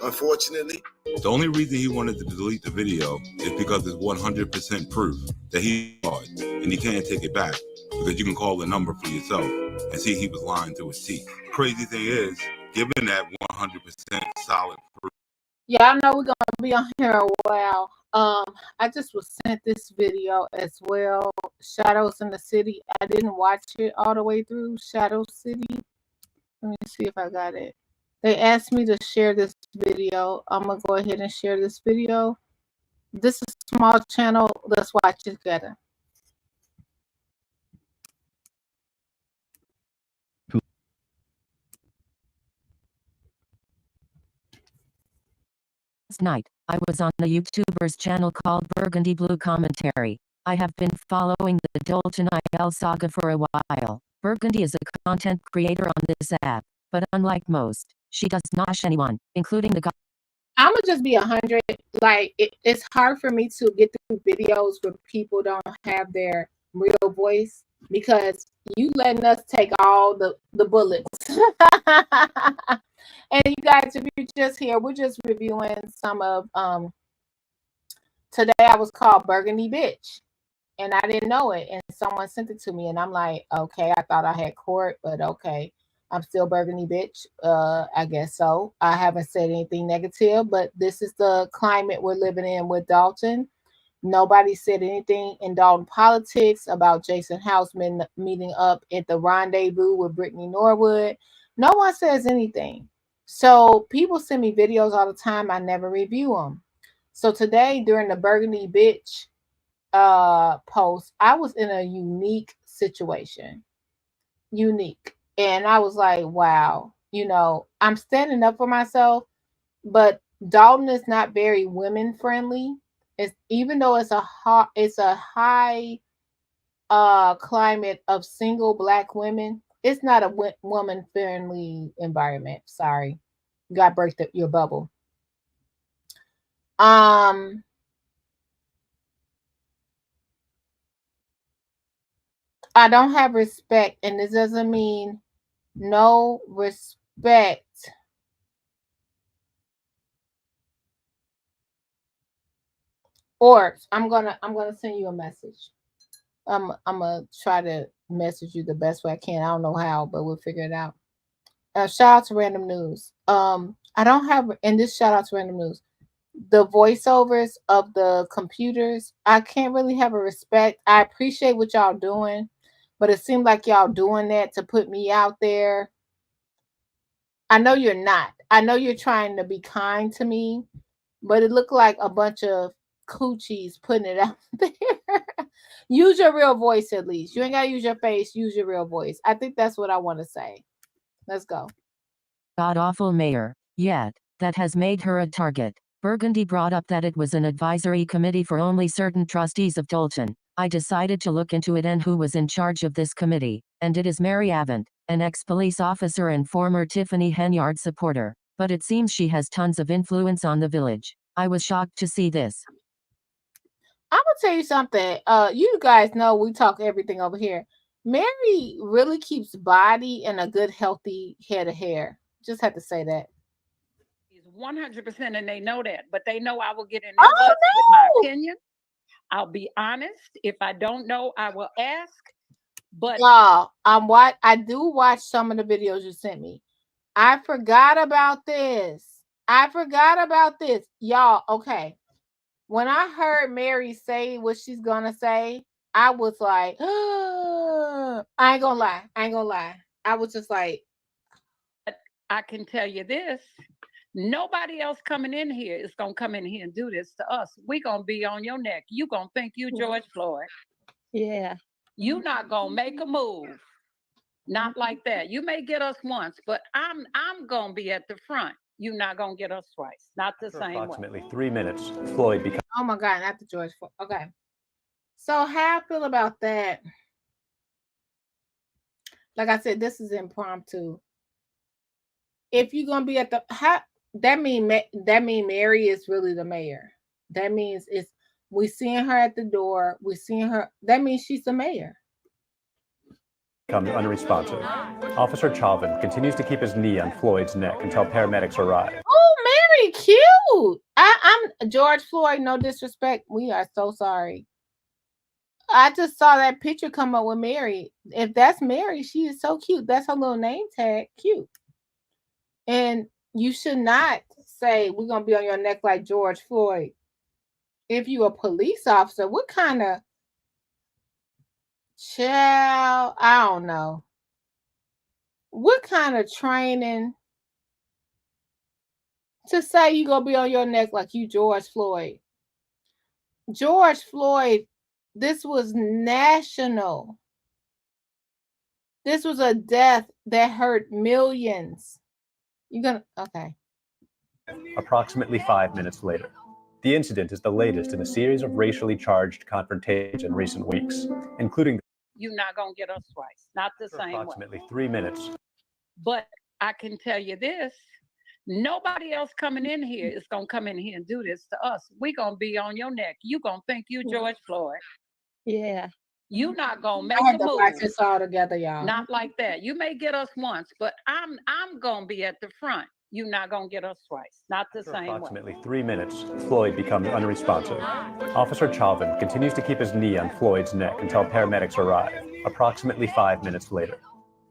unfortunately. The only reason he wanted to delete the video is because it's 100% proof that he lied and he can't take it back because you can call the number for yourself and see he was lying through his teeth. Crazy thing is, given that 100% solid proof. Yeah, I know we're gonna be on here a while. I just was sent this video as well. Shadows in the City. I didn't watch it all the way through. Shadow City. Let me see if I got it. They asked me to share this video. I'm gonna go ahead and share this video. This is a small channel. Let's watch it together. Last night, I was on a YouTuber's channel called Burgundy Blue Commentary. I have been following the Dolton IL saga for a while. Burgundy is a content creator on this app, but unlike most, she does not bash anyone, including the I'm gonna just be 100. Like it's hard for me to get through videos where people don't have their real voice because you letting us take all the bullets. And you guys, if you're just here, we're just reviewing some of today I was called Burgundy Bitch. And I didn't know it. And someone sent it to me. And I'm like, okay, I thought I had court, but okay. I'm still Burgundy Bitch. I guess so. I haven't said anything negative, but this is the climate we're living in with Dalton. Nobody said anything in Dalton politics about Jason Houseman meeting up at the rendezvous with Brittany Norwood. No one says anything. So people send me videos all the time. I never review them. So today during the Burgundy Bitch post, I was in a unique situation. Unique. And I was like, wow, you know, I'm standing up for myself, but Dalton is not very women friendly. It's even though it's a high climate of single Black women, it's not a woman friendly environment. Sorry, you got to break your bubble. I don't have respect, and this doesn't mean no respect. Or I'm gonna send you a message. I'm gonna try to message you the best way I can. I don't know how, but we'll figure it out. Shout out to Random News. I don't have, and this shout out to Random News, the voiceovers of the computers. I can't really have a respect. I appreciate what y'all doing, but it seemed like y'all doing that to put me out there. I know you're not. I know you're trying to be kind to me, but it looked like a bunch of coochies putting it out there. Use your real voice at least. You ain't gotta use your face. Use your real voice. I think that's what I want to say. Let's go. God-awful mayor. Yet, that has made her a target. Burgundy brought up that it was an advisory committee for only certain trustees of Dolton. I decided to look into it and who was in charge of this committee, and it is Mary Avant, an ex-police officer and former Tiffany Henyard supporter. But it seems she has tons of influence on the village. I was shocked to see this. I'm gonna tell you something. You guys know we talk everything over here. Mary really keeps body and a good, healthy head of hair. Just have to say that. 100%, and they know that, but they know I will get in their butts with my opinion. I'll be honest. If I don't know, I will ask. But y'all, I do watch some of the videos you sent me. I forgot about this. Y'all, okay. When I heard Mary say what she's gonna say, I was like, I ain't gonna lie. I was just like, I can tell you this. Nobody else coming in here is going to come in here and do this to us. We're going to be on your neck. You going to think you George Floyd. Yeah. You not going to make a move. Not like that. You may get us once, but I'm going to be at the front. You're not going to get us twice. Not the same way. Approximately 3 minutes, Floyd becomes... Oh my God, not the George Floyd. Okay. So how I feel about that? Like I said, this is impromptu. If you're going to be at the... That mean Mary is really the mayor. That means we seeing her at the door. We seeing her. That means she's the mayor. Becomes unresponsive. Officer Chauvin continues to keep his knee on Floyd's neck until paramedics arrive. Oh, Mary, cute. I'm George Floyd. No disrespect. We are so sorry. I just saw that picture come up with Mary. If that's Mary, she is so cute. That's her little name tag. Cute. And you should not say we're going to be on your neck like George Floyd. If you're a police officer, what kind of child? I don't know. What kind of training to say you're going to be on your neck like you George Floyd? George Floyd, this was national. This was a death that hurt millions. Okay. Approximately 5 minutes later. The incident is the latest in a series of racially charged confrontations in recent weeks, including... You're not going to get us twice. Not the same way. Approximately 3 minutes. But I can tell you this. Nobody else coming in here is going to come in here and do this to us. We're going to be on your neck. You're going to think you George Floyd. Yeah. You're not going to make I had a to move. watch this all together, y'all. Not like that. You may get us once, but I'm going to be at the front. You're not going to get us twice. Not the same way. Approximately 3 minutes, Floyd becomes unresponsive. Officer Chauvin continues to keep his knee on Floyd's neck until paramedics arrive. Approximately 5 minutes later.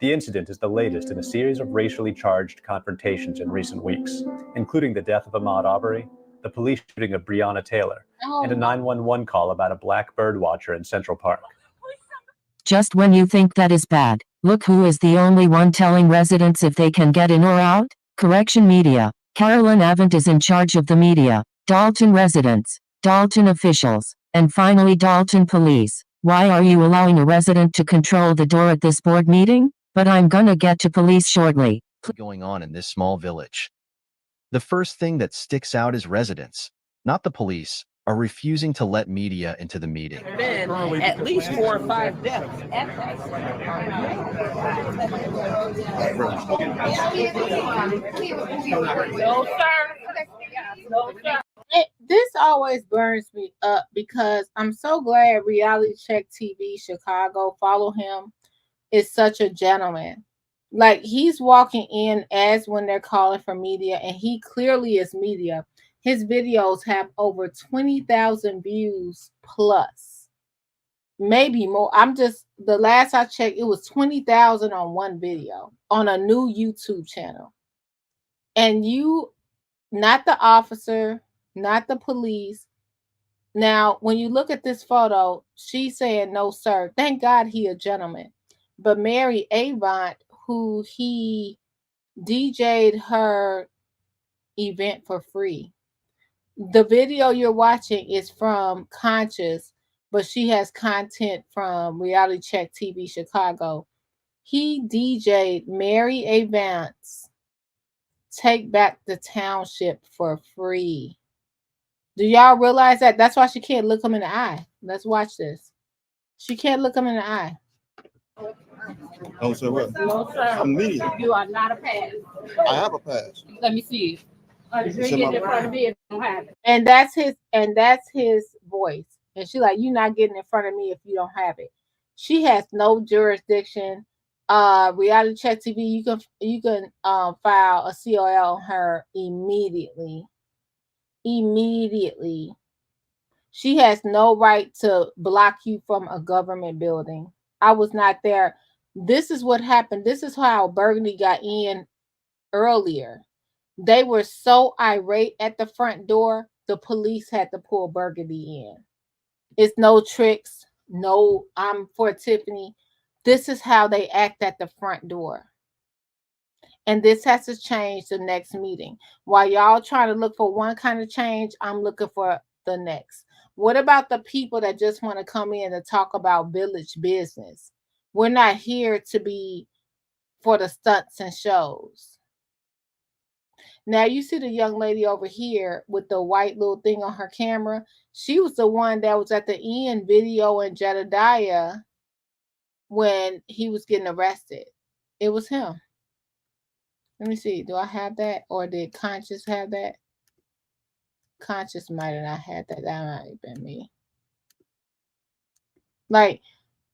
The incident is the latest in a series of racially charged confrontations in recent weeks, including the death of Ahmaud Arbery, the police shooting of Breonna Taylor, and a 911 call about a black bird watcher in Central Park. Just when you think that is bad, look who is the only one telling residents if they can get in or out. Correction Media. Carolyn Avant is in charge of the media. Dalton residents, Dalton officials, and finally Dalton police. Why are you allowing a resident to control the door at this board meeting? But I'm gonna get to police shortly. Going on in this small village. The first thing that sticks out is residents, not the police, are refusing to let media into the meeting. Been at least 4 or 5 deaths at that. No, sir. No, sir. This always burns me up because I'm so glad Reality Check TV Chicago, follow him, is such a gentleman. Like, he's walking in as when they're calling for media, and he clearly is media. His videos have over 20,000 views plus, maybe more. The last I checked, it was 20,000 on one video on a new YouTube channel. And you, not the officer, not the police. Now, when you look at this photo, she's saying, no, sir. Thank God he a gentleman. But Mary Avant, who he DJ'd her event for free. The video you're watching is from Conscious, but she has content from Reality Check TV Chicago. He DJ'd Mary Avant's Take Back the Township for free. Do y'all realize that? That's why she can't look him in the eye. Let's watch this. She can't look him in the eye. Oh, so what? No, sir. I'm media. You are not a pass. I have a pass. Let me see it. You're getting in front of me if you don't have it. And that's his voice. And she's like, you're not getting in front of me if you don't have it. She has no jurisdiction. Reality Check TV, you can file a COL on her immediately. Immediately. She has no right to block you from a government building. I was not there. This is what happened. This is how Burgundy got in earlier. They were so irate at the front door, the police had to pull Burgundy in. It's no tricks. No, I'm for Tiffany. This is how they act at the front door. And this has to change the next meeting. While y'all trying to look for one kind of change, I'm looking for the next. What about the people that just want to come in and talk about village business? We're not here to be for the stunts and shows. Now, you see the young lady over here with the white little thing on her camera. She was the one that was at the end videoing Jedediah when he was getting arrested. It was him. Let me see. Do I have that? Or did Conscious have that? Conscious might have not had that. That might have been me. Like,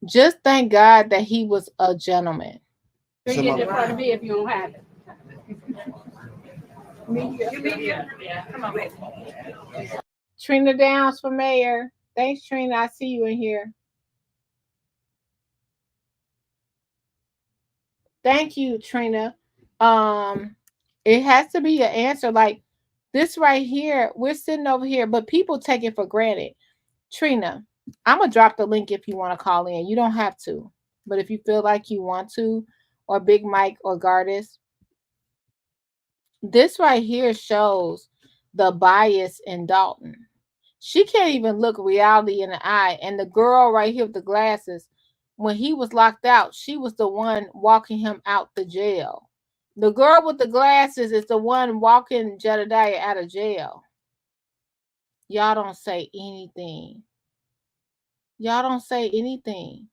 just thank God that he was a gentleman. You're getting in front of me if you don't have it. Media. Yeah, come on, baby. Trina Downs for mayor. Thanks, Trina. I see you in here. Thank you, Trina. It has to be an answer like this right here. We're sitting over here, but people take it for granted. Trina, I'm gonna drop the link if you want to call in. You don't have to, but if you feel like you want to, or Big Mike or Gardis, this right here shows the bias in Dalton. She can't even look reality in the eye. And the girl right here with the glasses, when he was locked out, she was the one walking him out the jail. The girl with the glasses is the one walking Jedediah out of jail. Y'all don't say anything. Y'all don't say anything.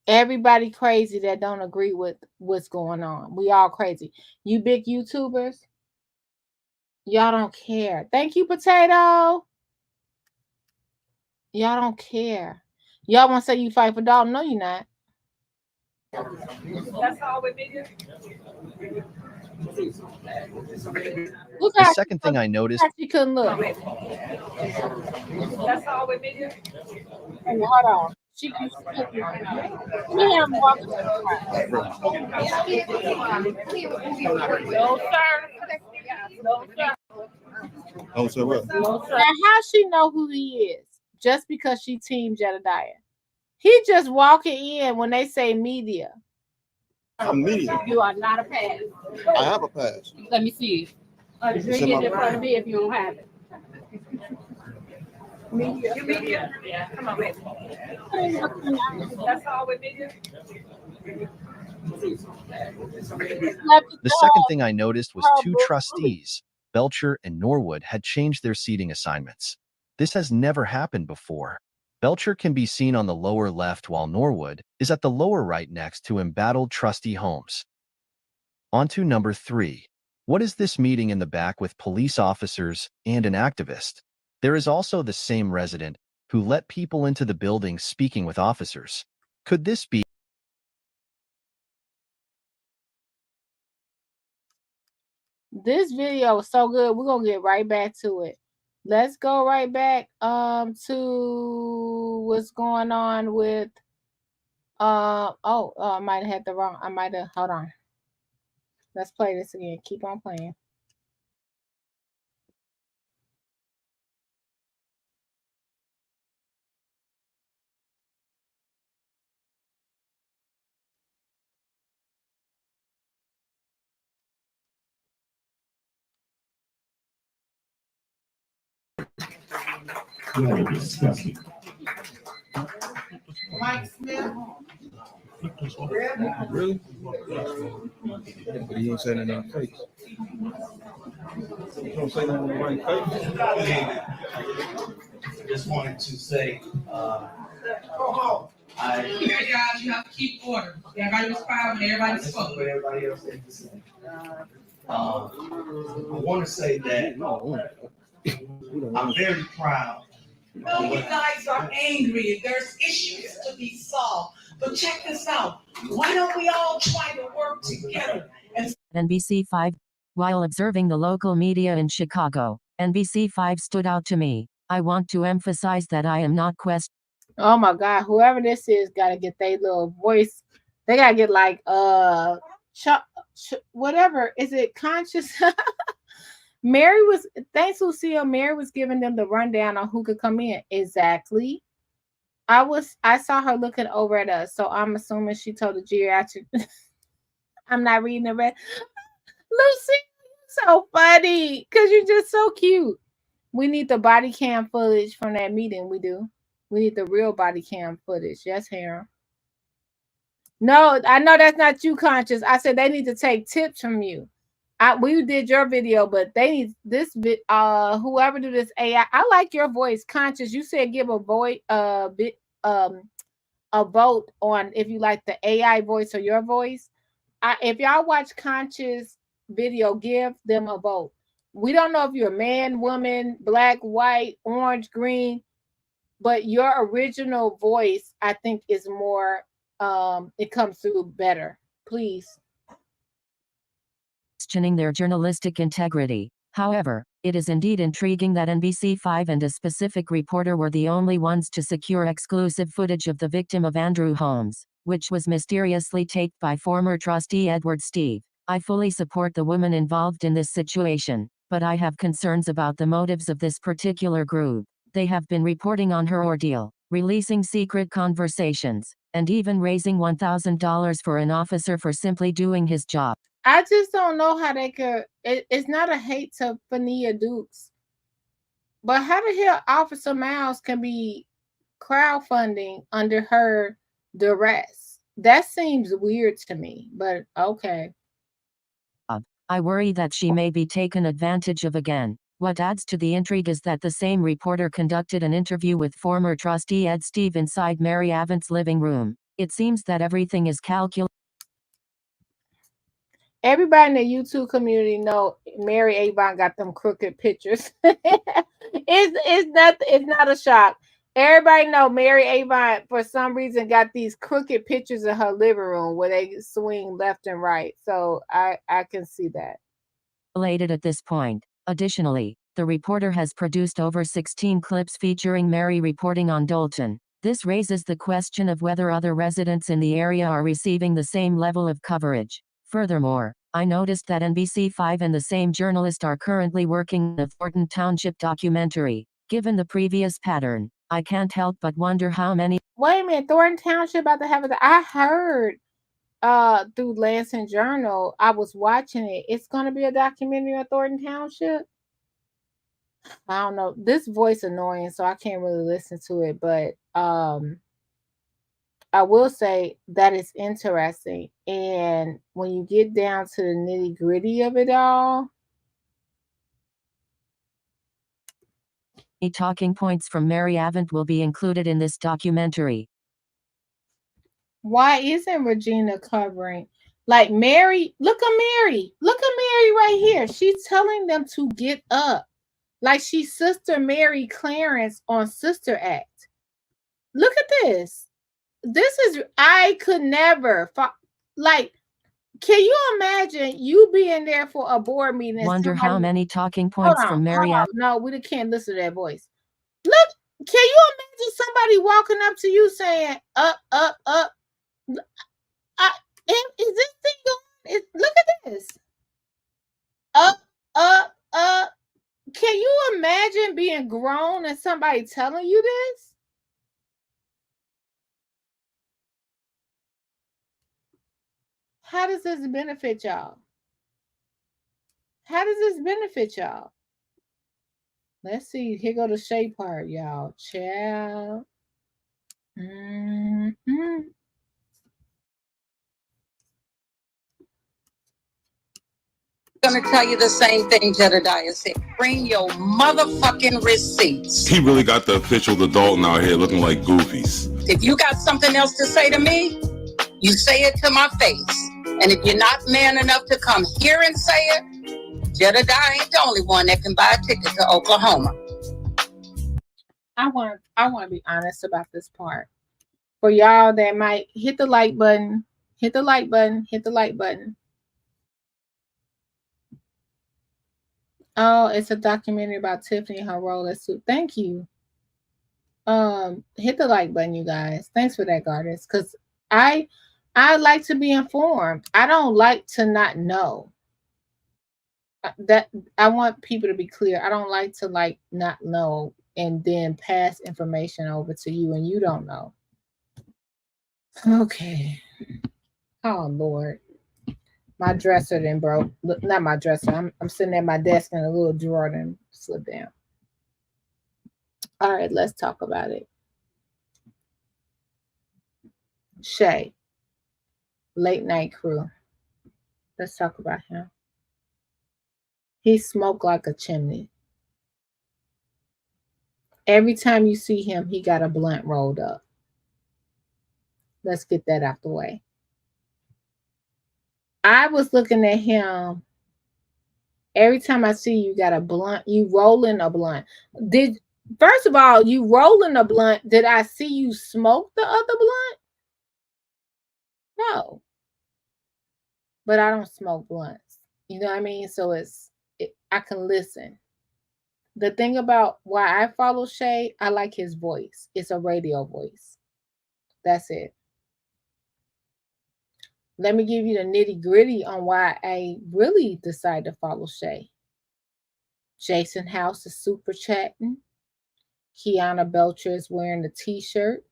Everybody crazy that don't agree with what's going on. We all crazy. You big YouTubers, y'all don't care. Thank you, Potato. Y'all don't care. Y'all want to say you fight for Dalton? No, you're not. That's all we did. The second thing I noticed. She couldn't look. That's all we did. Hold on. She can look. Me and walking to the No, sir. No, sir. Oh, so what? No, sir. Now, how she know who he is? Just because she teamed Jedediah. He just walking in when they say media. I'm media. You are not a pass. I have a pass. Let me see it. You're getting in front of me if you don't have it. Media. Yeah, come on, baby. That's all we did. The second thing I noticed was two trustees Belcher and Norwood had changed their seating assignments. This has never happened before. Belcher can be seen on the lower left while Norwood is at the lower right next to embattled Trusty Holmes. On to number 3. What is this meeting in the back with police officers and an activist? There is also the same resident who let people into the building speaking with officers. Could this be? This video is so good. We're gonna get right back to it. Let's go right back to what's going on with I might have had the wrong. Hold on. Let's play this again. Keep on playing. Mike Smith. Really? But he ain't saying it in our face. You don't say that in the right face. Just wanted to say, y'all, you have to keep order. Everybody was quiet when everybody spoke. what everybody else had to say. I want to say that I'm very proud. No, you guys are angry. There's issues to be solved. But check this out. Why don't we all try to work together? And NBC5. While observing the local media in Chicago, NBC5 stood out to me. I want to emphasize that I am not questioning. Oh my God, whoever this is got to get their little voice. They got to get like, whatever. Is it conscious? Mary was, thanks Lucille, Mary was giving them the rundown on who could come in. Exactly. I saw her looking over at us, so I'm assuming she told the geriatric. I'm not reading the rest. Lucy, so funny because you're just so cute. We need the body cam footage from that meeting. We do. We need the real body cam footage. Yes, Hera. No, I know that's not you, Conscious. I said they need to take tips from you. We did your video, but they need this bit. Whoever do this AI, I like your voice, Conscious. You said give a vote, a vote on if you like the AI voice or your voice. If y'all watch Conscious video, give them a vote. We don't know if you're a man, woman, black, white, orange, green, but your original voice, I think, is more. It comes through better. Please. Questioning their journalistic integrity. However, it is indeed intriguing that NBC5 and a specific reporter were the only ones to secure exclusive footage of the victim of Andrew Holmes, which was mysteriously taped by former trustee Edward Steve. I fully support the woman involved in this situation, but I have concerns about the motives of this particular group. They have been reporting on her ordeal, releasing secret conversations, and even raising $1,000 for an officer for simply doing his job. I just don't know how they could. It's not a hate to Fania Dukes, but how the hell Officer Miles can be crowdfunding under her duress? That seems weird to me, but okay. I worry that she may be taken advantage of again. What adds to the intrigue is that the same reporter conducted an interview with former trustee Ed Steve inside Mary Avant's living room. It seems that everything is calculated. Everybody in the YouTube community know Mary Avon got them crooked pictures. It's not a shock. Everybody know Mary Avon for some reason got these crooked pictures in her living room where they swing left and right. So I can see that. At this point. Additionally, the reporter has produced over 16 clips featuring Mary reporting on Dolton. This raises the question of whether other residents in the area are receiving the same level of coverage. Furthermore, I noticed that NBC5 and the same journalist are currently working on a Thornton Township documentary. Given the previous pattern, I can't help but wonder how many. Wait a minute, Thornton Township about to have it. I heard through Lansing Journal, I was watching it. It's going to be a documentary on Thornton Township. I don't know. This voice annoying, so I can't really listen to it, but I will say that it's interesting. And when you get down to the nitty-gritty of it all, Talking points from Mary Avant will be included in this documentary. Why isn't Regina covering? Like Mary, look at Mary. Look at Mary right here. She's telling them to get up. Like she's Sister Mary Clarence on Sister Act. Look at this. This is, I could never, like, can you imagine you being there for a board meeting? Wonder how many talking Hold points on, from Mary hold on. Avant. No, we can't listen to that voice. Look, can you imagine somebody walking up to you saying, up, up, up? Is this thing going? Look at this. Up, up, up. Can you imagine being grown and somebody telling you this? How does this benefit y'all? How does this benefit y'all? Let's see. Here go the shape part, y'all. Child. Gonna tell you the same thing Jedediah said. Bring your motherfucking receipts. He really got the official the Dalton out here looking like goofies. If you got something else to say to me, you say it to my face. And if you're not man enough to come here and say it, Jedediah ain't the only one that can buy a ticket to Oklahoma. I want to be honest about this part. For y'all that might hit the like button, hit the like button, hit the like button. Oh, it's a documentary about Tiffany and her role as Sue. Thank you. Hit the like button, you guys. Thanks for that, Goddess. Because I like to be informed. I don't like to not know. That I want people to be clear. I don't like to not know and then pass information over to you and you don't know. Okay. Oh Lord. My dresser then broke. Look, not my dresser. I'm sitting at my desk and a little drawer then slipped down. All right, let's talk about it. Shay, late night crew. Let's talk about him. He smoked like a chimney. Every time you see him, he got a blunt rolled up. Let's get that out the way. I was looking at him. Every time I see you got a blunt, you rolling a blunt. First of all, you rolling a blunt. Did I see you smoke the other blunt? No. But I don't smoke blunts. You know what I mean? So I can listen. The thing about why I follow Shay, I like his voice. It's a radio voice. That's it. Let me give you the nitty gritty on why I really decided to follow Shay. Jason House is super chatting. Kiana Belcher is wearing the t-shirt.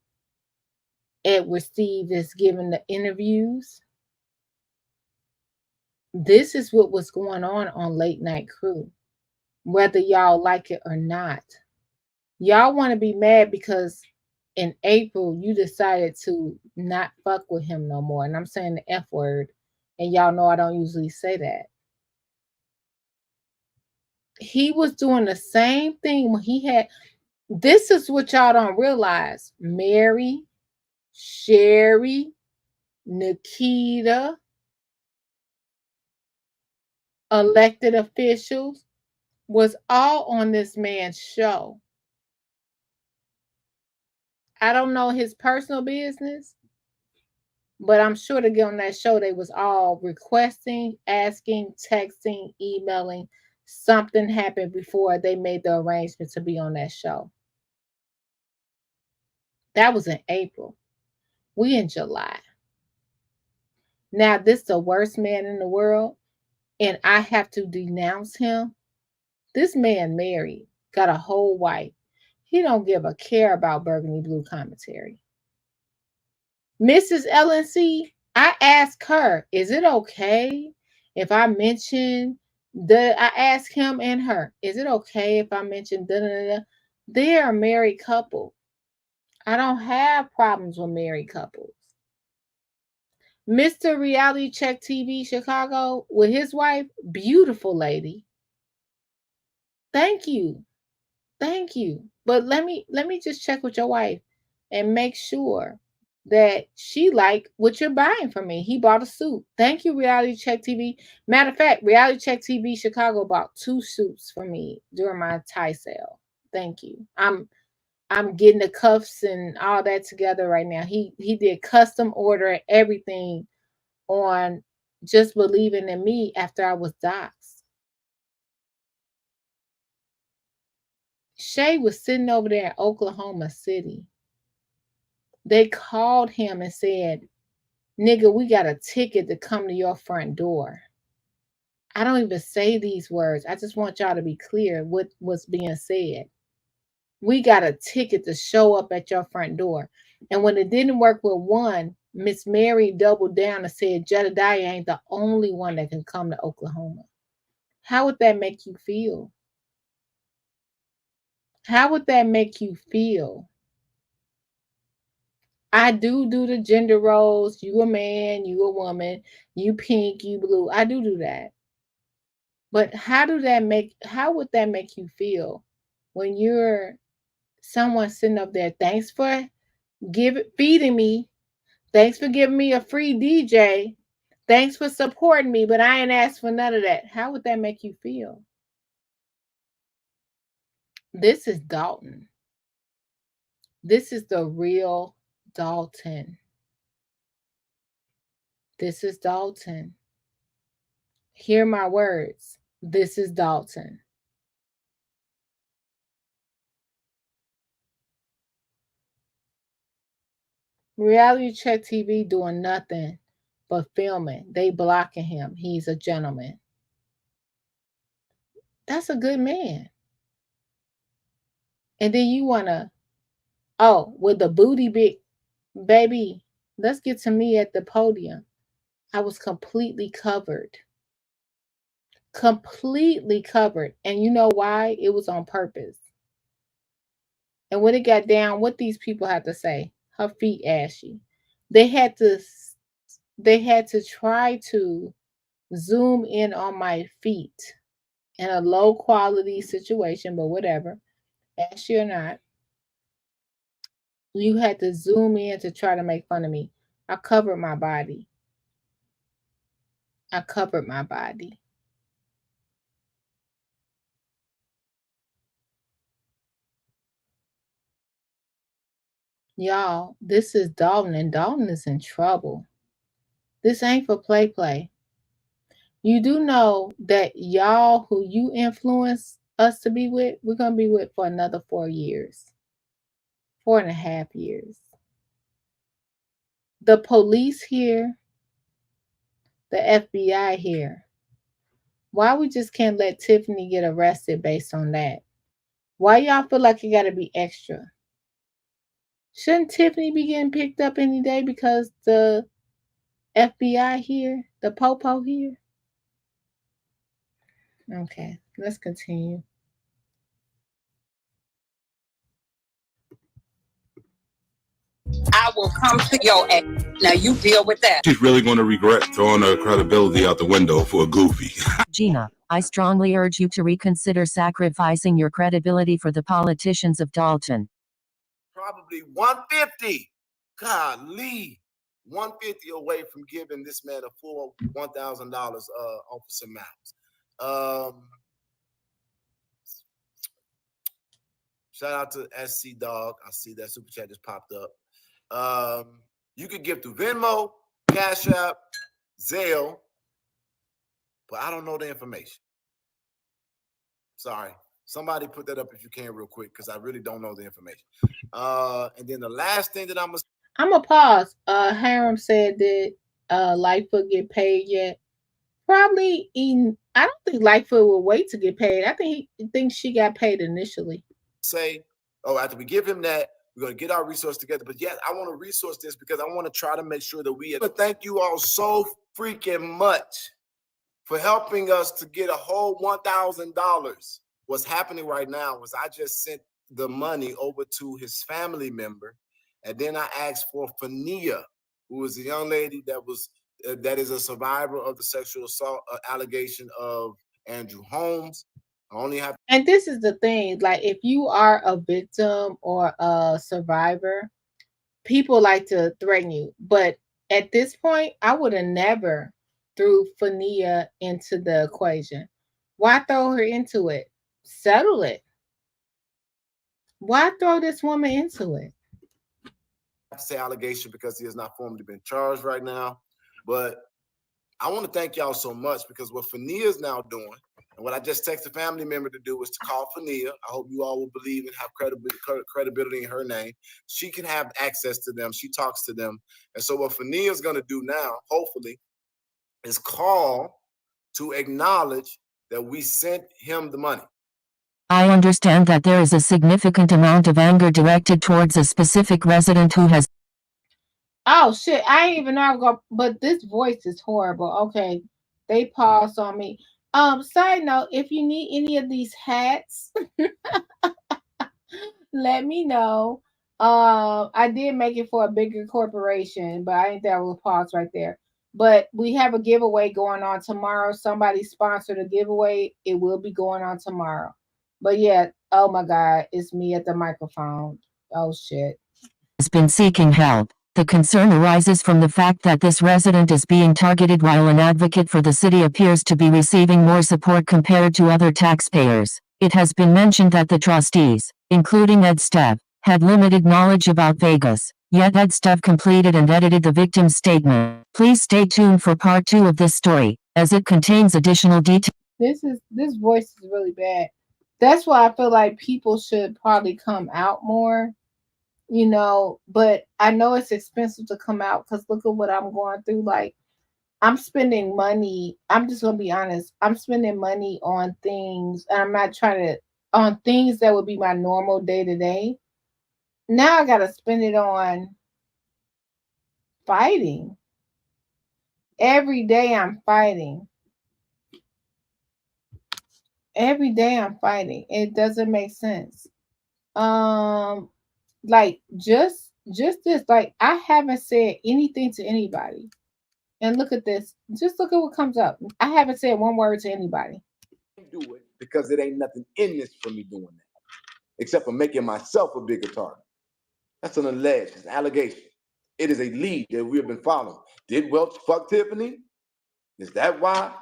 Edward Steve is giving the interviews. This is what was going on Late Night Crew. Whether y'all like it or not. Y'all want to be mad because in April, you decided to not fuck with him no more. And I'm saying the F word. And y'all know I don't usually say that. He was doing the same thing when he had... This is what y'all don't realize. Mary, Sherry, Nikita, elected officials was all on this man's show. I don't know his personal business, but I'm sure to get on that show, they was all requesting, asking, texting, emailing. Something happened before they made the arrangement to be on that show. That was in April. We in July. Now, this is the worst man in the world, and I have to denounce him. This man married, got a whole wife. He don't give a care about Burgundy Blue Commentary. Mrs. LNC, I asked her, is it okay if I mention I asked him and her, is it okay if I mention da-da-da-da? They're a married couple. I don't have problems with married couples. Mr. Reality Check TV Chicago with his wife, beautiful lady. Thank you. Thank you. But let me just check with your wife and make sure that she like what you're buying from me. He bought a suit. Thank you, Reality Check TV. Matter of fact, Reality Check TV Chicago bought 2 suits for me during my tie sale. Thank you. I'm getting the cuffs and all that together right now. He did custom order everything on just believing in me after I was doxxed. Shay was sitting over there in Oklahoma City. They called him and said, nigga, we got a ticket to come to your front door. I don't even say these words. I just want y'all to be clear what was being said. We got a ticket to show up at your front door. And when it didn't work with one, Miss Mary doubled down and said, Jedediah ain't the only one that can come to Oklahoma. How would that make you feel? How would that make you feel? I do the gender roles. You a man, you a woman, you pink, you blue. I do that. But how would that make you feel when you're someone sitting up there? Thanks for feeding me. Thanks for giving me a free DJ. Thanks for supporting me, but I ain't asked for none of that. How would that make you feel? This is Dalton. This is the real Dalton. This is Dalton. Hear my words. This is Dalton. Reality Check TV doing nothing but filming. They blocking him. He's a gentleman. That's a good man. And then you want to, with the booty big, baby, let's get to me at the podium. I was completely covered. Completely covered. And you know why? It was on purpose. And when it got down, what these people had to say? Her feet ashy. They had to try to zoom in on my feet in a low quality situation, but whatever. Ashy or not, you had to zoom in to try to make fun of me. I covered my body. I covered my body. Y'all, this is Dalton, and Dalton is in trouble. This ain't for play. You do know that y'all who you influence us to be with, we're going to be with for another 4 years. 4.5 years. The police here, the FBI here. Why we just can't let Tiffany get arrested based on that? Why y'all feel like you got to be extra? Shouldn't Tiffany be getting picked up any day because the FBI here, the popo here? Okay, let's continue. I will come to your ass. Now you deal with that. She's really going to regret throwing her credibility out the window for a goofy. Gina, I strongly urge you to reconsider sacrificing your credibility for the politicians of Dalton. Probably 150. Golly. 150 away from giving this man a full $1,000, Officer Miles. Shout out to SC Dog. I see that super chat just popped up. You could give through Venmo, Cash App, Zelle, but I don't know the information. Sorry. Somebody put that up if you can real quick, because I really don't know the information. And then the last thing that I'm gonna pause. Haram said that Lightfoot get paid yet. Probably I don't think Lightfoot will wait to get paid. I think he thinks she got paid initially. Say, after we give him that, we're going to get our resource together. But yes, I want to resource this because I want to try to make sure that thank you all so freaking much for helping us to get a whole $1,000. What's happening right now was I just sent the money over to his family member. And then I asked for Fania, who is a young lady that is a survivor of the sexual assault allegation of Andrew Holmes. I only have. And this is the thing, like if you are a victim or a survivor, people like to threaten you. But at this point, I would have never threw Fania into the equation. Why throw her into it? Settle it. Why throw this woman into it? I have to say allegation because he has not formally been charged right now. But I want to thank y'all so much because what Fania is now doing, and what I just texted a family member to do, is to call Fania. I hope you all will believe and have credibility in her name. She can have access to them. She talks to them. And so what Fania is going to do now, hopefully, is call to acknowledge that we sent him the money. I understand that there is a significant amount of anger directed towards a specific resident who has. Oh shit, I didn't even know I was going, but this voice is horrible. Okay, they paused on me. Side note, if you need any of these hats, let me know. I did make it for a bigger corporation, but I think that will pause right there. But we have a giveaway going on tomorrow. Somebody sponsored a giveaway. It will be going on tomorrow. But yeah, oh my God, it's me at the microphone. Oh shit. Has been seeking help. The concern arises from the fact that this resident is being targeted while an advocate for the city appears to be receiving more support compared to other taxpayers. It has been mentioned that the trustees, including Ed Stev, had limited knowledge about Vegas, yet Ed Stev completed and edited the victim's statement. Please stay tuned for part 2 of this story, as it contains additional details. This voice is really bad. That's why I feel like people should probably come out more, you know, but I know it's expensive to come out because look at what I'm going through. Like, I'm spending money. I'm just going to be honest. I'm spending money on things. And I'm not trying to, on things that would be my normal day to day. Now I got to spend it on fighting. Every day I'm fighting. Every day I'm fighting. It doesn't make sense. Like just this, like I haven't said anything to anybody. And look at this. Just look at what comes up. I haven't said one word to anybody. Do it because it ain't nothing in this for me doing that, except for making myself a bigger target. That's an allegation. It is a lead that we have been following. Did Welch fuck Tiffany? Is that why?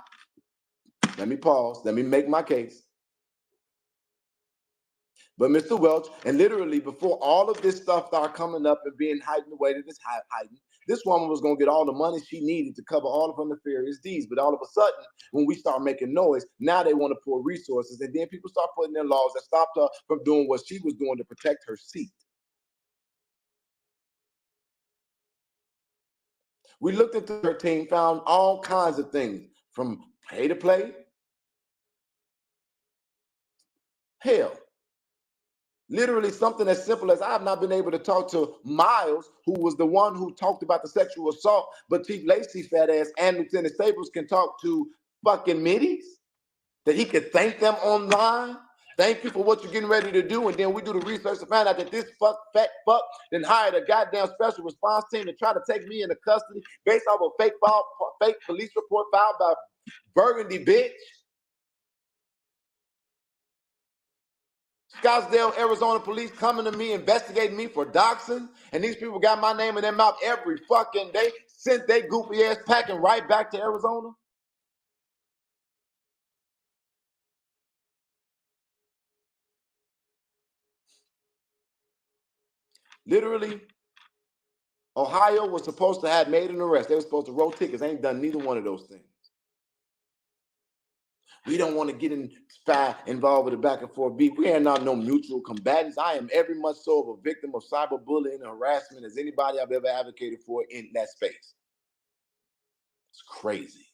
Let me pause. Let me make my case. But Mr. Welch, and literally before all of this stuff started coming up and being heightened the way that it's heightened, this woman was going to get all the money she needed to cover all of her nefarious deeds. But all of a sudden, when we start making noise, now they want to pour resources. And then people start putting in laws that stopped her from doing what she was doing to protect her seat. We looked into her team, found all kinds of things from pay to play. Hell, literally something as simple as I have not been able to talk to Miles, who was the one who talked about the sexual assault, but Chief Lacey fat ass and Lieutenant Staples can talk to fucking middies, that he could thank them online. Thank you for what you're getting ready to do. And then we do the research to find out that this fat fuck then hired a goddamn special response team to try to take me into custody based off a fake police report filed by Burgundy, bitch. Scottsdale, Arizona police coming to me, investigating me for doxing. And these people got my name in their mouth every fucking day, sent their goofy ass packing right back to Arizona. Literally, Ohio was supposed to have made an arrest. They were supposed to roll tickets. They ain't done neither one of those things. We don't want to get involved with the back and forth beef. We are not no mutual combatants. I am every much so of a victim of cyberbullying and harassment as anybody I've ever advocated for in that space. It's crazy.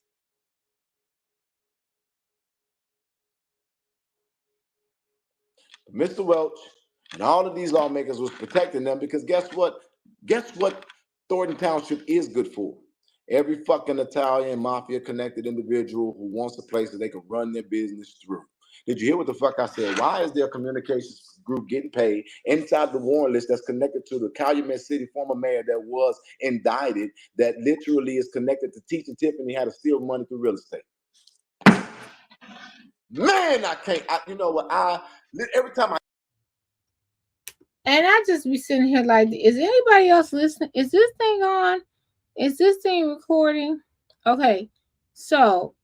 But Mr. Welch and all of these lawmakers was protecting them because guess what? Guess what Thornton Township is good for? Every fucking Italian mafia-connected individual who wants a place that they can run their business through. Did you hear what the fuck I said? Why is there a communications group getting paid inside the warrant list that's connected to the Calumet City former mayor that was indicted, that literally is connected to teaching Tiffany how to steal money through real estate? Man, I can't. You know what? Every time And I just be sitting here like, is anybody else listening? Is this thing on? Is this thing recording? Okay, so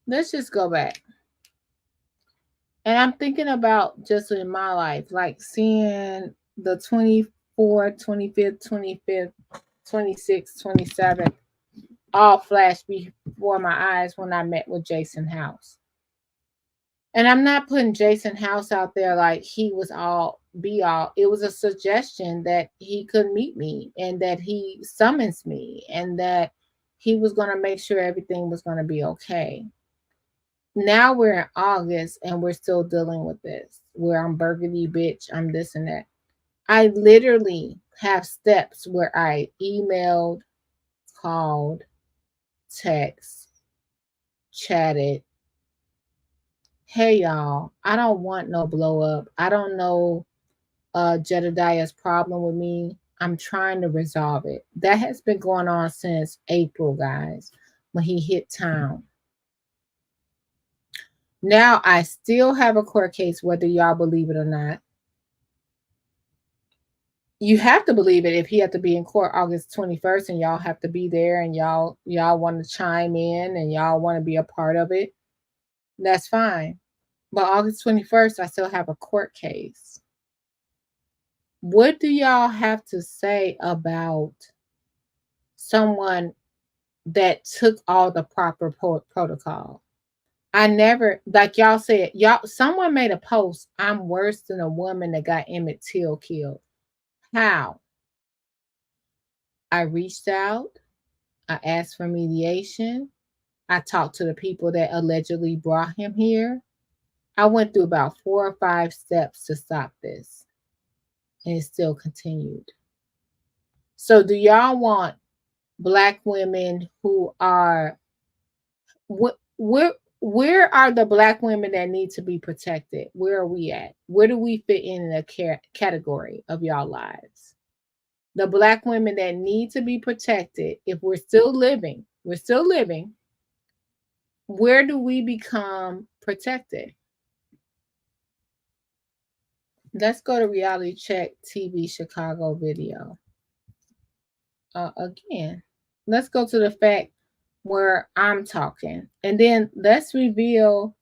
let's just go back. And I'm thinking about just in my life, like seeing the 24th, 25th, 26th, 27th all flash before my eyes when I met with Jason House. And I'm not putting Jason House out there like he was all be all. It was a suggestion that he could meet me and that he summons me and that he was going to make sure everything was going to be okay. Now we're in August and we're still dealing with this, where I'm burgundy bitch, I'm this and that. I literally have steps where I emailed, called, text, chatted. Hey y'all, I don't want no blow up. I don't know Jedediah's problem with me. I'm trying to resolve it. That has been going on since April, guys, when he hit town. Now I still have a court case, whether y'all believe it or not. You have to believe it if he had to be in court August 21st and y'all have to be there and y'all want to chime in and y'all want to be a part of it. That's fine. But August 21st, I still have a court case. What do y'all have to say about someone that took all the proper protocol? I never, like y'all said, someone made a post, I'm worse than a woman that got Emmett Till killed. How? I reached out. I asked for mediation. I talked to the people that allegedly brought him here. I went through about 4 or 5 steps to stop this. And it still continued. So do y'all want Black women who are, where are the Black women that need to be protected? Where are we at? Where do we fit in the category of y'all lives? The Black women that need to be protected, if we're still living, where do we become protected? Let's go to Reality Check TV Chicago video. Again, let's go to the fact where I'm talking. And then let's reveal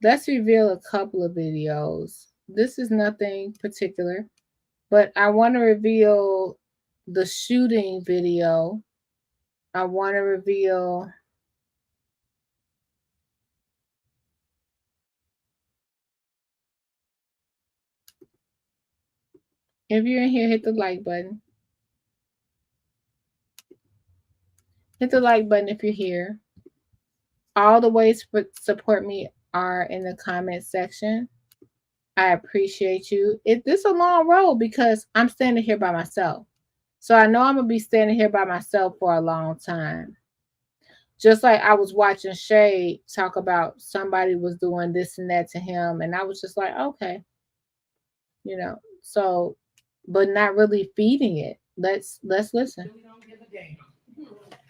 a couple of videos. This is nothing particular, but I want to reveal the shooting video. I want to reveal if you're in here, hit the like button. Hit the like button if you're here. All the ways to support me are in the comment section. I appreciate you. This is a long road because I'm standing here by myself. So I know I'm going to be standing here by myself for a long time. Just like I was watching Shay talk about somebody was doing this and that to him. And I was just like, okay. You know, so, but not really feeding it. Let's listen. We don't give a damn.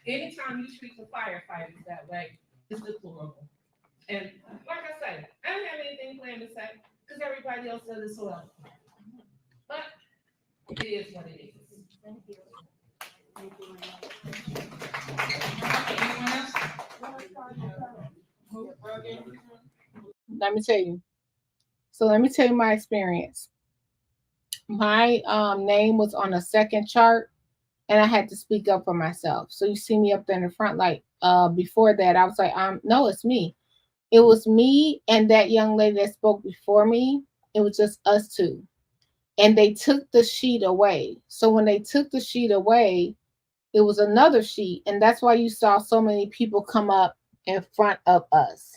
Anytime you speak to firefighters that way, it's deplorable. And like I said, I don't have anything planned to say because everybody else does it so well. But it is what it is. Thank you. Thank you. Let me tell you. So let me tell you my experience. My name was on a second chart and I had to speak up for myself. So you see me up there in the front, like before that, I was like, no, it's me. It was me and that young lady that spoke before me. It was just us two. And they took the sheet away. So when they took the sheet away, it was another sheet. And that's why you saw so many people come up in front of us.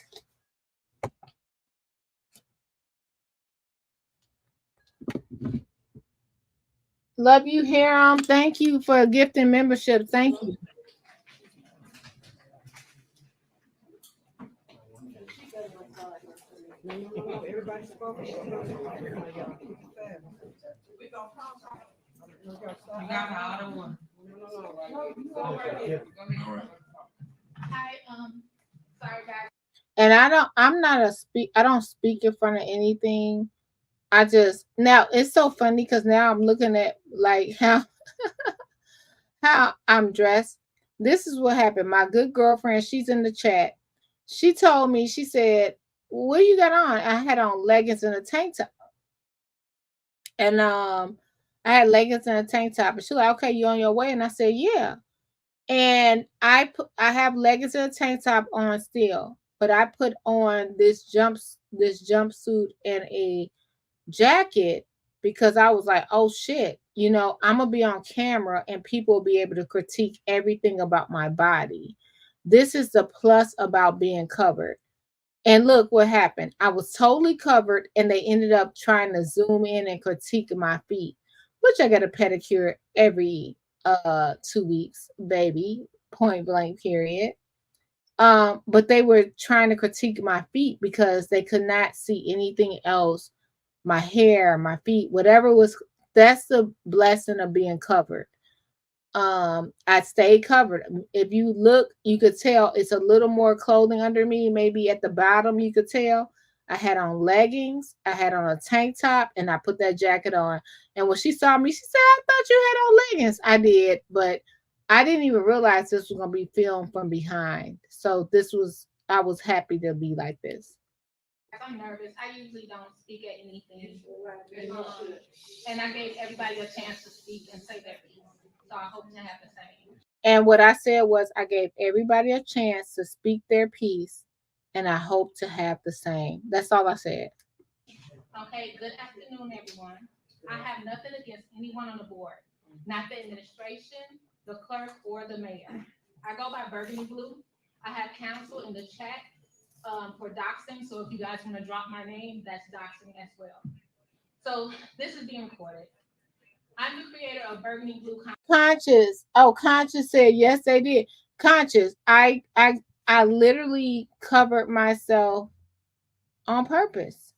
Love you, Haram. Thank you for gifting membership. Thank you. Everybody spoke. You got all the one. Sorry guys. And I don't speak in front of anything. Now it's so funny because now I'm looking at like how I'm dressed. This is what happened. My good girlfriend, she's in the chat. She told me, she said, what you got on? I had on leggings and a tank top. And I had leggings and a tank top. And she was like, okay, you on your way? And I said, yeah. And I have leggings and a tank top on still, but I put on this jumpsuit and a jacket because I was like, oh shit, I'm gonna be on camera and people will be able to critique everything about my body. This is the plus about being covered. And look what happened. I was totally covered and they ended up trying to zoom in and critique my feet, which I get a pedicure every 2 weeks, baby, point blank period. But they were trying to critique my feet because they could not see anything else. My hair, my feet, whatever was, that's the blessing of being covered. I stayed covered. If you look, you could tell it's a little more clothing under me. Maybe at the bottom, you could tell. I had on leggings, I had on a tank top, and I put that jacket on. And when she saw me, she said, I thought you had on leggings. I did, but I didn't even realize this was going to be filmed from behind. So I was happy to be like this. I'm nervous. I usually don't speak at anything. And I gave everybody a chance to speak and say their piece. So I hope to have the same. And what I said was I gave everybody a chance to speak their piece, and I hope to have the same. That's all I said. Okay, good afternoon, everyone. I have nothing against anyone on the board, not the administration, the clerk, or the mayor. I go by Burgundy Blue. I have counsel in the chat for doxing, so if you guys want to drop my name, that's doxing as well. So this is being recorded. I'm the creator of Burgundy Blue Conscious. Oh, Conscious said yes, they did. Conscious. I literally covered myself on purpose.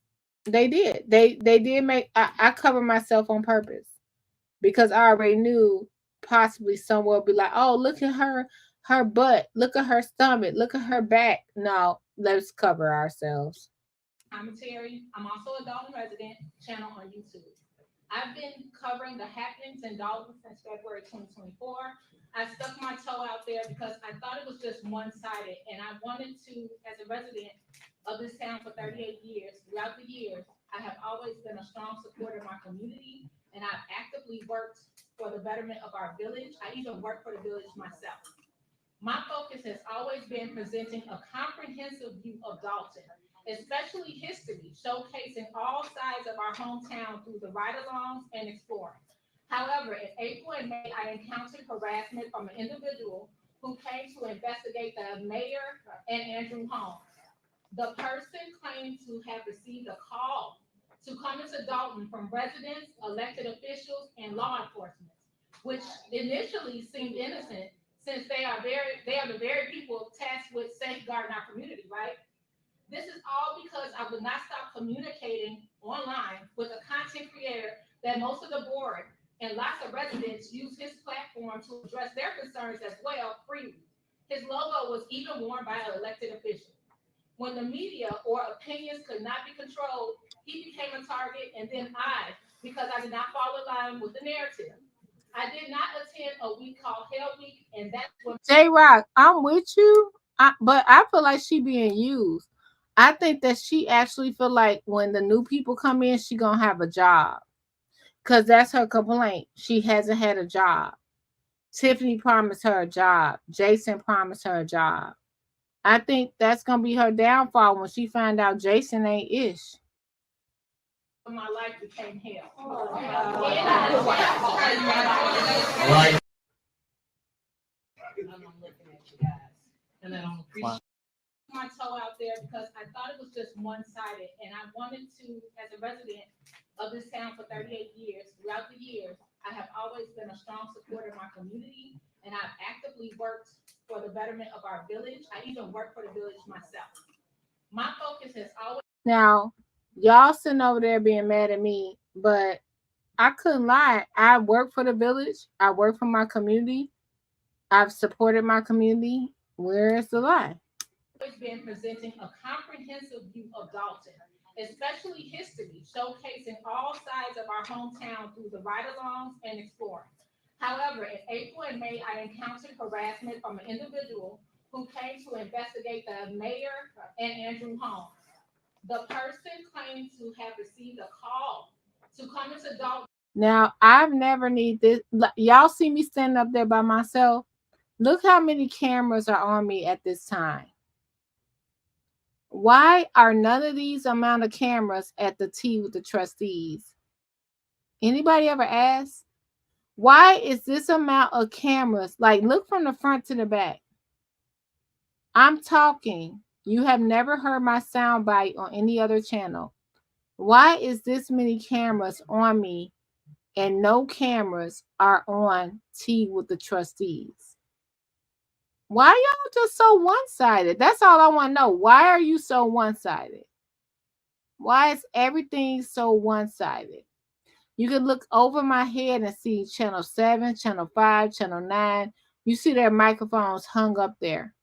They did. They did make. I covered myself on purpose because I already knew possibly someone would be like, "Oh, look at her butt. Look at her stomach. Look at her back." No, let's cover ourselves. Commentary. I'm also a Dalton resident channel on YouTube. I've been covering the happenings in Dalton since February 2024. I stuck my toe out there because I thought it was just one-sided, and I wanted to, as a resident of this town for 38 years, throughout the years, I have always been a strong supporter of my community, and I've actively worked for the betterment of our village. I even work for the village myself. My focus has always been presenting a comprehensive view of Dalton, especially history, showcasing all sides of our hometown through the ride-alongs and exploring. However, in April and May, I encountered harassment from an individual who came to investigate the mayor and Andrew Holmes. The person claimed to have received a call to come into Dalton from residents, elected officials, and law enforcement, which initially seemed innocent since they are the very people tasked with safeguarding our community, right? This is all because I would not stop communicating online with a content creator that most of the board and lots of residents use his platform to address their concerns as well freely. His logo was even worn by an elected official. When the media or opinions could not be controlled, he became a target, and then because I did not fall in line with the narrative. I did not attend a week called Hell Week, and that's when J-Rock, I'm with you, but I feel like she being used. I think that she actually feel like when the new people come in, she gonna have a job. Because that's her complaint. She hasn't had a job. Tiffany promised her a job. Jason promised her a job. I think that's gonna be her downfall when she find out Jason ain't ish. my life became hell. Right. I'm looking at you guys, and then I'm appreciating my toe out there because I thought it was just one-sided, and I wanted to, as a resident of this town for 38 years, throughout the years, I have always been a strong supporter of my community, and I've actively worked for the betterment of our village. I even work for the village myself. My focus has always... Now, y'all sitting over there being mad at me, but I couldn't lie. I work for the village. I work for my community. I've supported my community. Where is the lie? Has been presenting a comprehensive view of Dalton, especially history, showcasing all sides of our hometown through the ride-alongs and exploring. However, in April and May, I encountered harassment from an individual who came to investigate the mayor and Andrew home. The person claimed to have received a call to come into Dalton. Now, I've never need this. Y'all see me standing up there by myself? Look how many cameras are on me at this time. Why are none of these amount of cameras at the tea with the trustees? Anybody ever asked? Why is this amount of cameras? Like, look from the front to the back. I'm talking. You have never heard my soundbite on any other channel. Why is this many cameras on me and no cameras are on tea with the trustees? Why y'all just so one-sided? That's all I want to know. Why are you so one-sided? Why is everything so one-sided? You can look over my head and see channel 7, channel 5, channel 9. You see their microphones hung up there.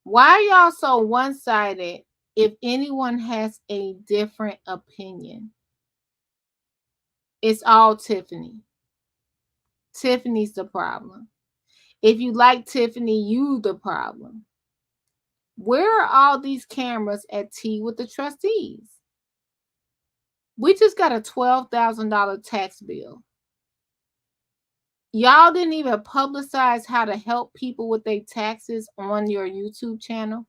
Why are y'all so one-sided if anyone has a different opinion? It's all Tiffany. Tiffany's the problem. If you like Tiffany, you the problem. Where are all these cameras at tea with the trustees? We just got a $12,000 tax bill. Y'all didn't even publicize how to help people with their taxes on your YouTube channel.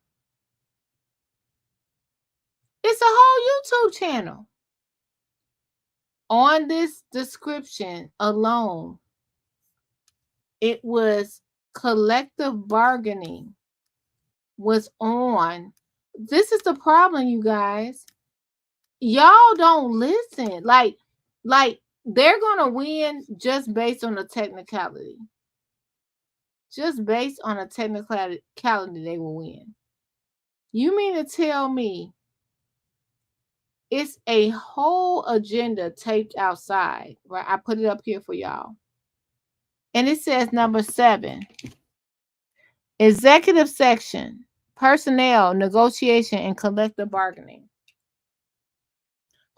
It's a whole YouTube channel. On this description alone, it was collective bargaining was on. This is the problem, you guys. Y'all don't listen. Like they're gonna win just based on the technicality. Just based on a technicality, they will win. You mean to tell me it's a whole agenda taped outside, right? I put it up here for y'all. And it says number 7, executive section, personnel, negotiation, and collective bargaining.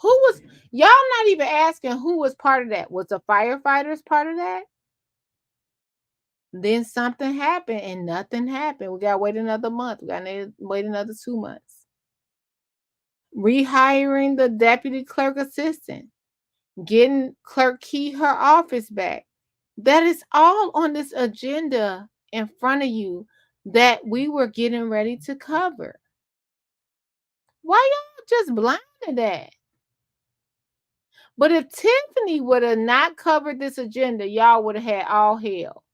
Who was, y'all not even asking who was part of that? Was the firefighters part of that? Then something happened and nothing happened. We got to wait another month. We got to wait another 2 months. Rehiring the deputy clerk assistant. Getting Clerk Key her office back. That is all on this agenda in front of you that we were getting ready to cover. Why y'all just blinded that? But if Tiffany would have not covered this agenda, y'all would have had all hell.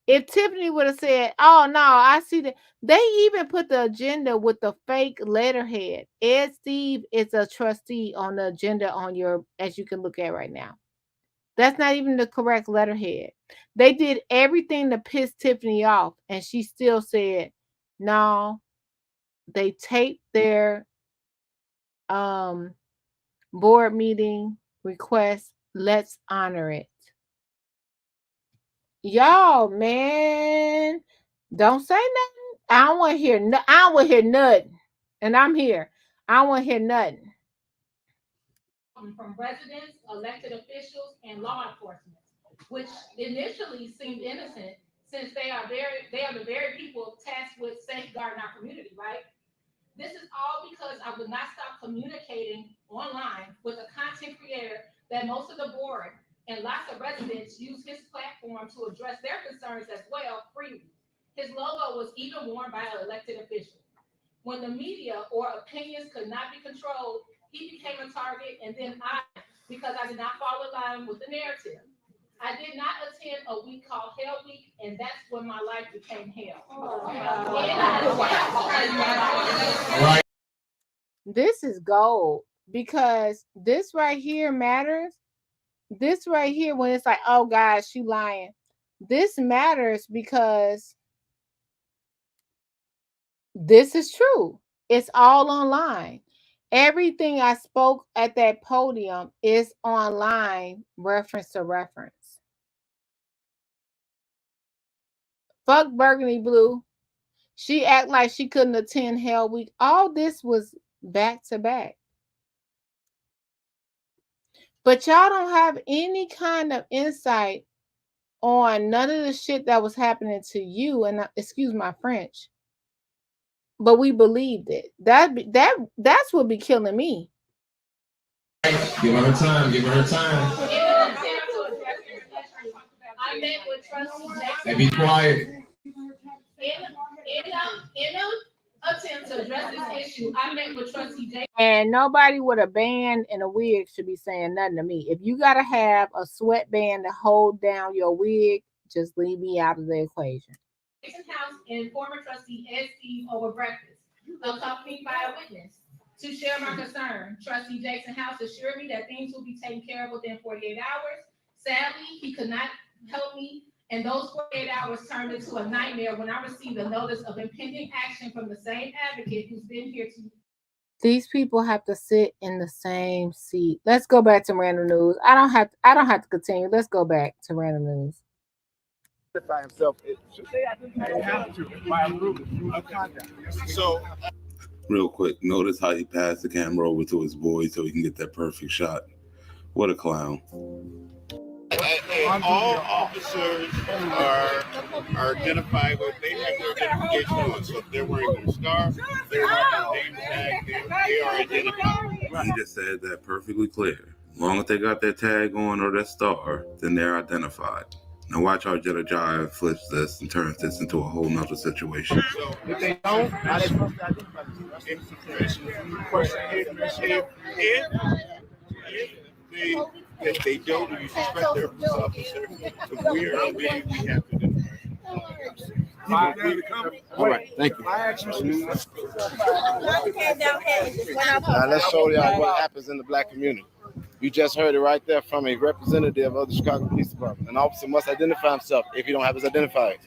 If Tiffany would have said, oh, no, I see that. They even put the agenda with the fake letterhead. Ed Steve is a trustee on the agenda on your, as you can look at right now. That's not even the correct letterhead. They did everything to piss Tiffany off, and she still said, no, they taped their board meeting request. Let's honor it. Y'all, man, don't say nothing. I don't want to hear. I don't want to hear nothing. And I'm here. I don't want to hear nothing. From residents, elected officials, and law enforcement, which initially seemed innocent, since they are the very people tasked with safeguarding our community, right? This is all because I would not stop communicating online with a content creator that most of the board and lots of residents use his platform to address their concerns as well freely. His logo was even worn by an elected official. When the media or opinions could not be controlled, he became a target, and then because I did not fall in line with the narrative. I did not attend a week called Hell Week, and that's when my life became hell. This is gold, because this right here matters. This right here, when it's like, oh gosh, she lying. This matters because this is true. It's all online. Everything I spoke at that podium is online, reference to reference. Fuck Burgundy Blue. She act like she couldn't attend Hell Week. All this was back to back. But y'all don't have any kind of insight on none of the shit that was happening to you. And excuse my French. But we believed it. That's what be killing me. Give her time. Give her time. I met with Trustee Jackson. And be quiet. In an attempt to address this issue, I met with Trustee Jackson. And nobody with a band and a wig should be saying nothing to me. If you gotta have a sweatband to hold down your wig, just leave me out of the equation. House and former trustee Ed Steve over breakfast, accompanied by a witness. To share my concern, Trustee Jackson House assured me that things will be taken care of within 48 hours. Sadly, he could not help me, and those 48 hours turned into a nightmare when I received a notice of impending action from the same advocate who's been here to. These people have to sit in the same seat. Let's go back to random news. I don't have to continue. Let's go back to random news. Himself, should they have to by a rule of conduct? So, real quick, notice how he passed the camera over to his boy so he can get that perfect shot. What a clown. All officers are identified with, they have their identification on. So if they're wearing a scarf, they're wearing a name tag, they are identified. He just said that perfectly clear. As long as they got their tag on or their star, then they're identified. Now watch how Deja flips this and turns this into a whole nother situation. So if they don't, how they supposed to identify if they don't, and you suspect they're a police officer, if we are on video, we have to identify. All right, thank you. Now let's show y'all what happens in the black community. You just heard it right there from a representative of the Chicago Police Department. An officer must identify himself. If you don't have his identifier,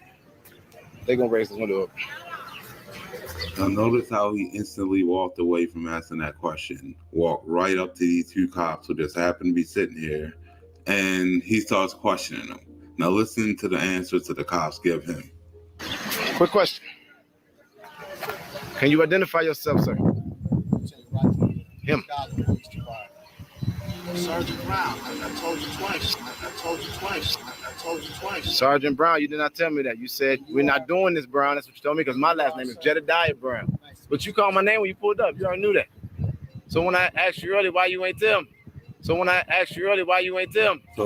they're gonna raise this window up. Now notice how he instantly walked away from asking that question, walked right up to these two cops who just happened to be sitting here, and he starts questioning them. Now listen to the answers that the cops give him. Quick question. Can you identify yourself, sir? Him. Sergeant Brown, I told you twice. I told you twice. I told you twice. Sergeant Brown, you did not tell me that. You said, we're not doing this, Brown. That's what you told me, because my last name is Jedediah Brown. But you called my name when you pulled up. You already knew that. So when I asked you earlier why you ain't tell me. So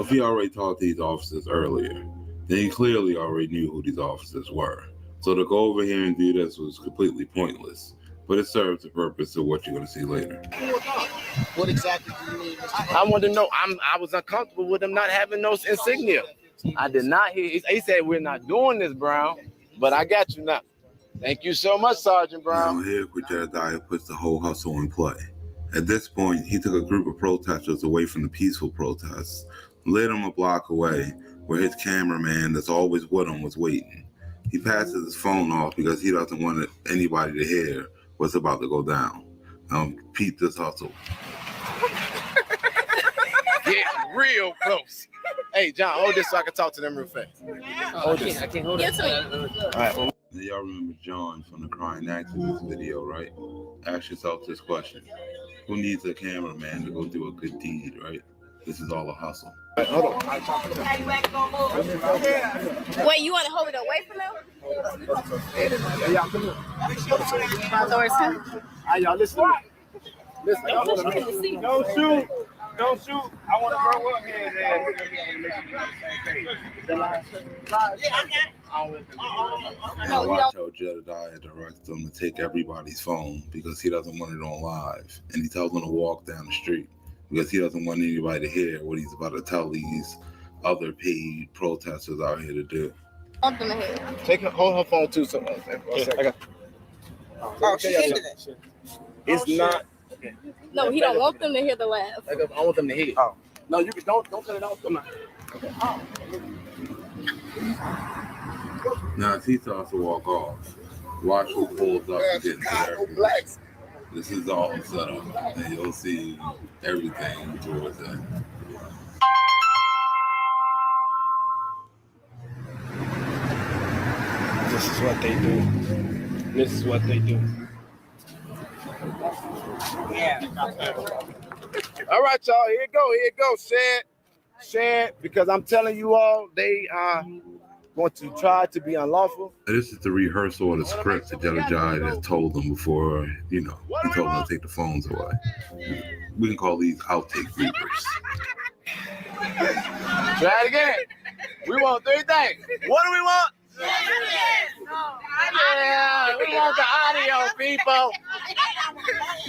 if he already talked to these officers earlier, then he clearly already knew who these officers were. So to go over here and do this was completely pointless. But it serves the purpose of what you're going to see later. What exactly do you mean, Mr. I wanted to know. I was uncomfortable with him not having no insignia. I did not hear. He said, we're not doing this, Brown. But I got you now. Thank you so much, Sergeant Brown. Now here, Jedediah puts the whole hustle in play. At this point, he took a group of protesters away from the peaceful protests, led them a block away where his cameraman that's always with him was waiting. He passes his phone off because he doesn't want anybody to hear what's about to go down. Now, peep this hustle. Get real close. Hey, John, hold this so I can talk to them real fast. Hold this. I can't hold it. All right. Well, now, y'all remember John from the crying activist video, right? Ask yourself this question. Who needs a cameraman to go do a good deed, right? This is all a hustle. Right, hold on. Wait, you want to hold it away from them? Hey, y'all, come here. Towards him? Hey, y'all, listen. Listen. Don't shoot. Don't shoot. I want to grow up here Now watch how Jedediah directs them to take everybody's phone because he doesn't want it on live. And he tells them to walk down the street because he doesn't want anybody to hear what he's about to tell these other paid protesters out here to do. Hold her phone too. So, She ended it. It's not. No, he don't want them to hear the laugh. I want them to hear it. Oh. No, you can, don't cut it off. Come on. Now, as he starts to walk off, watch who pulls up to get into their This is all set up, and you'll see everything towards that. This is what they do. This is what they do. All right, y'all. Here it go. Here it go. Share it, because I'm telling you all, they are going to try to be unlawful. This is the rehearsal of the script that Deja that told them before, he told them to take the phones away. We can call these outtake reapers. Try it again. We want 3 things. What do we want? Yeah, we want the audio, people.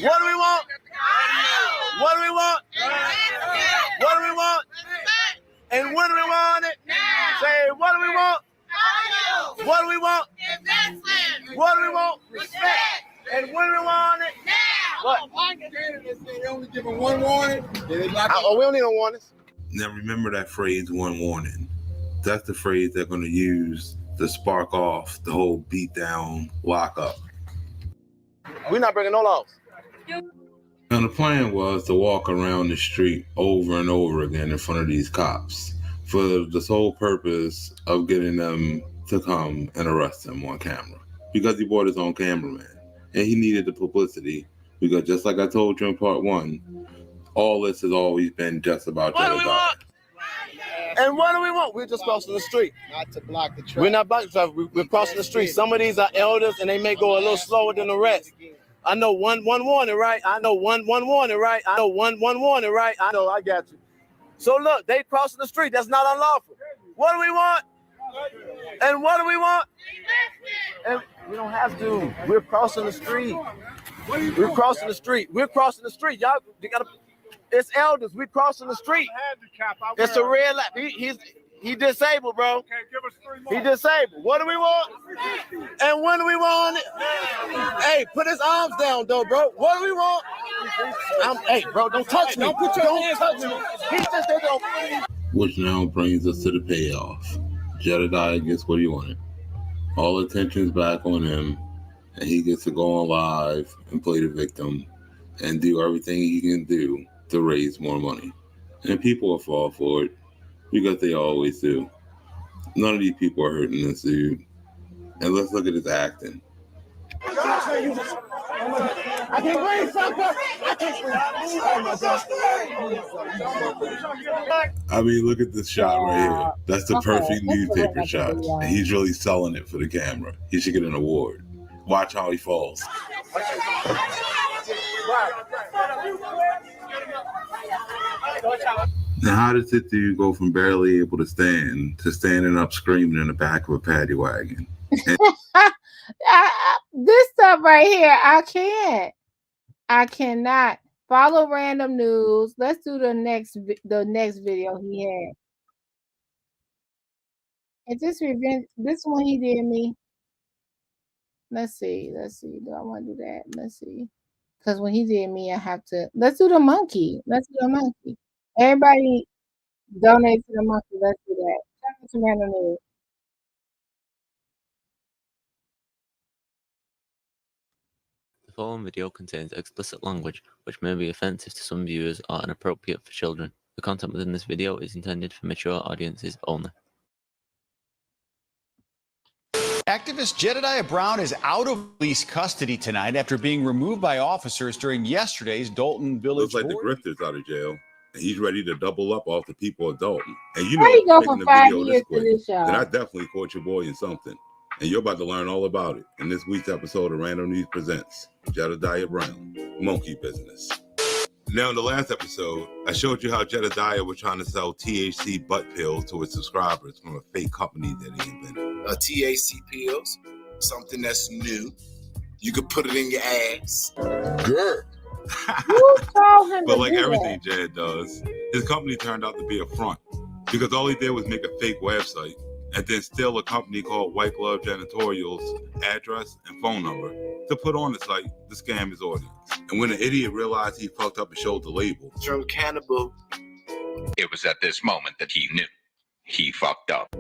What do we want? What do we want? What do we want? And when do we want it? Say, what do we want? What do we want? What do we want? Respect. And when do we want it? What? They only giving one warning. We don't need no warnings. Now remember that phrase, one warning. That's the phrase they're going to use to spark off the whole beat down, lock up. We're not breaking no laws. Now the plan was to walk around the street over and over again in front of these cops for the sole purpose of getting them to come and arrest him on camera, because he bought his own cameraman and he needed the publicity, because just like I told you in part 1, all this has always been just about Jedediah. And what do we want? We're just crossing the street. Not to block the traffic. We're not blocking traffic. We're crossing the street. Some of these are elders, and they may go a little slower than the rest. I know one warning, right? I know one warning, right? I know one warning, right? I know, I got you. So look, they crossing the street. That's not unlawful. What do we want? And what do we want? And we don't have to. We're crossing the street. We're crossing the street. We're crossing the street. Y'all, you gotta. It's elders. We're crossing the street. It's a red light. He disabled, bro. Okay, give us 3 more. He disabled. What do we want? And when do we want it? Hey, put his arms down, though, bro. What do we want? Hey, bro, don't touch me. Don't put your hands touch me. He just don't. Which now brings us to the payoff. Jedediah gets what he wanted. All attention's back on him, and he gets to go on live and play the victim and do everything he can do to raise more money. And people will fall for it, because they always do. None of these people are hurting this dude. And let's look at his acting. I can bring something. I mean, look at this shot right here. That's the perfect newspaper shot. And he's really selling it for the camera. He should get an award. Watch how he falls. Now, how does it do go from barely able to stand to standing up screaming in the back of a paddy wagon? This stuff right here, I cannot follow random news. Let's do the next video he had. Is this revenge? This one he did me. Let's see. Do I want to do that? Let's see. Because when he did me, I have to. Let's do the monkey. Everybody donate to the monkey. Let's do that. Shout out to random news. The following video contains explicit language which may be offensive to some viewers or inappropriate for children. The content within this video is intended for mature audiences only. Activist Jedediah Brown is out of police custody tonight after being removed by officers during yesterday's Dolton Village. Looks like the grifter's out of jail, and he's ready to double up off the people of Dalton. And you How know, you go making for a 5 video years this to quick, this show? then I definitely caught your boy in something. And you're about to learn all about it in this week's episode of Random News Presents Jedediah Brown, Monkey Business. Now, in the last episode, I showed you how Jedediah was trying to sell THC butt pills to his subscribers from a fake company that he invented. THC pills, something that's new. You could put it in your ass. Good. Who told him But to like do everything Jed does, his company turned out to be a front, because all he did was make a fake website and then steal a company called White Glove Janitorial's address and phone number to put on the site to scam his audience. And when the idiot realized he fucked up and showed the label, From cannibal. It was at this moment that he knew he fucked up.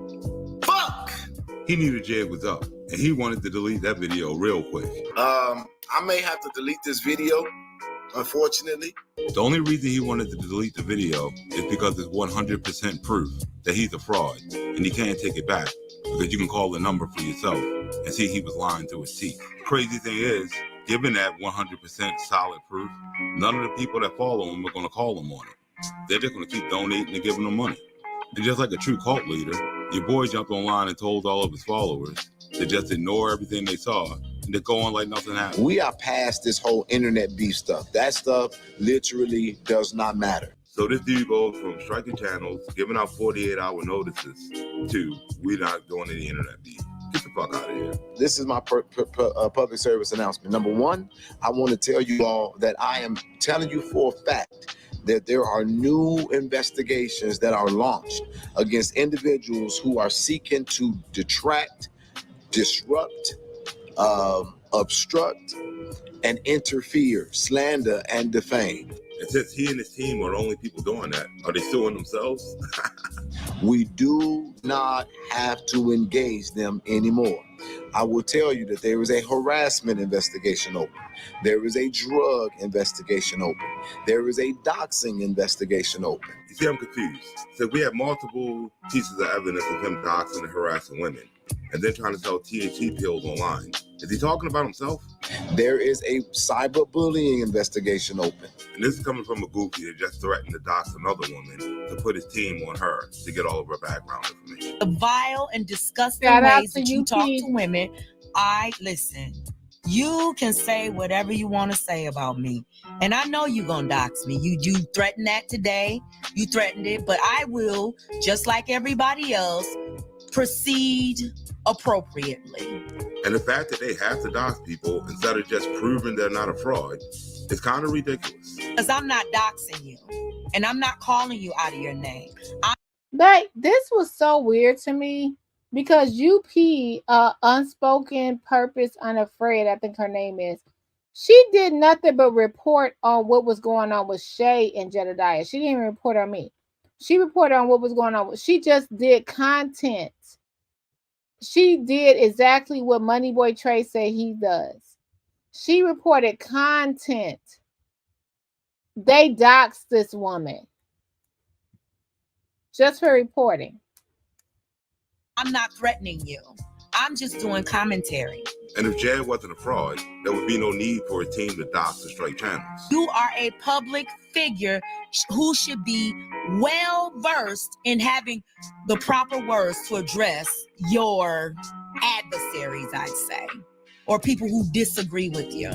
he knew the jig was up, and he wanted to delete that video real quick. I may have to delete this video, unfortunately. The only reason he wanted to delete the video is because it's 100% proof that he's a fraud, and he can't take it back, because you can call the number for yourself and see he was lying through his teeth. Crazy thing is, given that 100% solid proof, none of the people that follow him are going to call him on it. They're just going to keep donating and giving him money. And just like a true cult leader, your boy jumped online and told all of his followers to just ignore everything they saw and to go on like nothing happened. We are past this whole internet beef stuff. That stuff literally does not matter. So this dude goes from striking channels, giving out 48-hour notices, to we're not doing any internet beef. Get the fuck out of here. This is my public service announcement. Number one, I want to tell you all that I am telling you for a fact that there are new investigations that are launched against individuals who are seeking to detract, disrupt, obstruct, and interfere, slander, and defame. And since he and his team are the only people doing that, are they suing themselves? We do not have to engage them anymore. I will tell you that there is a harassment investigation open. There is a drug investigation open. There is a doxing investigation open. You see, I'm confused. So we have multiple pieces of evidence of him doxing and harassing women, and then trying to sell THC pills online. Is he talking about himself? There is a cyberbullying investigation open. And this is coming from a goofy that just threatened to dox another woman to put his team on her to get all of her background information. The vile and disgusting Shout out ways to that you, you talk Pete. to women, I listen. You can say whatever you want to say about me. And I know you're going to dox me. You threatened that today. You threatened it. But I will, just like everybody else, proceed appropriately. And the fact that they have to dox people instead of just proving they're not a fraud is kind of ridiculous. Because I'm not doxing you. And I'm not calling you out of your name. Like, this was so weird to me because UP, Unspoken Purpose Unafraid, I think her name is, she did nothing but report on what was going on with Shay and Jedediah. She didn't even report on me. She reported on what was going on. She just did content. She did exactly what Moneyboy Trey said he does. She reported content. They doxed this woman just for reporting. I'm not threatening you. I'm just doing commentary. And if Jad wasn't a fraud, there would be no need for a team to dox and strike channels. You are a public figure who should be well versed in having the proper words to address your adversaries, I'd say, or people who disagree with you.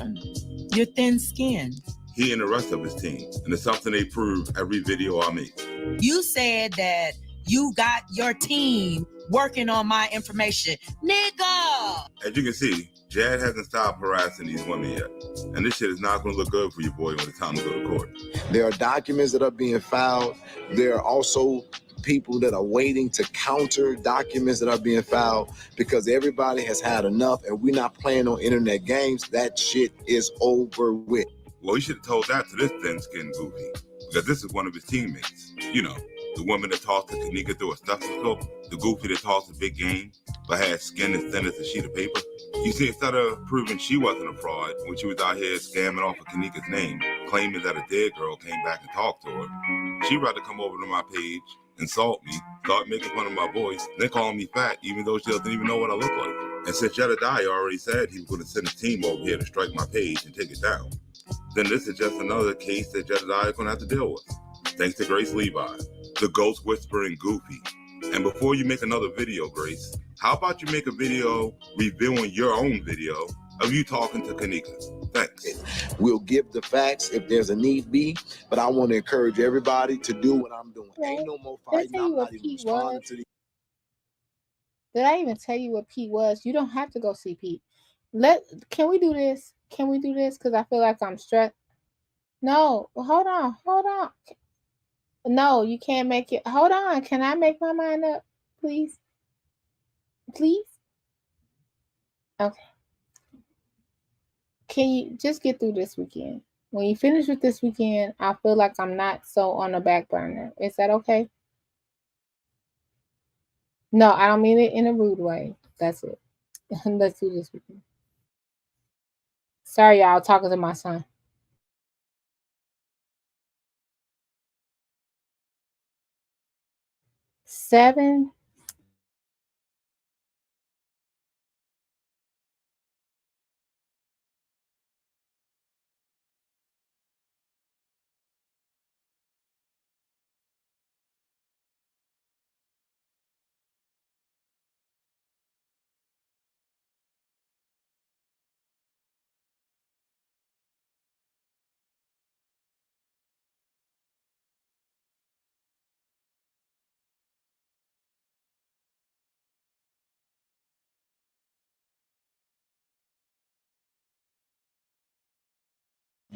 You're thin-skinned. He and the rest of his team, and it's something they prove every video I make. You said that you got your team working on my information. Nigga! As you can see, Jad hasn't stopped harassing these women yet. And this shit is not going to look good for your boy when it's time to go to court. There are documents that are being filed. There are also people that are waiting to counter documents that are being filed because everybody has had enough and we're not playing on internet games. That shit is over with. Well, he should have told that to this thin-skinned goofy, because this is one of his teammates. You know, the woman that tossed to Kanika through a stethoscope, the goofy that tossed a big game, but had skin as thin as a sheet of paper. You see, instead of proving she wasn't a fraud when she was out here scamming off of Kanika's name, claiming that a dead girl came back and talked to her, she'd rather come over to my page, insult me, start making fun of my voice, then call me fat, even though she doesn't even know what I look like. And since Jedediah already said he was going to send his team over here to strike my page and take it down, then this is just another case that Jedediah is going to have to deal with. Thanks to Grace Levi, the ghost whispering goofy. And before you make another video, Grace, how about you make a video reviewing your own video of you talking to Kanika? Thanks. We'll give the facts if there's a need be, but I want to encourage everybody to do what I'm doing. Ain't no more fighting. I'm not even responding to the. Did I even tell you what Pete was? You don't have to go see Pete. Can we do this? Can we do this? Because I feel like I'm stressed. No, hold on. No, you can't make it. Hold on. Can I make my mind up, please? Please? Okay. Can you just get through this weekend? When you finish with this weekend, I feel like I'm not so on the back burner. Is that okay? No, I don't mean it in a rude way. That's it. Let's do this weekend. Sorry, y'all. Talking to my son. 7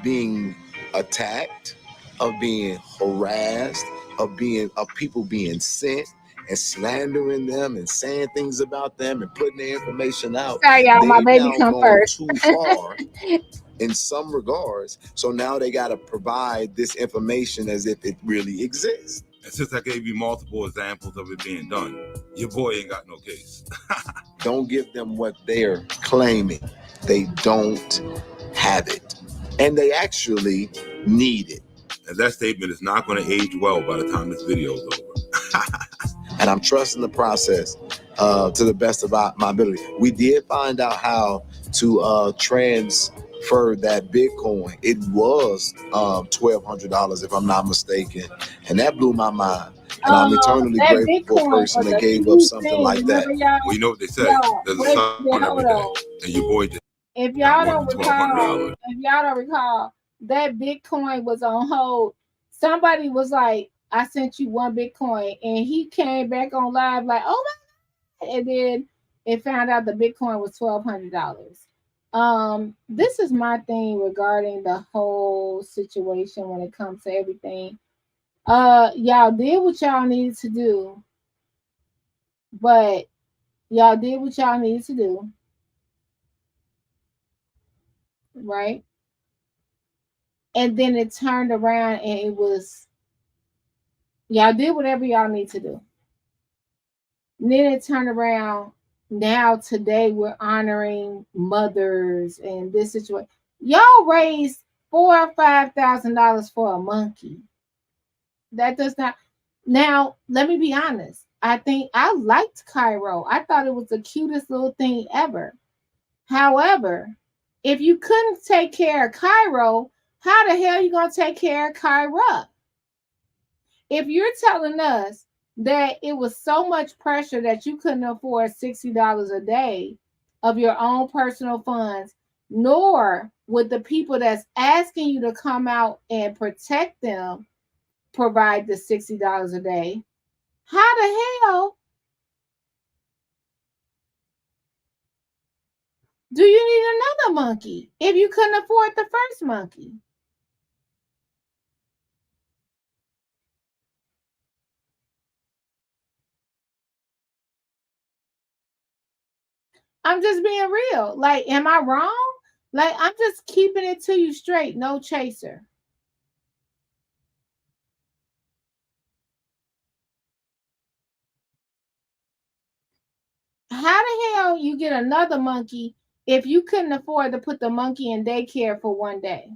being attacked, of being harassed, of people being sent and slandering them and saying things about them and putting their information out. Sorry, y'all, my They've baby now come gone first. too far in some regards. So now they got to provide this information as if it really exists. And since I gave you multiple examples of it being done, your boy ain't got no case. Don't give them what they're claiming. They don't have it. And they actually need it. And that statement is not going to age well by the time this video is over. And I'm trusting the process to the best of my ability. We did find out how to transfer that Bitcoin. It was $1,200, if I'm not mistaken. And that blew my mind. And I'm eternally that grateful for a Bitcoin person was that a gave key up something thing, like that. remember, y'all? Well, you know what they say. Y'all, There's a wait, sun every hold day. on. And your boy just If y'all got don't more than recall, $1,200. that Bitcoin was on hold. Somebody was like, I sent you one Bitcoin, and he came back on live like, oh my God. And then it found out the Bitcoin was $1,200. This is my thing regarding the whole situation when it comes to everything. Y'all did what y'all needed to do, but y'all did what y'all needed to do, right? And then it turned around and it was, y'all did whatever y'all need to do. And then it turned around. Now today we're honoring mothers and this situation. Y'all raised $4,000 or $5,000 for a monkey. That does not. Now let me be honest. I think I liked Cairo. I thought it was the cutest little thing ever. However, if you couldn't take care of Cairo, how the hell are you gonna take care of Kyra? If you're telling us that it was so much pressure that you couldn't afford $60 a day of your own personal funds, nor would the people that's asking you to come out and protect them provide the $60 a day, how the hell do you need another monkey if you couldn't afford the first monkey? I'm just being real. Like, am I wrong? Like, I'm just keeping it to you straight. No chaser. How the hell you get another monkey if you couldn't afford to put the monkey in daycare for one day?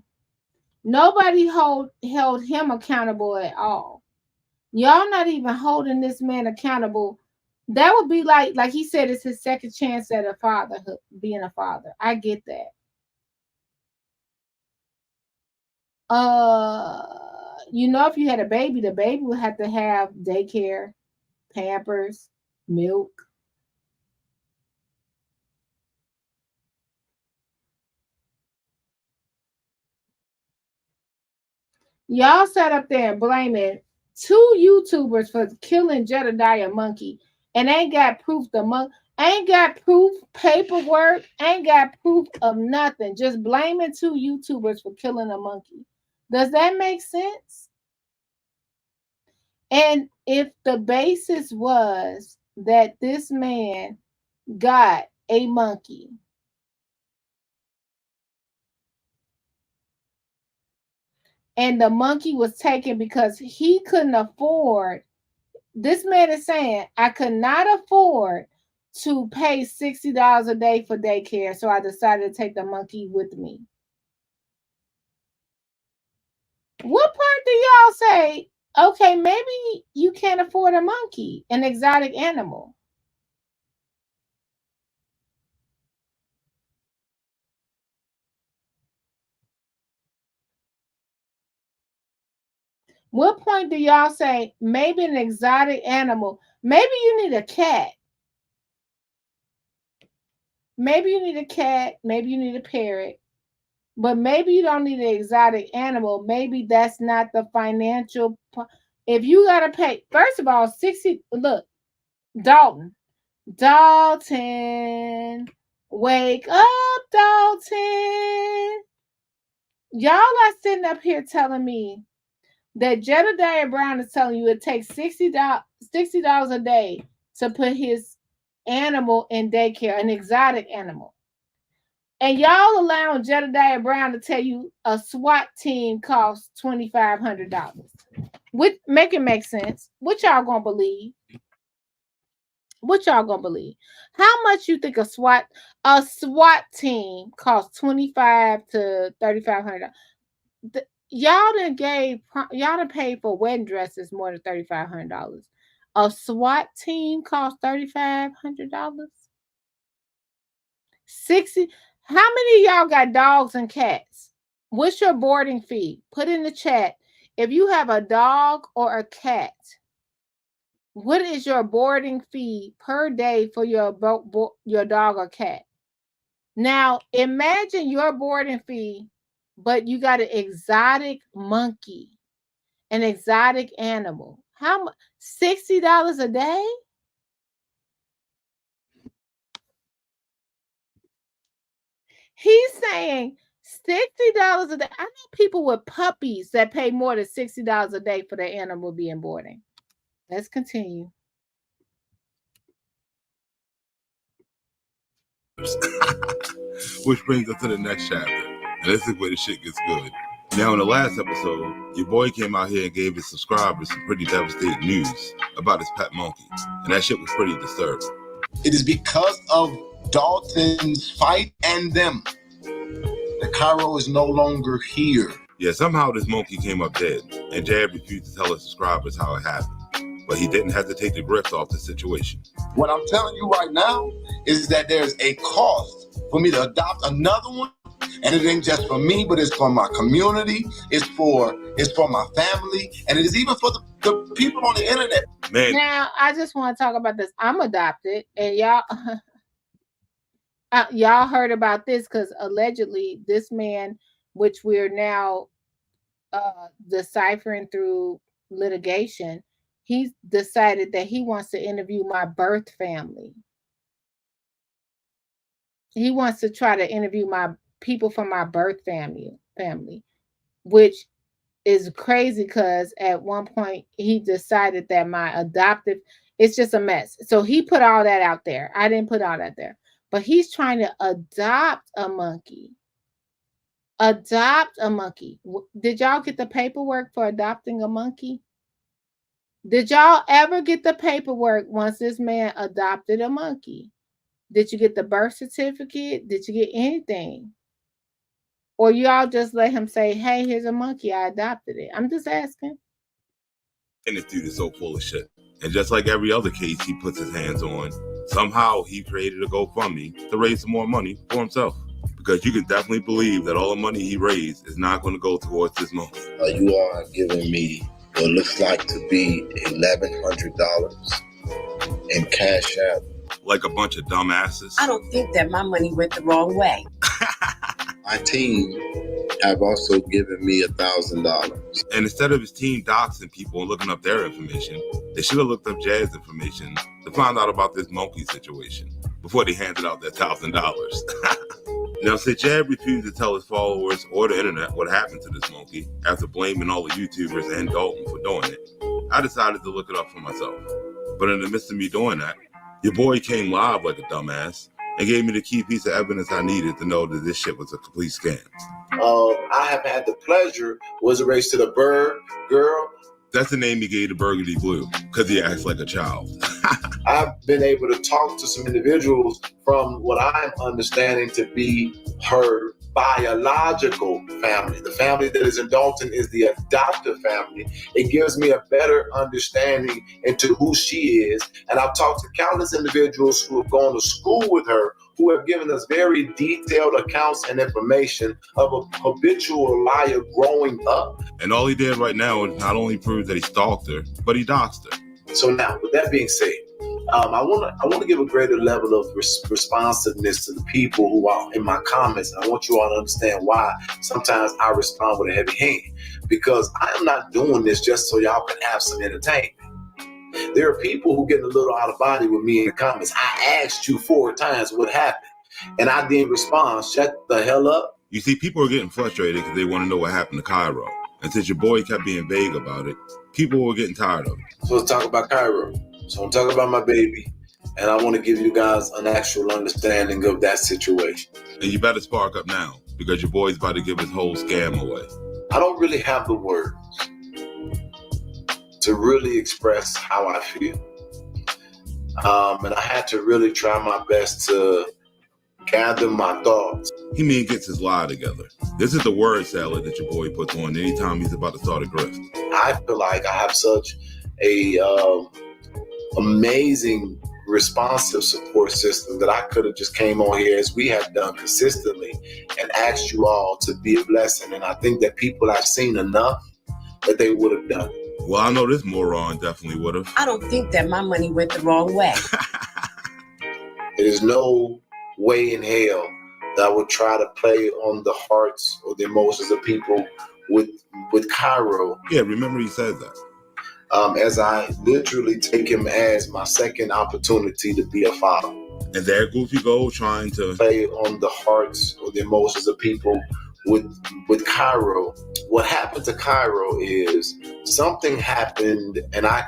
Nobody held him accountable at all. Y'all not even holding this man accountable. That would be like he said, it's his second chance at a fatherhood, being a father. I get that. If you had a baby, the baby would have to have daycare, Pampers, milk. Y'all sat up there and blaming 2 YouTubers for killing Jedediah Monkey and ain't got proof ain't got proof, paperwork, ain't got proof of nothing. Just blaming 2 YouTubers for killing a monkey. Does that make sense? And if the basis was that this man got a monkey, and the monkey was taken because he couldn't afford, this man is saying, I could not afford to pay $60 a day for daycare, so I decided to take the monkey with me. What part do y'all say, okay, maybe you can't afford a monkey, an exotic animal? What point do y'all say maybe an exotic animal? Maybe you need a cat. Maybe you need a cat. Maybe you need a parrot. But maybe you don't need an exotic animal. Maybe that's not the financial. If you got to pay, first of all, 60. Look, Dalton, wake up, Dalton. y'all are sitting up here telling me that Jedediah Brown is telling you it takes $60 a day to put his animal in daycare, an exotic animal. And y'all allowing Jedediah Brown to tell you a SWAT team costs $2,500. Make it make sense. What y'all gonna believe? What y'all gonna believe? How much you think a SWAT team costs $2,500 to $3,500? Y'all done paid for wedding dresses more than $3,500. A SWAT team costs $3,500. 60. How many of y'all got dogs and cats? What's your boarding fee? Put in the chat. If you have a dog or a cat, what is your boarding fee per day for your dog or cat? Now, imagine your boarding fee, but you got an exotic monkey, an exotic animal. How much? $60 a day? He's saying $60 a day. I know people with puppies that pay more than $60 a day for their animal being boarding. Let's continue. Which brings us to the next chapter. And this is where the shit gets good. Now, in the last episode, your boy came out here and gave his subscribers some pretty devastating news about his pet monkey. And that shit was pretty disturbing. It is because of Dalton's fight and them that Cairo is no longer here. Yeah, somehow this monkey came up dead, and Jab refused to tell his subscribers how it happened. But he didn't have to take the grips off the situation. What I'm telling you right now is that there's a cost for me to adopt another one. And it ain't just for me, but it's for my community, it's for my family, and it is even for the people on the internet. Man. Now, I just want to talk about this. I'm adopted, and y'all y'all heard about this because allegedly this man, which we're now deciphering through litigation, he's decided that he wants to interview my birth family. He wants to try to interview my people from my birth family, which is crazy because at one point he decided that my adoptive, it's just a mess. So he put all that out there. I didn't put all that there, but he's trying to adopt a monkey. Adopt a monkey. Did y'all get the paperwork for adopting a monkey? Did y'all ever get the paperwork once this man adopted a monkey? Did you get the birth certificate? Did you get anything? Or y'all just let him say, hey, here's a monkey, I adopted it? I'm just asking. And this dude is so full of shit. And just like every other case he puts his hands on, somehow he created a GoFundMe to raise some more money for himself. Because you can definitely believe that all the money he raised is not going to go towards this monkey. You are giving me what looks like to be $1,100 in cash out. Like a bunch of dumbasses. I don't think that my money went the wrong way. My team have also given me $1,000. And instead of his team doxing people and looking up their information, they should have looked up Jazz information to find out about this monkey situation before they handed out their $1,000. Now, since Jab refused to tell his followers or the internet what happened to this monkey after blaming all the YouTubers and Dalton for doing it, I decided to look it up for myself. But in the midst of me doing that, your boy came live like a dumbass and gave me the key piece of evidence I needed to know that this shit was a complete scam. I have had the pleasure, was a race to the bird, girl. That's the name he gave to Burgundy Blue, because he acts like a child. I've been able to talk to some individuals from what I'm understanding to be her biological family. The family that is in Dalton is the adoptive family. It gives me a better understanding into who she is. And I've talked to countless individuals who have gone to school with her, who have given us very detailed accounts and information of a habitual liar growing up. And all he did right now is not only prove that he stalked her, but he doxed her. So now, with that being said, I want to give a greater level of responsiveness to the people who are in my comments. And I want you all to understand why sometimes I respond with a heavy hand, because I am not doing this just so y'all can have some entertainment. There are people who get a little out of body with me in the comments. I asked you 4 times what happened, and I didn't respond. Shut the hell up. You see, people are getting frustrated because they want to know what happened to Cairo. And since your boy kept being vague about it, people were getting tired of it. So let's talk about Cairo. So I'm talking about my baby, and I want to give you guys an actual understanding of that situation. And you better spark up now, because your boy's about to give his whole scam away. I don't really have the words to really express how I feel. And I had to really try my best to gather my thoughts. He gets his lie together. This is the word salad that your boy puts on anytime he's about to start a grift. I feel like I have such a amazing, responsive support system that I could have just came on here as we have done consistently and asked you all to be a blessing. And I think that people have seen enough that they would have done it. Well, I know this moron definitely would have. I don't think that my money went the wrong way. There is no way in hell that I would try to play on the hearts or the emotions of people with Cairo. Yeah, remember he said that. As I literally take him as my second opportunity to be a father. And there Goofy go trying to play on the hearts or the emotions of people with Cairo. What happened to Cairo is something happened, and I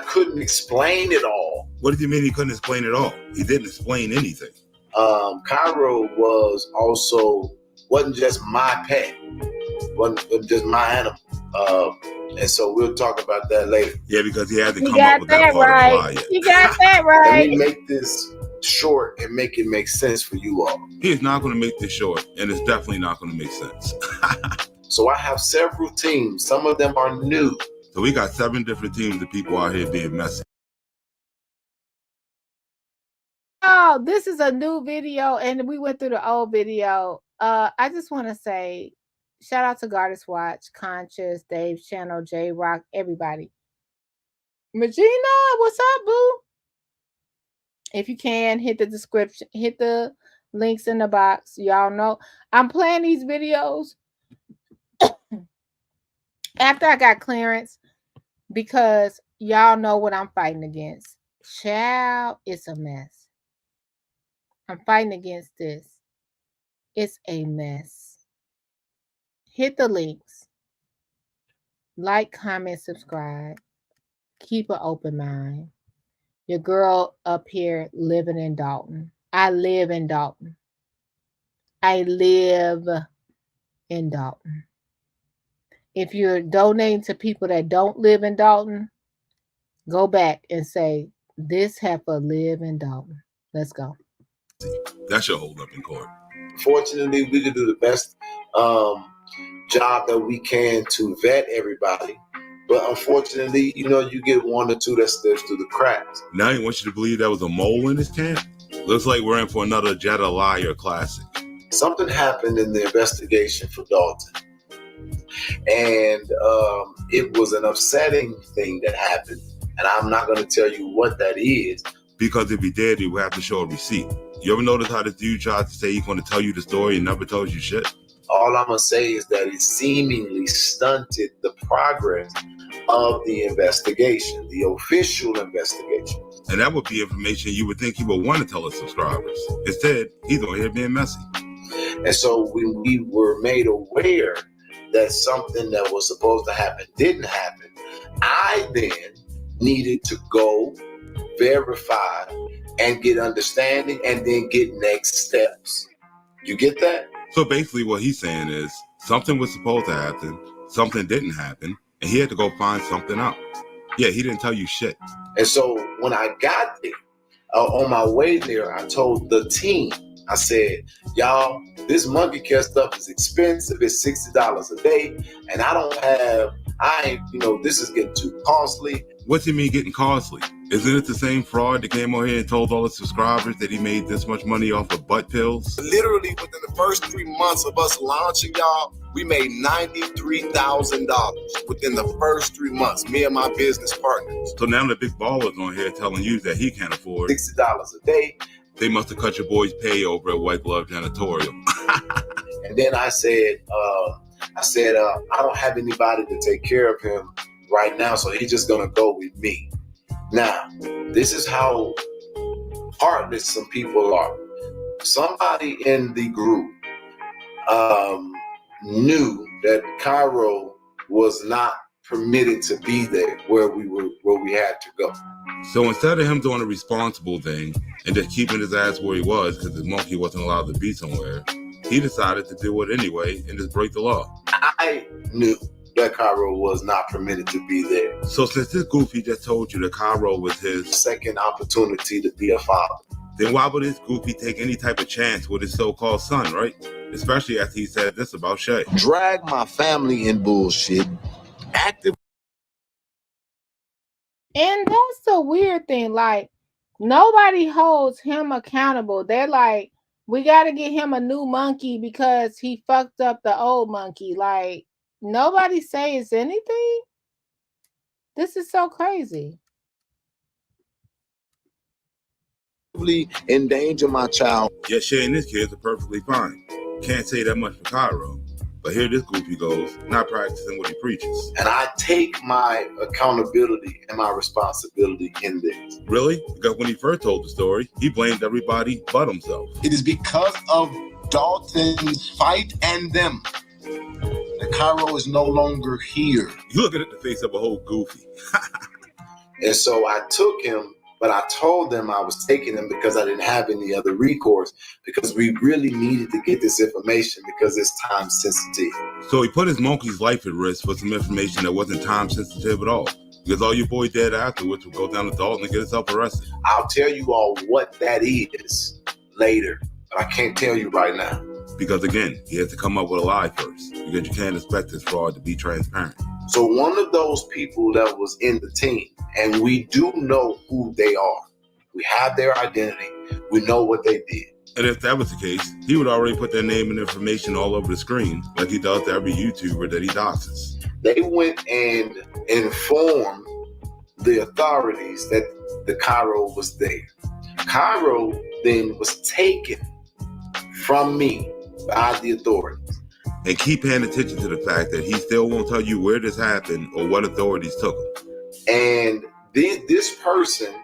couldn't explain it all. What did you mean he couldn't explain it all? He didn't explain anything. Cairo wasn't just my pet, wasn't just my animal. And so we'll talk about that later. Yeah, because he hasn't come up with that part of the lie yet. You got that right. Let me make this short and make it make sense for you all. He is not going to make this short, and it's definitely not going to make sense. So I have several teams. Some of them are new. So we got 7 different teams of people out here being messy. Oh, this is a new video, and we went through the old video. I just want to say, shout out to Goddess Watch, Conscious, Dave's channel, J Rock, everybody. Regina, what's up, boo? If you can, hit the description, hit the links in the box. Y'all know I'm playing these videos after I got clearance because y'all know what I'm fighting against. Child, it's a mess. I'm fighting against this. It's a mess. Hit the links. Like, comment, subscribe. Keep an open mind. Your girl up here living in Dalton. I live in Dalton. I live in Dalton. If you're donating to people that don't live in Dalton, go back and say, this heifer live in Dalton. Let's go. That should hold up in court. Fortunately, we can do the best job that we can to vet everybody. But unfortunately, you get 1 or 2 that slips through the cracks. Now he wants you to believe there was a mole in his camp? Looks like we're in for another Jetta liar classic. Something happened in the investigation for Dalton. And it was an upsetting thing that happened. And I'm not going to tell you what that is. Because if he did, he would have to show a receipt. You ever notice how this dude tries to say he's going to tell you the story and never tells you shit? All I'm going to say is that it seemingly stunted the progress of the investigation, the official investigation. And that would be information you would think he would want to tell his subscribers. Instead, he's on here being messy. And so when we were made aware that something that was supposed to happen didn't happen, I then needed to go verify and get understanding and then get next steps. You get that? So basically what he's saying is something was supposed to happen, something didn't happen, and he had to go find something out. Yeah, he didn't tell you shit. And so when I got there, on my way there, I told the team, I said, y'all, this monkey care stuff is expensive. It's $60 a day. And this is getting too costly. What's he mean getting costly? Isn't it the same fraud that came on here and told all the subscribers that he made this much money off of butt pills? Literally within the first 3 months of us launching, y'all, we made $93,000 within the first 3 months, me and my business partners. So now the big baller's on here telling you that he can't afford $60 a day. They must have cut your boy's pay over at White Glove Janitorial. And then I said, I don't have anybody to take care of him right now, so he's just gonna go with me. Now, this is how heartless some people are. Somebody in the group knew that Cairo was not permitted to be there where we had to go. So instead of him doing the responsible thing and just keeping his ass where he was because his monkey wasn't allowed to be somewhere, he decided to do it anyway and just break the law. I knew that Cairo was not permitted to be there. So since this goofy just told you that Cairo was his second opportunity to be a father, then why would this goofy take any type of chance with his so-called son, right? Especially after he said this about Shay. Drag my family in bullshit. And that's the weird thing. Like, nobody holds him accountable. They're like, we got to get him a new monkey because he fucked up the old monkey. Like, nobody says anything. This is so crazy. Endanger my child. Yet Shay and his kids are perfectly fine. Can't say that much for Cairo. But here this goofy goes, not practicing what he preaches. And I take my accountability and my responsibility in this. Really? Because when he first told the story, he blamed everybody but himself. It is because of Dalton's fight and them that Cairo is no longer here. You looking at the face of a whole goofy. And so I took him, but I told them I was taking him because I didn't have any other recourse, because we really needed to get this information because it's time sensitive. So he put his monkey's life at risk for some information that wasn't time sensitive at all. Because all your boy did afterwards would go down to Dalton and get himself arrested. I'll tell you all what that is later, but I can't tell you right now. Because again, he has to come up with a lie first, because you can't expect this fraud to be transparent. So one of those people that was in the team, and we do know who they are. We have their identity. We know what they did. And if that was the case, he would already put their name and information all over the screen like he does to every YouTuber that he doxes. They went and informed the authorities that the Cairo was there. Cairo then was taken from me by the authorities. And keep paying attention to the fact that he still won't tell you where this happened or what authorities took him. And this person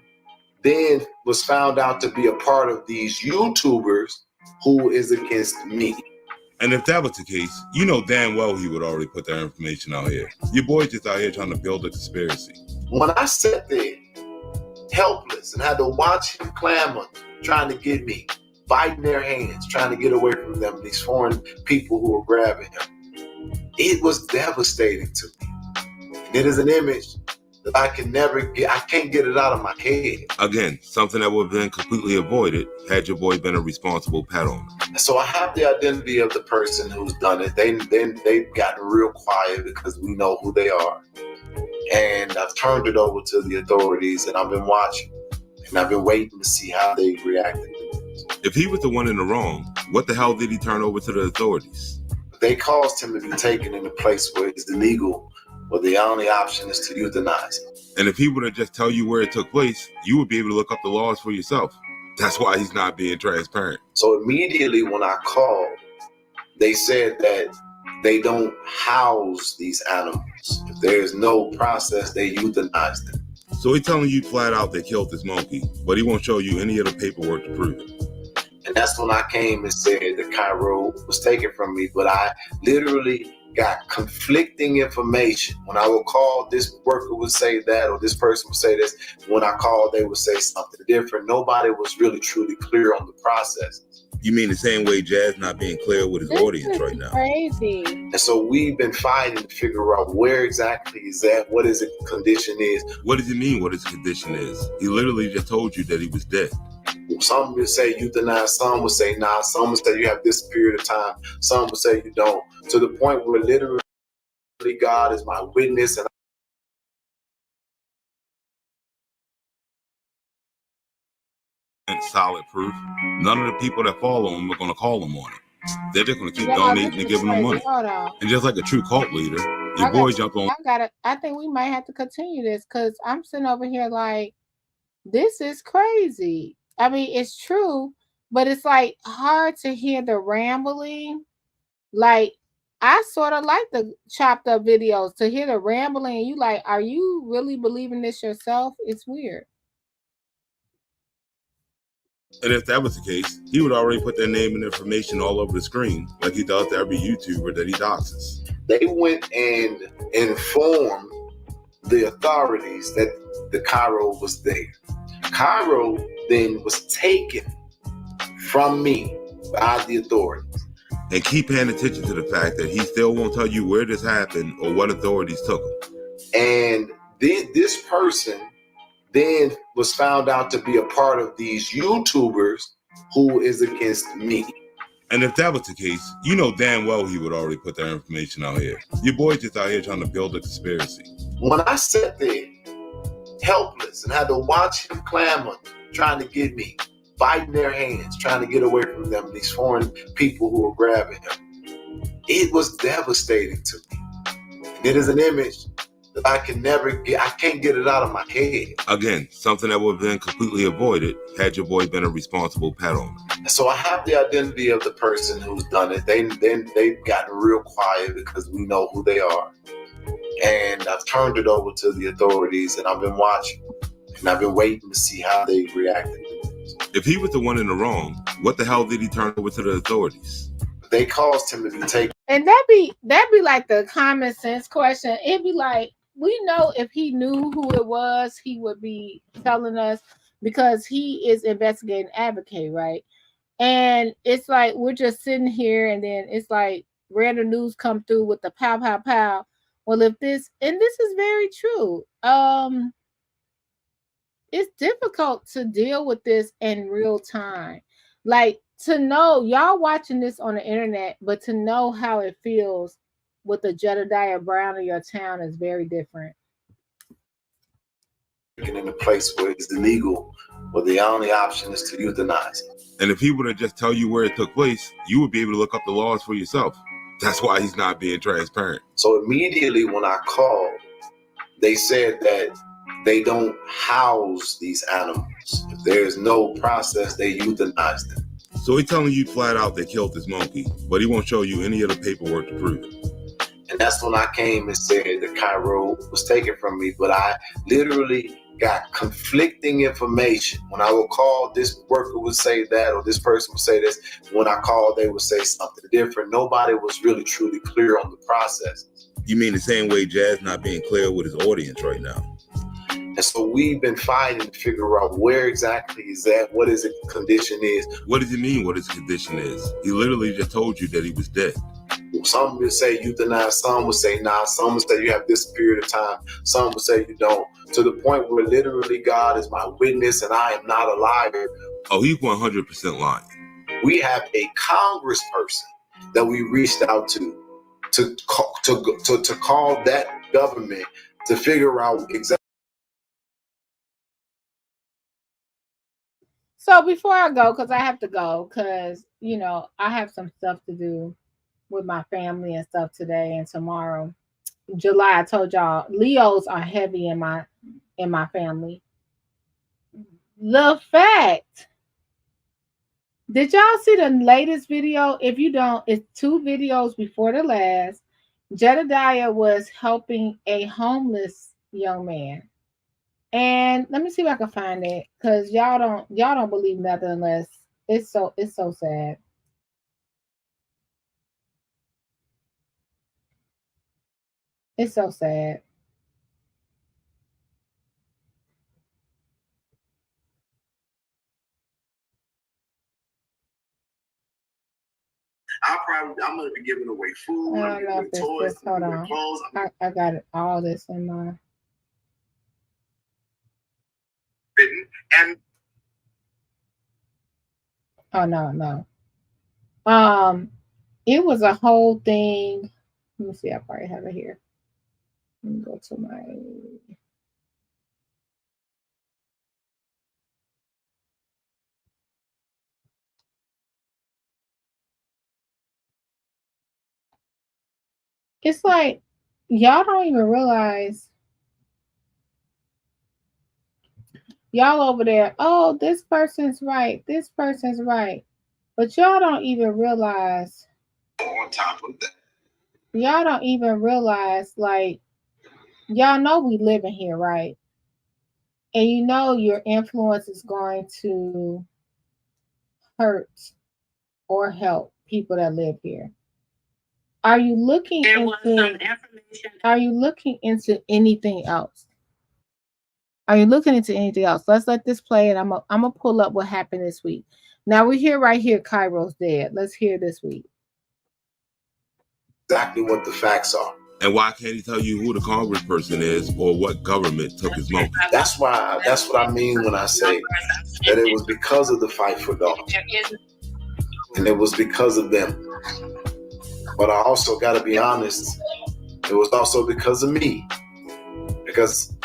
then was found out to be a part of these YouTubers who is against me. And if that was the case, you know damn well he would already put that information out here. Your boy just out here trying to build a conspiracy. When I sat there helpless and had to watch him clamor, trying to get me, biting their hands, trying to get away from them, these foreign people who were grabbing him, it was devastating to me. It is an image that I can't get it out of my head. Again, something that would have been completely avoided had your boy been a responsible pet owner. So I have the identity of the person who's done it. They've gotten real quiet because we know who they are. And I've turned it over to the authorities, and I've been watching. And I've been waiting to see how they reacted. If he was the one in the wrong, what the hell did he turn over to the authorities? They caused him to be taken in a place where it's illegal, where the only option is to euthanize him. And if he would have just tell you where it took place, you would be able to look up the laws for yourself. That's why he's not being transparent. So immediately when I called, they said that they don't house these animals. If there's no process, they euthanize them. So he's telling you flat out they killed this monkey, but he won't show you any of the paperwork to prove it. And that's when I came and said that Cairo was taken from me, but I literally got conflicting information. When I would call, this worker would say that, or this person would say this. When I called, they would say something different. Nobody was really truly clear on the process. You mean the same way Jazz not being clear with his audience right now? Crazy. And so we've been fighting to figure out where exactly is that, what his condition is. What does he mean what his condition is? He literally just told you that he was dead. Some would say euthanize, some would say nah, some would say you have this period of time, some would say you don't. To the point where literally God is my witness, and solid proof. None of the people that follow him are going to call him on it. They're just going to keep donating and giving him money. And just like a true cult leader, your boy jumped on. I think we might have to continue this because I'm sitting over here like, this is crazy. I mean, it's true, but it's like hard to hear the rambling. Like, I sort of like the chopped up videos to hear the rambling. And you like, are you really believing this yourself? It's weird. And if that was the case, he would already put their name and information all over the screen, like he does to every YouTuber that he doxes. They went and informed the authorities that the Cairo was there. Cairo then was taken from me by the authorities. And keep paying attention to the fact that he still won't tell you where this happened or what authorities took him. And this person then was found out to be a part of these YouTubers who is against me. And if that was the case, you know damn well he would already put that information out here. Your boy just out here trying to build a conspiracy. When I sat there helpless and had to watch him clamor, trying to get me, biting their hands, trying to get away from them, these foreign people who were grabbing him, it was devastating to me. It is an image that I can't get it out of my head. Again, something that would have been completely avoided had your boy been a responsible pet owner. So I have the identity of the person who's done it. They've gotten real quiet because we know who they are. And I've turned it over to the authorities, and I've been watching. And I've been waiting to see how they reacted to this. If he was the one in the wrong, what the hell did he turn over to the authorities? They caused him to be taken. And that'd be like the common sense question. It'd be like, we know if he knew who it was, he would be telling us, because he is investigating advocate, right? And it's like we're just sitting here, and then it's like random news come through with the pow pow pow. Well, if this, and this is very true, it's difficult to deal with this in real time. Like, to know, y'all watching this on the internet, but to know how it feels with the Jedediah Brown in your town is very different. In a place where it's illegal, where the only option is to euthanize. And if he wouldn't just tell you where it took place, you would be able to look up the laws for yourself. That's why he's not being transparent. So immediately when I called, they said that they don't house these animals. If there's no process, they euthanize them. So he's telling you flat out they killed this monkey, but he won't show you any of the paperwork to prove it. And that's when I came and said that Cairo was taken from me, but I literally got conflicting information. When I would call, this worker would say that, or this person would say this. When I called, they would say something different. Nobody was really truly clear on the process. You mean the same way Jazz not being clear with his audience right now? And so we've been fighting to figure out where exactly is that, what his condition is. What does it mean what his condition is? He literally just told you that he was dead. Some would say euthanize, some would say nah, some would say you have this period of time, some would say you don't. To the point where literally God is my witness and I am not a liar. Oh, he's 100% lying. We have a congressperson that we reached out to call that government to figure out exactly. So before I go, because I have to go, because, you know, I have some stuff to do with my family and stuff today and tomorrow. July, I told y'all, Leos are heavy in my family. The fact, did y'all see the latest video? If you don't, it's 2 videos before the last. Jedediah was helping a homeless young man. And let me see if I can find it, because y'all don't believe nothing unless it's so sad. It's so sad. I'm going to be giving away food. I don't know if it's toys, this. Hold on. clothes. I got it, all this in my. And Oh no. It was a whole thing. Let me see. I probably have it here. Let me go to my. It's like y'all don't even realize. Y'all over there, oh, this person's right. This person's right. But y'all don't even realize. On top of that. Y'all don't even realize, like, y'all know we living here, right? And you know your influence is going to hurt or help people that live here? Are you looking Are you looking into anything else? Are you looking into anything else? Let's let this play, and I'm gonna pull up what happened this week. Now we hear right here, Cairo's dead. Let's hear this week. Exactly what the facts are. And why can't he tell you who the congressperson is or what government took his monkey? That's what I mean when I say that it was because of the fight for Dalton. And it was because of them. But I also got to be honest, it was also because of me. Because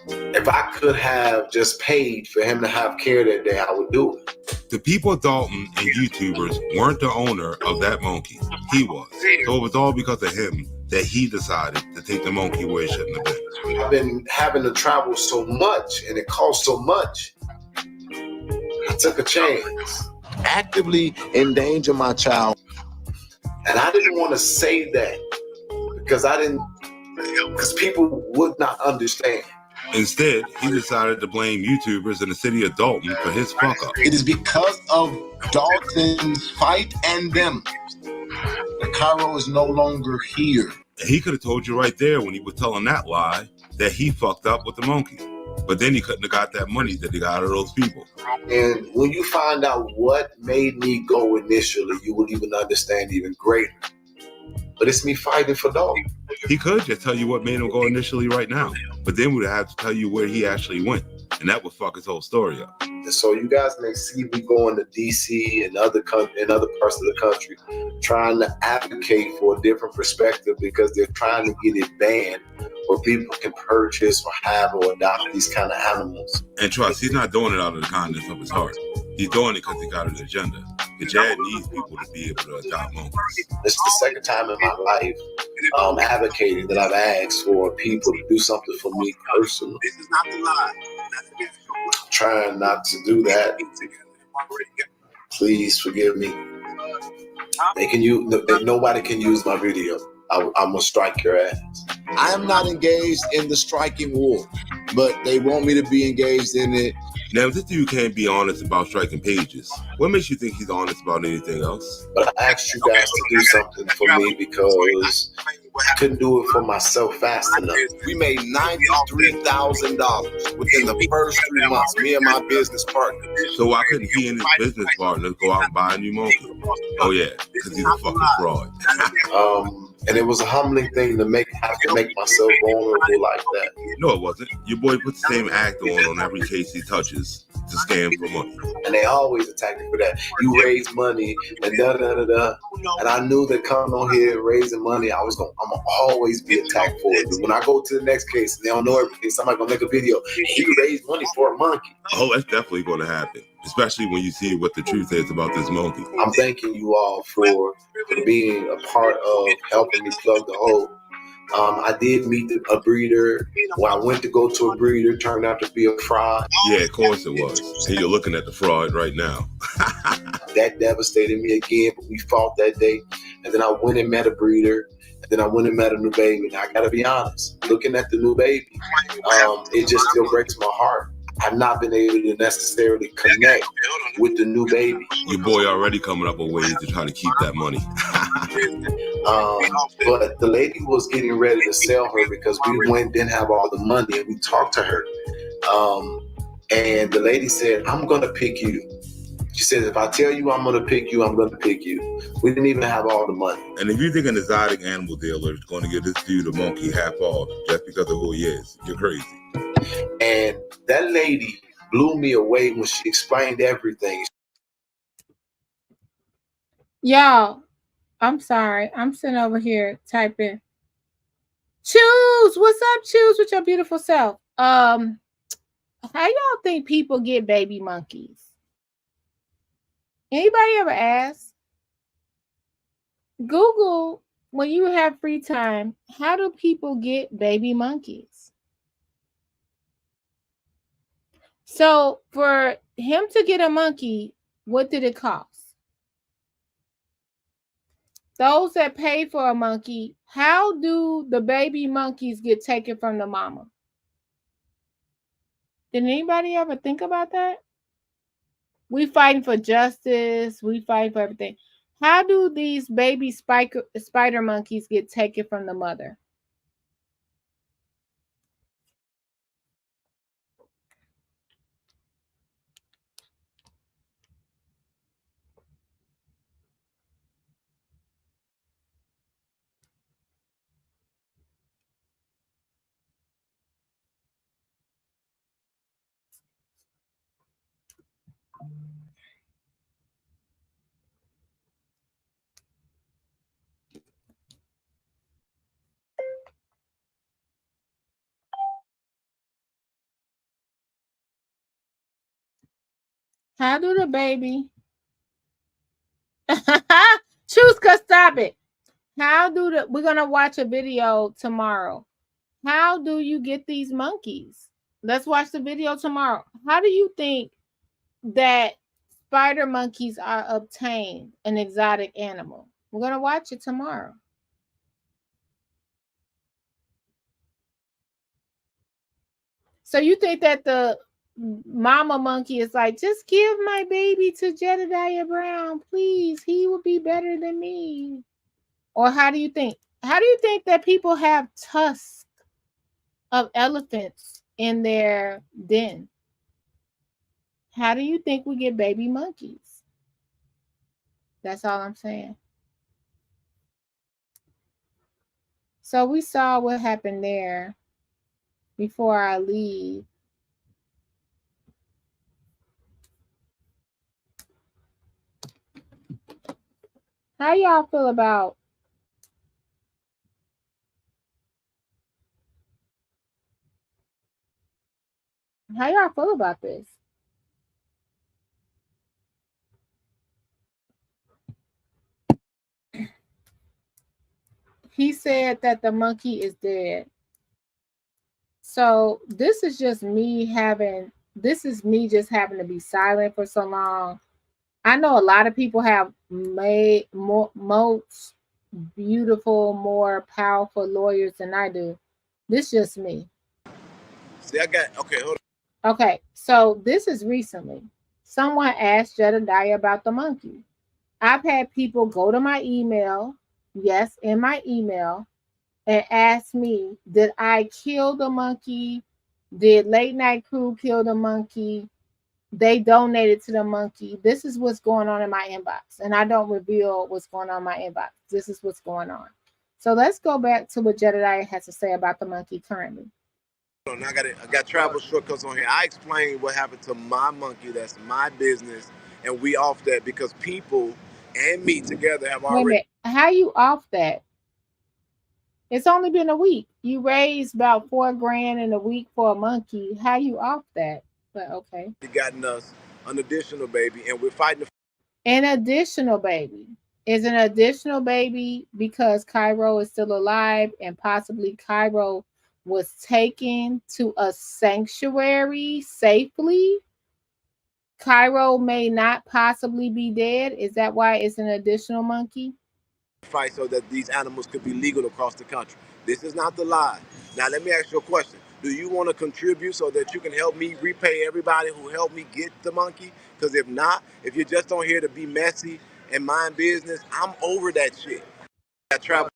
if I could have just paid for him to have care that day, I would do it. The people of Dalton and YouTubers weren't the owner of that monkey. He was. So it was all because of him that he decided to take the monkey where it shouldn't have been. I've been having to travel so much and it costs so much. I took a chance. Actively endanger my child. And I didn't want to say that because people would not understand. Instead, he decided to blame YouTubers in the city of Dalton for his fuck up. It is because of Dalton's fight and them that Cairo is no longer here. He could have told you right there when he was telling that lie that he fucked up with the monkey. But then he couldn't have got that money that he got out of those people. And when you find out what made me go initially, you will even understand even greater. But it's me fighting for Dalton. He could just tell you what made him go initially right now. But then we'd have to tell you where he actually went. And that would fuck his whole story up. And so you guys may see me going to DC and other parts of the country trying to advocate for a different perspective because they're trying to get it banned where people can purchase or have or adopt these kind of animals. And trust, he's not doing it out of the kindness of his heart. He's doing it because he got an agenda. The JAD needs people to be able to adopt monkeys. This is the second time in my life advocating that I've asked for people to do something for me personally. This is not the lie. I'm trying not to do that. Please forgive me. Nobody can use my video. I'm gonna strike your ass. I am not engaged in the striking war, but they want me to be engaged in it. Now, if this dude can't be honest about striking pages, what makes you think he's honest about anything else? But I asked you guys to do something for me because I couldn't do it for myself fast enough. We made $93,000 within the first 3 months, me and my business partner. So why couldn't he and his business partners go out and buy a new monkey? Oh yeah, because he's a fucking fraud. And it was a humbling thing to have to make myself vulnerable like that. No, it wasn't. Your boy puts the same act on every case he touches to scam for money. And they always attack me for that. You raise money and da-da-da-da. And I knew that coming on here and raising money, I'm gonna always be attacked for it. But when I go to the next case and they don't know everything, somebody gonna make a video. You raise money for a monkey. Oh, that's definitely gonna happen. Especially when you see what the truth is about this monkey. I'm thanking you all for being a part of helping me plug the hole. I did meet a breeder. When I went to go to a breeder, turned out to be a fraud. Yeah, of course it was. And you're looking at the fraud right now. That devastated me again, but we fought that day. And then I went and met a breeder. And then I went and met a new baby. Now I gotta be honest, looking at the new baby, it just still breaks my heart. I've not been able to necessarily connect with the new baby. Your boy already coming up with ways to try to keep that money. But the lady was getting ready to sell her because we didn't have all the money, and we talked to her. And the lady said, I'm gonna pick you. She said, if I tell you I'm gonna pick you, I'm gonna pick you. We didn't even have all the money. And if you think an exotic animal dealer is gonna give this dude a monkey half off just because of who he is, you're crazy. And that lady blew me away when she explained everything. Y'all, I'm sorry. I'm sitting over here typing. Choose, what's up, Choose, with your beautiful self? How y'all think people get baby monkeys? Anybody ever ask? Google, when you have free time, how do people get baby monkeys? So for him to get a monkey, what did it cost? Those that pay for a monkey, how do the baby monkeys get taken from the mama? Did anybody ever think about that? We fighting for justice. We fighting for everything. How do these baby spider monkeys get taken from the mother? How do the baby choose? Cause stop it. How do the we're gonna watch a video tomorrow. How do you get these monkeys? Let's watch the video tomorrow. How do you think that spider monkeys are obtained, an exotic animal? We're gonna watch it tomorrow. So you think that the mama monkey is like, just give my baby to Jedediah Brown, please. He will be better than me. Or how do you think? How do you think that people have tusks of elephants in their den? How do you think we get baby monkeys? That's all I'm saying. So we saw what happened there. Before I leave, how y'all feel about this? He said that the monkey is dead. So this is just me just having to be silent for so long. I know a lot of people have made most beautiful, more powerful lawyers than I do. This is just me. See, okay, hold on. Okay, so this is recently. Someone asked Jedediah about the monkey. I've had people go to my email, yes, in my email, and ask me, did I kill the monkey? Did Late Night Crew kill the monkey? They donated to the monkey. This is what's going on in my inbox. And I don't reveal what's going on in my inbox. This is what's going on. So let's go back to what Jedediah has to say about the monkey currently. I got travel shortcuts on here. I explained what happened to my monkey. That's my business. And we off that because people and me together have already... Wait a minute. How you off that? It's only been a week. You raised about $4,000 in a week for a monkey. How you off that? But okay. Gotten us an additional baby, and we're fighting. An additional baby. Is an additional baby because Cairo is still alive and possibly Cairo was taken to a sanctuary safely? Cairo may not possibly be dead. Is that why it's an additional monkey? Fight so that these animals could be legal across the country. This is not the lie. Now let me ask you a question. Do you want to contribute so that you can help me repay everybody who helped me get the monkey? Because if not, if you're just on here to be messy and mind business, I'm over that shit. I travel.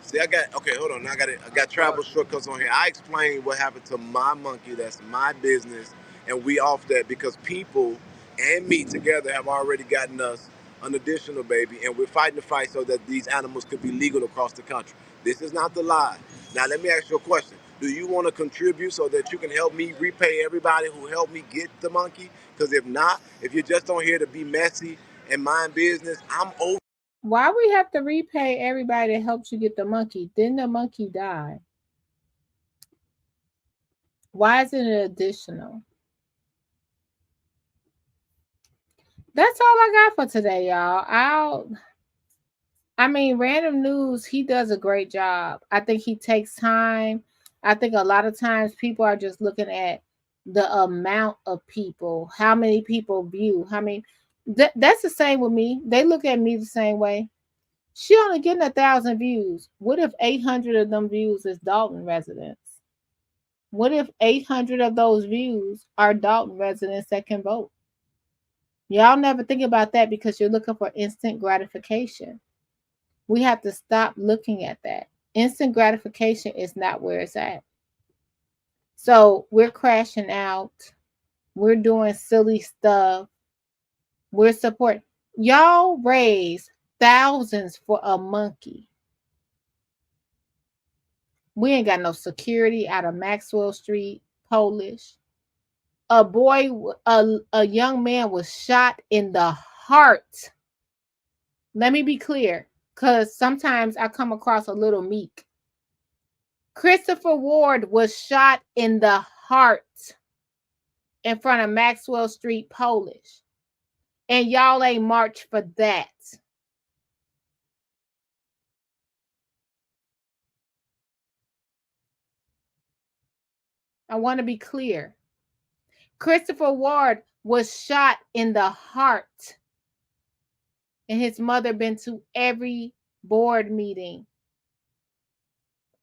See, okay, hold on. I got travel shortcuts on here. I explained what happened to my monkey. That's my business. And we off that because people and me together have already gotten us an additional baby, and we're fighting the fight so that these animals could be legal across the country. This is not the lie. Now let me ask you a question. Do you want to contribute so that you can help me repay everybody who helped me get the monkey? Because if not, if you're just on here to be messy and mind business, I'm over. Why we have to repay everybody that helped you get the monkey? Didn't the monkey die? Why is it an additional? That's all I got for today, y'all. I mean, Random News, he does a great job. I think he takes time. I think a lot of times people are just looking at the amount of people, how many people view, how many. That's the same with me. They look at me the same way. She only getting 1,000 views. What if 800 of them views is Dalton residents? What if 800 of those views are Dalton residents that can vote? Y'all never think about that because you're looking for instant gratification. We have to stop looking at that. Instant gratification is not where it's at. So we're crashing out. We're doing silly stuff. We're supporting. Y'all raise thousands for a monkey. We ain't got no security out of Maxwell Street, Polish. A young man was shot in the heart. Let me be clear, because sometimes I come across a little meek. Christopher Ward was shot in the heart in front of Maxwell Street, Polish. And y'all ain't marched for that. I want to be clear. Christopher Ward was shot in the heart. And his mother been to every board meeting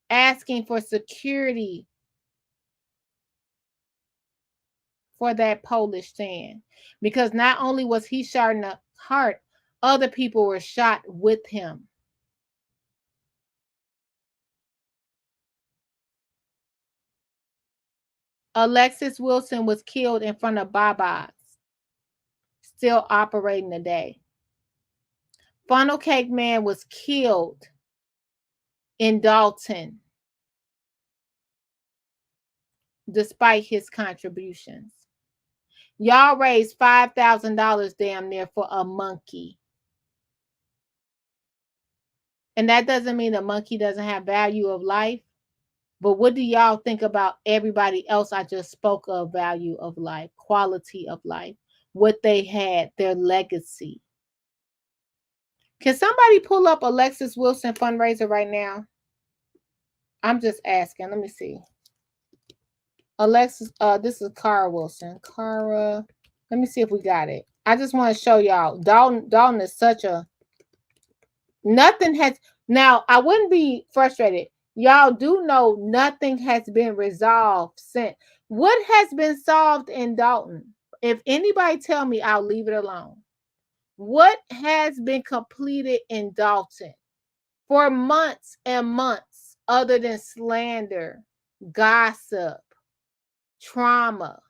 asking for security for that Polish stand. Because not only was he shot in the heart, other people were shot with him. Alexis Wilson was killed in front of Baba's, still operating today. Funnel Cake Man was killed in Dalton, despite his contributions. Y'all raised $5,000 damn near for a monkey. And that doesn't mean a monkey doesn't have value of life. But what do y'all think about everybody else I just spoke of? Value of life, quality of life, what they had, their legacy. Can somebody pull up Alexis Wilson fundraiser right now? I'm just asking. Let me see. Alexis, this is Cara Wilson. Cara, let me see if we got it. I just want to show y'all. Dalton is such a, nothing has, now I wouldn't be frustrated. Y'all do know nothing has been resolved since. What has been solved in Dalton? If anybody tell me, I'll leave it alone. What has been completed in Dalton for months and months other than slander, gossip, trauma?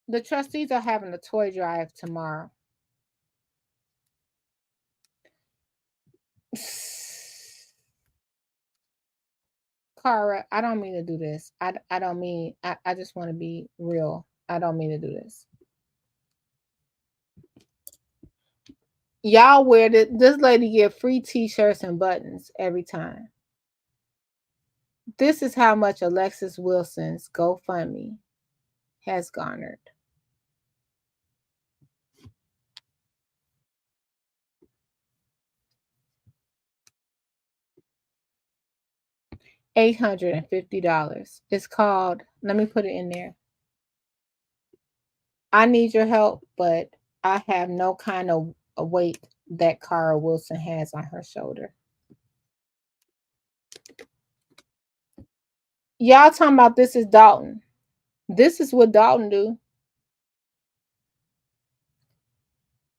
The trustees are having a toy drive tomorrow. Cara, I don't mean to do this. I don't mean, I just want to be real. I don't mean to do this. Y'all wear this lady get free t-shirts and buttons every time. This is how much Alexis Wilson's GoFundMe has garnered. $850. It's called, let me put it in there. I need your help, but I have no kind of weight that Cara Wilson has on her shoulder. Y'all talking about this is Dalton. This is what Dalton do.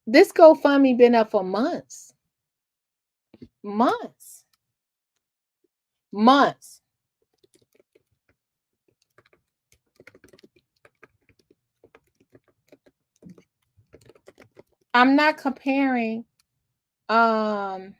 This GoFundMe been up for months. Months. I'm not comparing y'all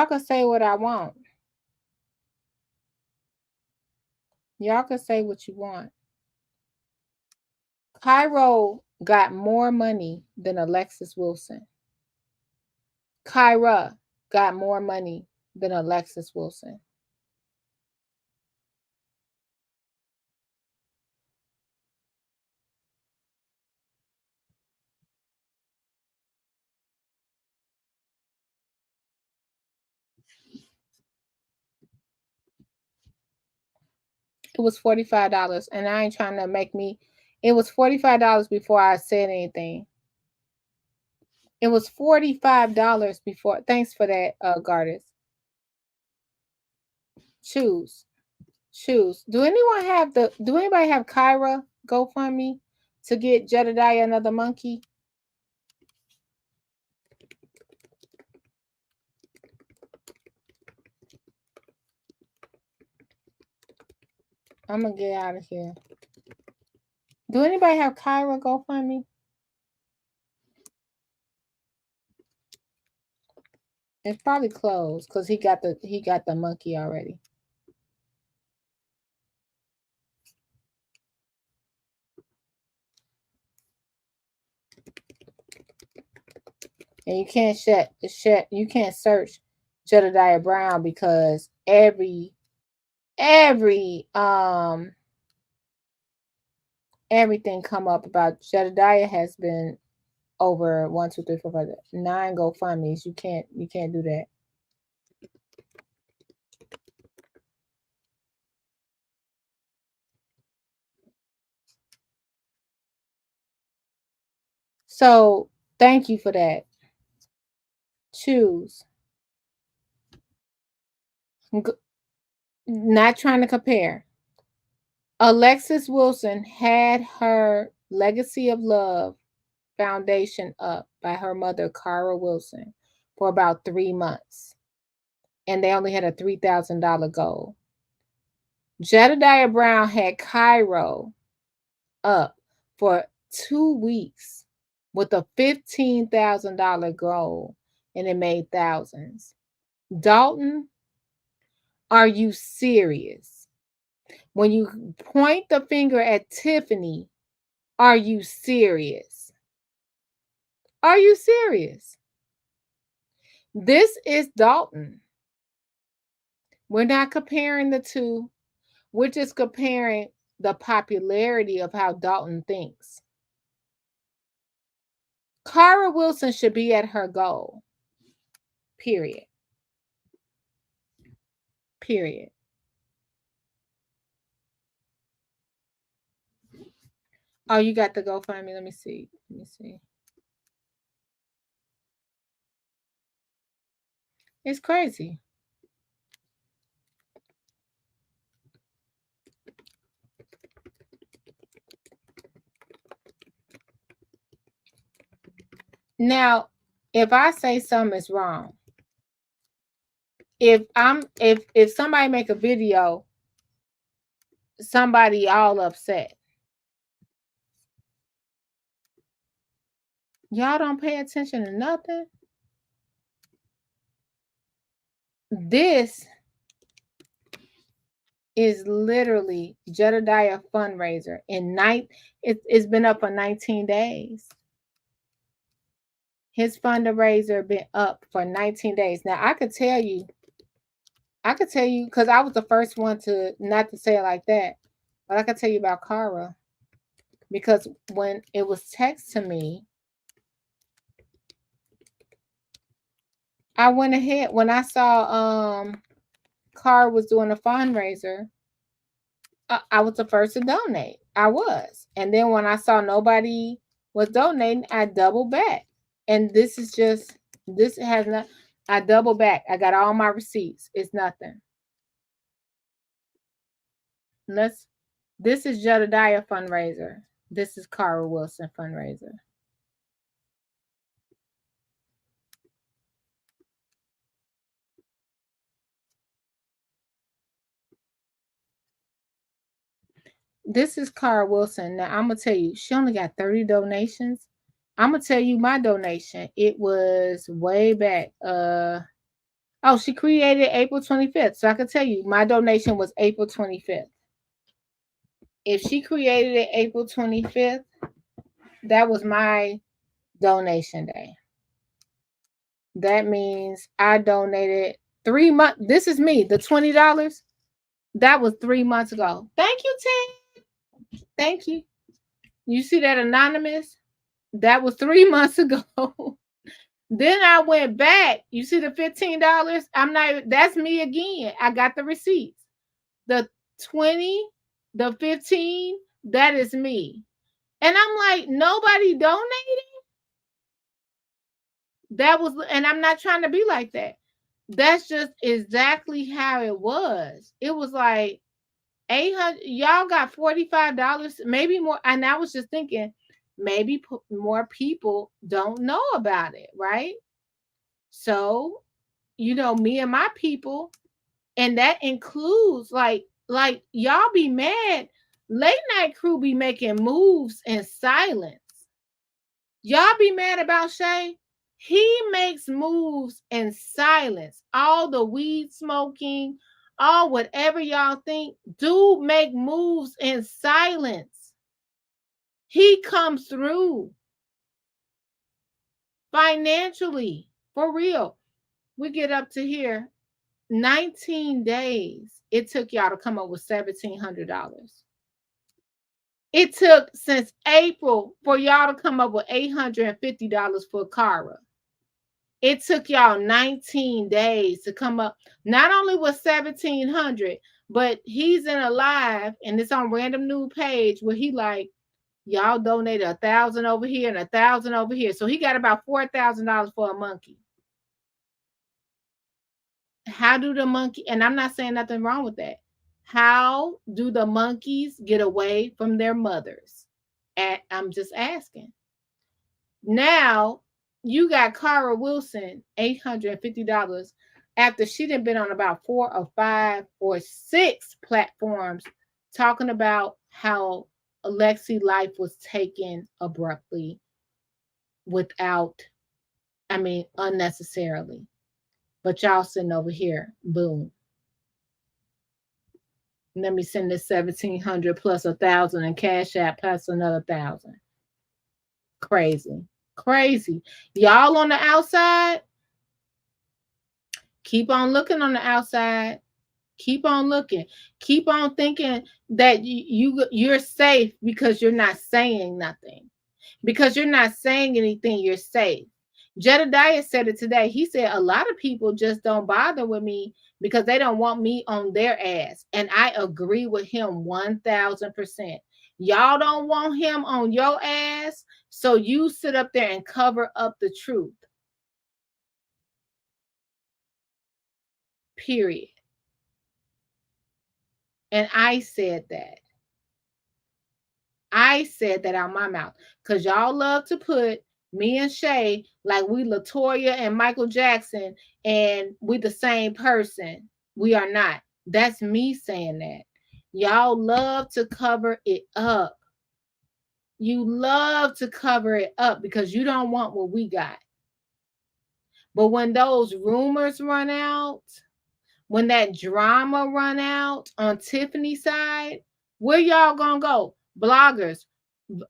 can say what I want. Y'all can say what you want. Cairo got more money than Alexis Wilson. Kyra got more money than Alexis Wilson. It was $45, and I ain't trying to make me. It was $45 before I said anything. It was $45 before. Thanks for that, Gardis. Choose. Do anybody have Kyra GoFundMe to get Jedediah another monkey? I'm gonna get out of here. Do anybody have Kyra GoFundMe? It's probably closed because he got the monkey already. And you can't you can't search Jedediah Brown because everything come up about Jedediah has been over 1, 2, 3, 4, 5, 9 GoFundMes. You can't do that. So thank you for that. Choose. Not trying to compare. Alexis Wilson had her Legacy of Love foundation up by her mother, Cara Wilson, for about 3 months. And they only had a $3,000 goal. Jedediah Brown had Cairo up for 2 weeks with a $15,000 goal, and it made thousands. Dalton, are you serious? When you point the finger at Tiffany, are you serious? Are you serious? This is Dalton. We're not comparing the two. We're just comparing the popularity of how Dalton thinks. Cara Wilson should be at her goal. Period. Oh, you got the GoFundMe. Let me see. It's crazy. Now, if I say something is wrong, if somebody make a video, somebody all upset, y'all don't pay attention to nothing. This is literally Jedediah fundraiser. It's been up for 19 days. His fundraiser been up for 19 days. Now I could tell you because I was the first one to not to say it like that, but I could tell you about Cara because when it was text to me, I went ahead when I saw Cara was doing a fundraiser. I was the first to donate. I was, and then when I saw nobody was donating, I doubled back. And this has not. I double back. I got all my receipts. It's nothing. This is Jedediah fundraiser. This is Cara Wilson fundraiser. This is Cara Wilson. Now I'm gonna tell you, she only got 30 donations. I'm gonna tell you my donation. It was way back. She created April 25th. So I can tell you my donation was April 25th. If she created it April 25th, that was my donation day. That means I donated 3 months. This is me, the $20. That was 3 months ago. Thank you, Ted. Thank you. You see that anonymous? That was 3 months ago. Then I went back. You see the $15? That's me again. I got the receipts. The 20 The 15, that is me. And I'm like, nobody donating? That was, and I'm not trying to be like that. That's just exactly how it was. It was like 800, y'all got $45, maybe more. And I was just thinking, maybe more people don't know about it, right? So, you know, me and my people, and that includes like y'all be mad. Late night crew be making moves in silence. Y'all be mad about Shay. He makes moves in silence. All the weed smoking, all whatever y'all think, dude make moves in silence. He comes through financially, for real. We get up to here, 19 days. It took y'all to come up with $1,700. It took since April for y'all to come up with $850 for Cara. It took y'all 19 days to come up not only with $1,700, but he's in a live and it's on random new page where he like, y'all donated 1,000 over here and 1,000 over here. So he got about $4,000 for a monkey. How do the monkey, and I'm not saying nothing wrong with that. How do the monkeys get away from their mothers? I'm just asking. Now you got Cara Wilson, $850 after she done been on about 4 or 5 or 6 platforms talking about how Alexi life was taken abruptly unnecessarily. But y'all sitting over here, boom. Let me send this 1,700 plus 1,000 and Cash App plus another 1,000. Crazy. Y'all on the outside, keep on looking on the outside. Keep on looking. Keep on thinking that you're safe because you're not saying nothing. Because you're not saying anything, you're safe. Jedediah said it today. He said a lot of people just don't bother with me because they don't want me on their ass. And I agree with him 1,000%. Y'all don't want him on your ass, so you sit up there and cover up the truth. Period. And I said that. I said that out my mouth because y'all love to put me and Shay like we LaToya and Michael Jackson and we the same person. We are not. That's me saying that. Y'all love to cover it up. You love to cover it up because you don't want what we got. But when those rumors run out, when that drama run out on Tiffany's side, where y'all gonna go? Bloggers,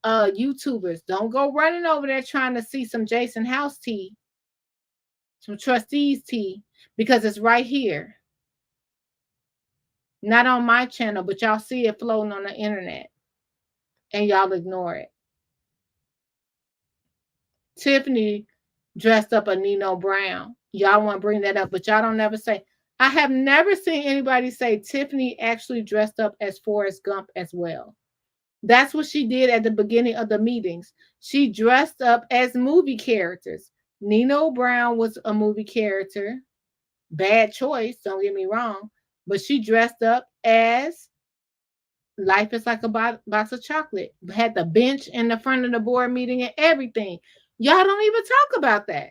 YouTubers, don't go running over there trying to see some Jason House tea, some trustees tea, because it's right here. Not on my channel, but y'all see it floating on the internet and y'all ignore it. Tiffany dressed up a Nino Brown. Y'all want to bring that up, but y'all don't never say. I have never seen anybody say Tiffany actually dressed up as Forrest Gump as well. That's what she did at the beginning of the meetings. She dressed up as movie characters. Nino Brown was a movie character. Bad choice, don't get me wrong. But she dressed up as Life is Like a Box of Chocolate. Had the bench in the front of the board meeting and everything. Y'all don't even talk about that.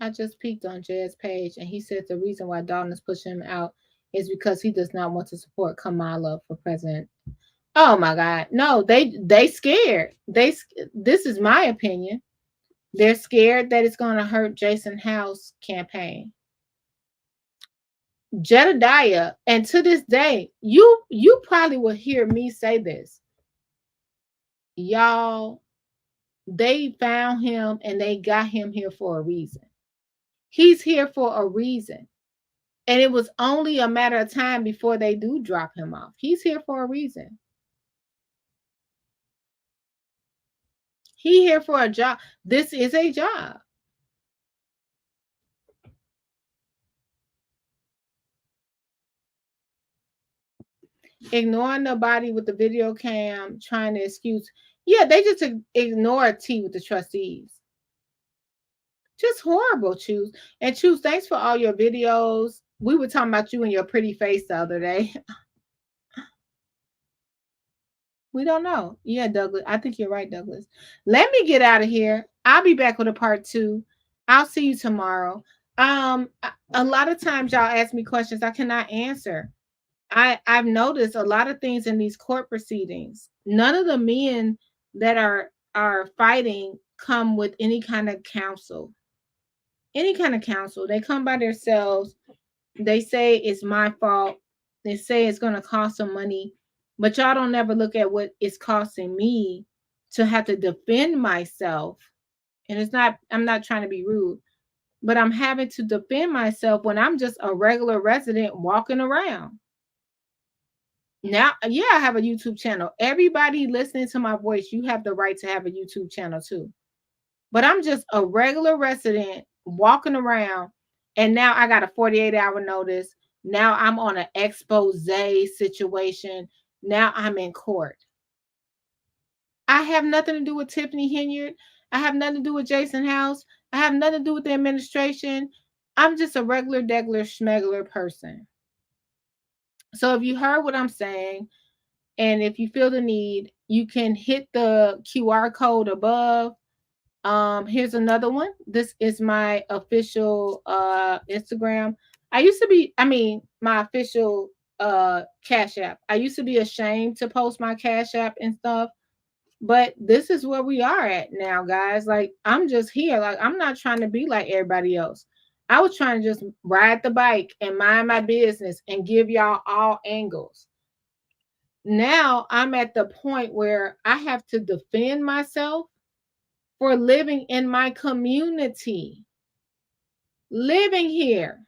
I just peeked on Jed's page and he said the reason why Dalton is pushing him out is because he does not want to support Kamala for president. Oh my God. No, they scared. This is my opinion. They're scared that it's going to hurt Jason House campaign. Jedediah, and to this day, you probably will hear me say this. Y'all, they found him and they got him here for a reason. He's here for a reason. And it was only a matter of time before they do drop him off. He's here for a reason. He's here for a job. This is a job. Ignoring the body with the video cam, trying to excuse. Yeah, they just ignore T with the trustees. Just horrible, Choose. And Choose, thanks for all your videos. We were talking about you and your pretty face the other day. We don't know. Yeah, Douglas. I think you're right, Douglas. Let me get out of here. I'll be back with a part 2. I'll see you tomorrow. A lot of times y'all ask me questions I cannot answer. I've noticed a lot of things in these court proceedings. None of the men that are fighting come with any kind of counsel. Any kind of counsel. They come by themselves. They say it's my fault. They say it's going to cost some money. But y'all don't ever look at what it's costing me to have to defend myself. And I'm not trying to be rude, but I'm having to defend myself when I'm just a regular resident walking around. Now, yeah, I have a YouTube channel. Everybody listening to my voice, you have the right to have a YouTube channel too. But I'm just a regular resident walking around, and now I got a 48-hour notice. Now I'm on an expose situation. Now I'm in court. I have nothing to do with Tiffany Henyard. I have nothing to do with Jason House. I have nothing to do with the administration. I'm just a regular, degular, schmegular person. So if you heard what I'm saying, and if you feel the need, you can hit the QR code above. Here's another one. This is my official Instagram. My official Cash App. I used to be ashamed to post my Cash App and stuff, but this is where we are at now, guys. Like, I'm just here. Like, I'm not trying to be like everybody else. I was trying to just ride the bike and mind my business and give y'all all angles. Now I'm at the point where I have to defend myself for living in my community, living here.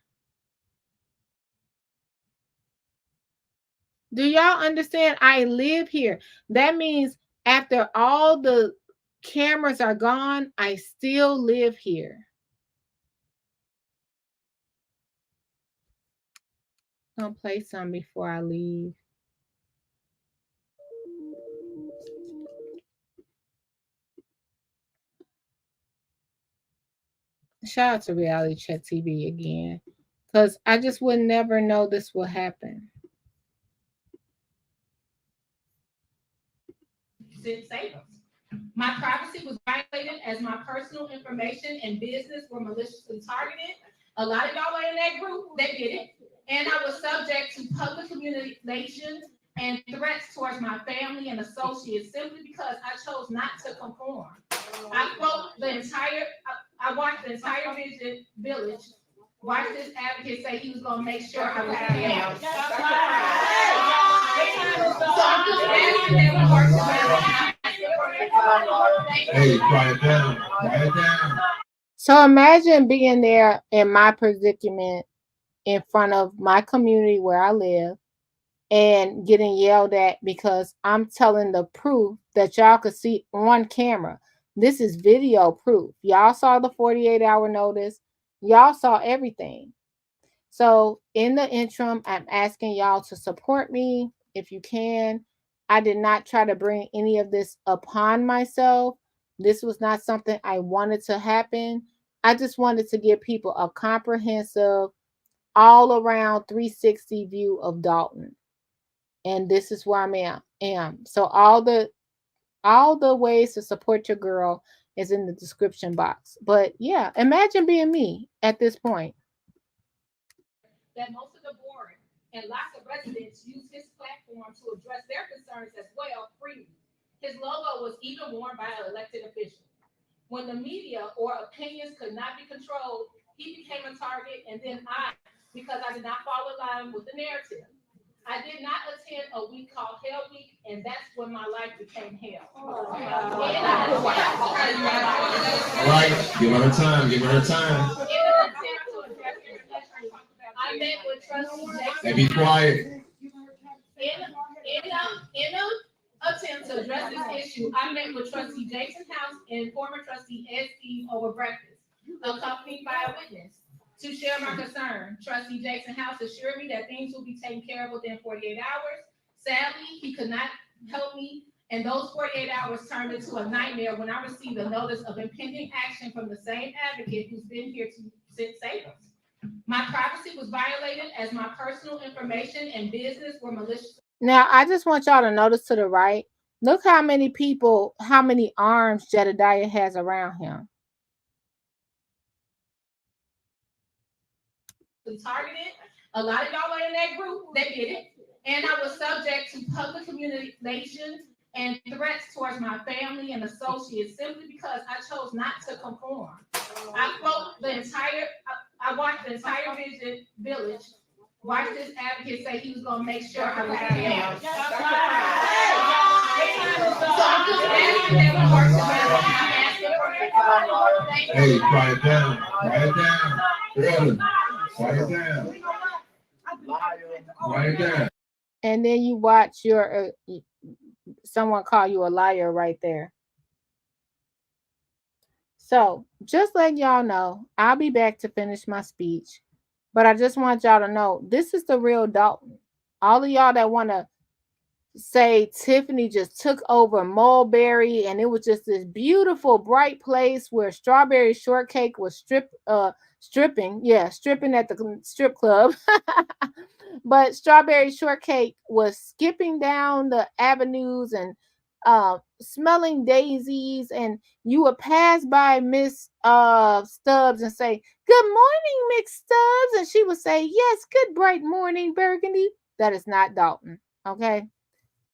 Do y'all understand? I live here. That means after all the cameras are gone, I still live here. I'm gonna play some before I leave. Shout out to Reality Check TV again, because I just would never know this will happen. Save us. My privacy was violated as my personal information and business were maliciously targeted. A lot of y'all are in that group that did it. And I was subject to public humiliation and threats towards my family and associates simply because I chose not to conform. I watched the entire village. Watch this advocate say he was going to make sure I was down. Hey, quiet down. Quiet down. So imagine being there in my predicament in front of my community where I live and getting yelled at because I'm telling the proof that y'all could see on camera. This is video proof. Y'all saw the 48-hour notice. Y'all saw everything. So in the interim, I'm asking y'all to support me if you can. I did not try to bring any of this upon myself. This was not something I wanted to happen. I just wanted to give people a comprehensive, all around 360 view of Dalton. And this is where I am. So all the ways to support your girl is in the description box. But yeah, imagine being me at this point. That most of the board and lots of residents use his platform to address their concerns as well freely. His logo was even worn by an elected official. When the media or opinions could not be controlled, he became a target, and then because I did not fall in line with the narrative. I did not attend a week called Hell Week, and that's when my life became hell. All right, give her time. Give her time. I met with Trustee Jackson. Hey, be quiet. In an attempt to address this issue, I met with Trustee Jason House and former Trustee Ed Steve over breakfast, accompanied by a witness. To share my concern, Trustee Jason House assured me that things will be taken care of within 48 hours. Sadly, he could not help me, and those 48 hours turned into a nightmare when I received a notice of impending action from the same advocate who's been here to save us. My privacy was violated as my personal information and business were malicious. Now, I just want y'all to notice to the right. Look how many people, how many arms Jedediah has around him. Targeted. A lot of y'all were in that group that did it. And I was subject to public communications and threats towards my family and associates simply because I chose not to conform. I watched the entire village watch this advocate say he was going to make sure I was down. Hey, quiet down. Quiet down. Quiet down. Quiet down. And then you watch your someone call you a liar right there. So just let y'all know, I'll be back to finish my speech, but I just want y'all to know this is the real Dalton. All of y'all that want to say Tiffany just took over Mulberry and it was just this beautiful bright place where strawberry shortcake was stripping at the strip club. But strawberry shortcake was skipping down the avenues and smelling daisies, and you would pass by Miss Stubbs and say, "Good morning, Miss Stubbs," and she would say, "Yes, good bright morning, Burgundy." That is not Dalton. Okay,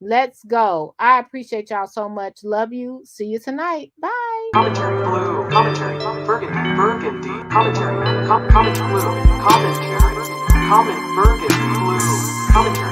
let's go. I appreciate y'all so much. Love you. See you tonight. Bye. Commentary blue, commentary burgundy, commentary, comment blue, commentary, comment burgundy blue, commentary.